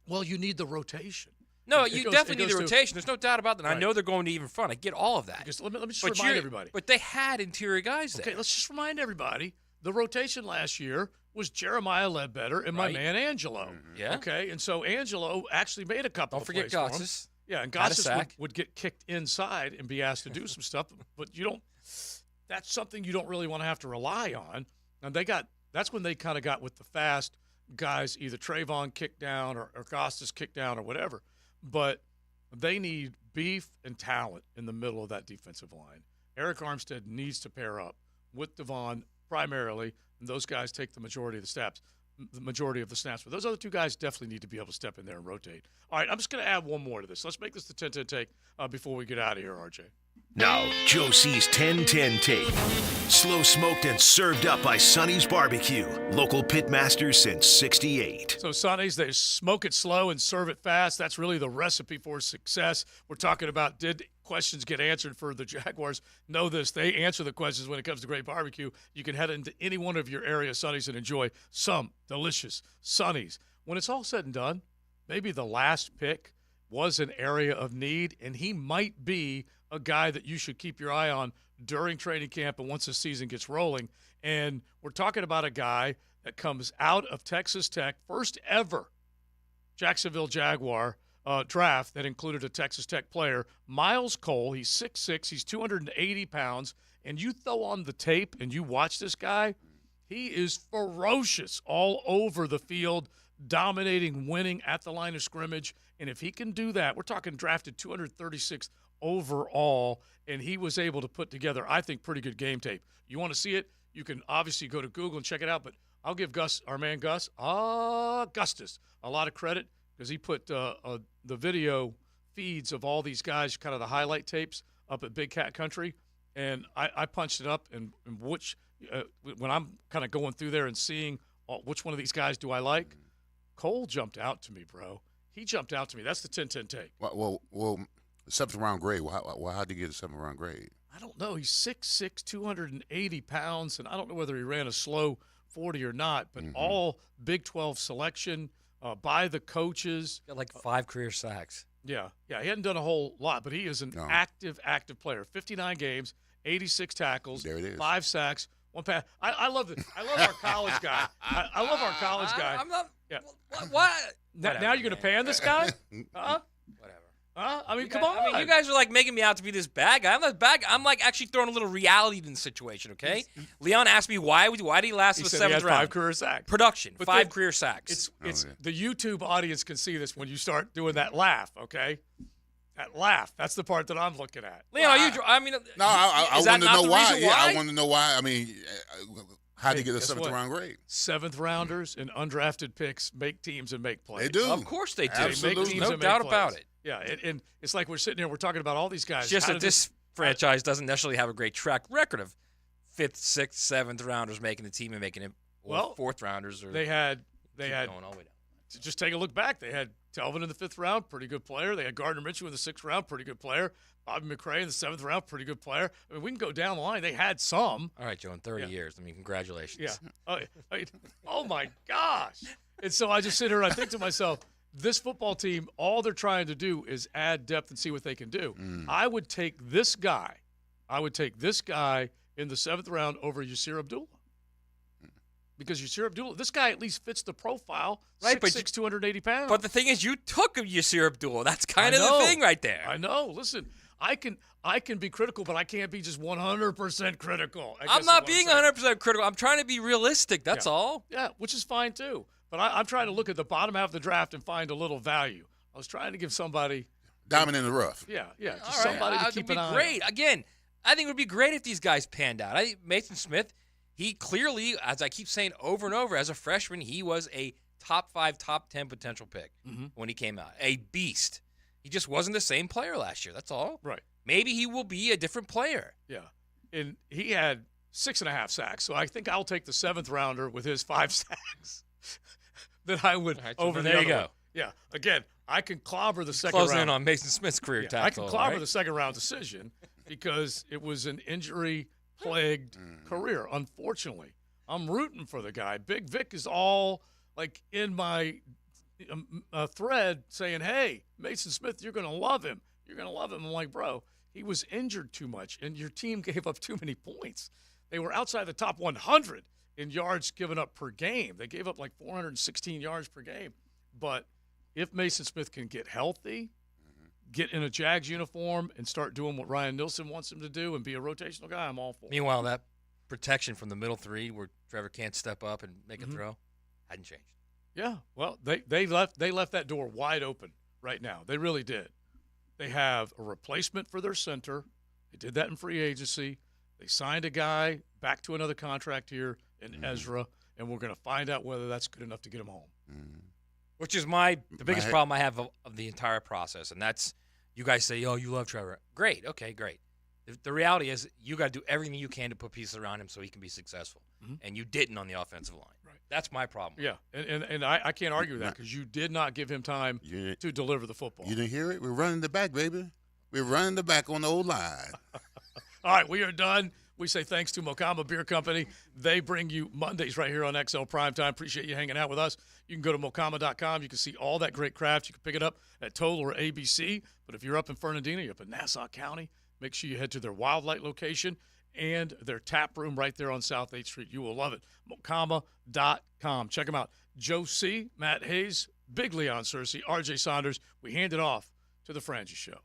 Well, you need the rotation. No, you definitely need the rotation. There's no doubt about that. Right. I know they're going to even front. I get all of that. Because let me just remind everybody. But they had interior guys there. Okay, let's just remind everybody. The rotation last year was Jeremiah Ledbetter and my man Angelo. Mm-hmm. Yeah. Okay, and so Angelo actually made a couple of plays. Don't forget Gotsis. Yeah, and Gotsis would get kicked inside and be asked to do some stuff. But you don't – that's something you don't really want to have to rely on. And that's when they kind of got with the fast guys, either Trayvon kicked down or Gostis kicked down or whatever. But they need beef and talent in the middle of that defensive line. Eric Armstead needs to pair up with Devon primarily, and those guys take the majority of the snaps. But those other 2 guys definitely need to be able to step in there and rotate. All right, I'm just going to add one more to this. Let's make this the 10-10 take before we get out of here, RJ. Now, Joe C's 10-10 take. Slow smoked and served up by Sonny's Barbecue. Local pit masters since '68. So Sonny's, they smoke it slow and serve it fast. That's really the recipe for success. We're talking about did questions get answered for the Jaguars. Know this, they answer the questions when it comes to great barbecue. You can head into any one of your area Sonny's and enjoy some delicious Sonny's. When it's all said and done, maybe the last pick was an area of need, and he might be a guy that you should keep your eye on during training camp and once the season gets rolling. And we're talking about a guy that comes out of Texas Tech, first ever Jacksonville Jaguar draft that included a Texas Tech player, Miles Cole. He's 6'6", he's 280 pounds, and you throw on the tape and you watch this guy, he is ferocious all over the field. dominating, winning at the line of scrimmage. And if he can do that, we're talking drafted 236th overall, and he was able to put together, I think, pretty good game tape. You want to see it? You can obviously go to Google and check it out, but I'll give our man Augustus, a lot of credit because he put the video feeds of all these guys, kind of the highlight tapes up at Big Cat Country, and I punched it up, and when I'm kind of going through there and seeing which one of these guys do I like, Cole jumped out to me, bro. He jumped out to me. That's the 10-10 take. Well, 7th round grade. How did he get a 7th round grade? I don't know. He's 6'6", 280 pounds, and I don't know whether he ran a slow 40 or not, but all Big 12 selection by the coaches. Got like 5 career sacks. Yeah. He hadn't done a whole lot, but he is an active player. 59 games, 86 tackles, there it is. 5 sacks, 1 pass. I love it. I love our college guy. I love our college guy. I'm not. Yeah. What? Now you're going to pan this guy? Whatever. I mean, come on. I mean, you guys are like making me out to be this bad guy. I'm not bad guy. I'm like actually throwing a little reality in the situation, okay? Leon asked me why did he last He with said 7th he had round? 5 career sacks. Production, But 5 career sacks. It's the YouTube audience can see this when you start doing that laugh, okay? That laugh. That's the part that I'm looking at. Leon, I want to know why. Yeah, I want to know why. I mean, how did he get a 7th round grade? 7th rounders and undrafted picks make teams and make plays. They do. Of course they do. They make teams No and doubt make about plays. it. Yeah, and it's like we're sitting here, we're talking about all these guys. It's just that this franchise doesn't necessarily have a great track record of 5th, 6th, 7th rounders making the team and making it. Well, 4th rounders. Or they had going all the way down. Just take a look back. They had Telvin in the 5th round, pretty good player. They had Gardner Mitchell in the 6th round, pretty good player. Bobby McRae in the 7th round, pretty good player. I mean, we can go down the line. They had some. All right, Joe, in 30 years. I mean, congratulations. Yeah. Oh, my gosh. And so I just sit here and I think to myself, this football team, all they're trying to do is add depth and see what they can do. I would take this guy. in the 7th round over Yasir Abdullah. Because Yasir Abdullah, this guy at least fits the profile, right? 6'6", 280 pounds. But the thing is, you took Yasir Abdullah. That's kind of the thing right there. I know. Listen, I can be critical, but I can't be just 100% critical. I'm not being 100% critical. I'm trying to be realistic. That's all. Yeah, which is fine too. But I'm trying to look at the bottom half of the draft and find a little value. I was trying to give somebody diamond in the rough. Yeah, just somebody to keep an eye on. Great. Again, I think it would be great if these guys panned out. I think Mason Smith, he clearly, as I keep saying over and over, as a freshman, he was a top 5, top 10 potential pick when he came out. A beast. He just wasn't the same player last year. That's all. Right. Maybe he will be a different player. Yeah. And he had 6.5 sacks. So I think I'll take the 7th rounder with his 5 sacks than I would over the there other you go. one. Yeah. Again, I can clobber the second Closing round. in on Mason Smith's career tackle. I can clobber the second round decision because it was an injury-plagued career, unfortunately. I'm rooting for the guy. Big Vic is all like in my thread saying, hey, Mason Smith, you're going to love him. You're going to love him. I'm like, bro, he was injured too much, and your team gave up too many points. They were outside the top 100 in yards given up per game. They gave up like 416 yards per game. But if Mason Smith can get healthy, get in a Jags uniform, and start doing what Ryan Nilsson wants him to do and be a rotational guy, I'm all for it. Meanwhile, that protection from the middle 3 where Trevor can't step up and make a throw hadn't changed. Yeah, well, they left that door wide open right now. They really did. They have a replacement for their center. They did that in free agency. They signed a guy back to another contract here in Ezra, and we're going to find out whether that's good enough to get him home. Which is the biggest problem I have of the entire process, and that's you guys say, oh, you love Trevor. Great, okay, great. The reality is you got to do everything you can to put pieces around him so he can be successful, and you didn't on the offensive line. Right. That's my problem. Yeah, and I can't argue that because you did not give him time to deliver the football. You didn't hear it? We're running the back, baby. We're running the back on the old line. All right, we are done. We say thanks to Mocama Beer Company. They bring you Mondays right here on XL Primetime. Appreciate you hanging out with us. You can go to mocama.com. You can see all that great craft. You can pick it up at Total or ABC. But if you're up in Fernandina, you're up in Nassau County, make sure you head to their Wildlight location and their tap room right there on South 8th Street. You will love it. Mocama.com. Check them out. Joe C., Matt Hayes, Big Leon Searcy, RJ Saunders. We hand it off to the Frangie Show.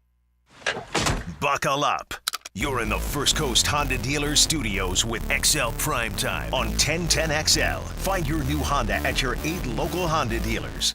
Buckle up. You're in the First Coast Honda Dealers Studios with XL Primetime on 1010XL. Find your new Honda at your 8 local Honda dealers.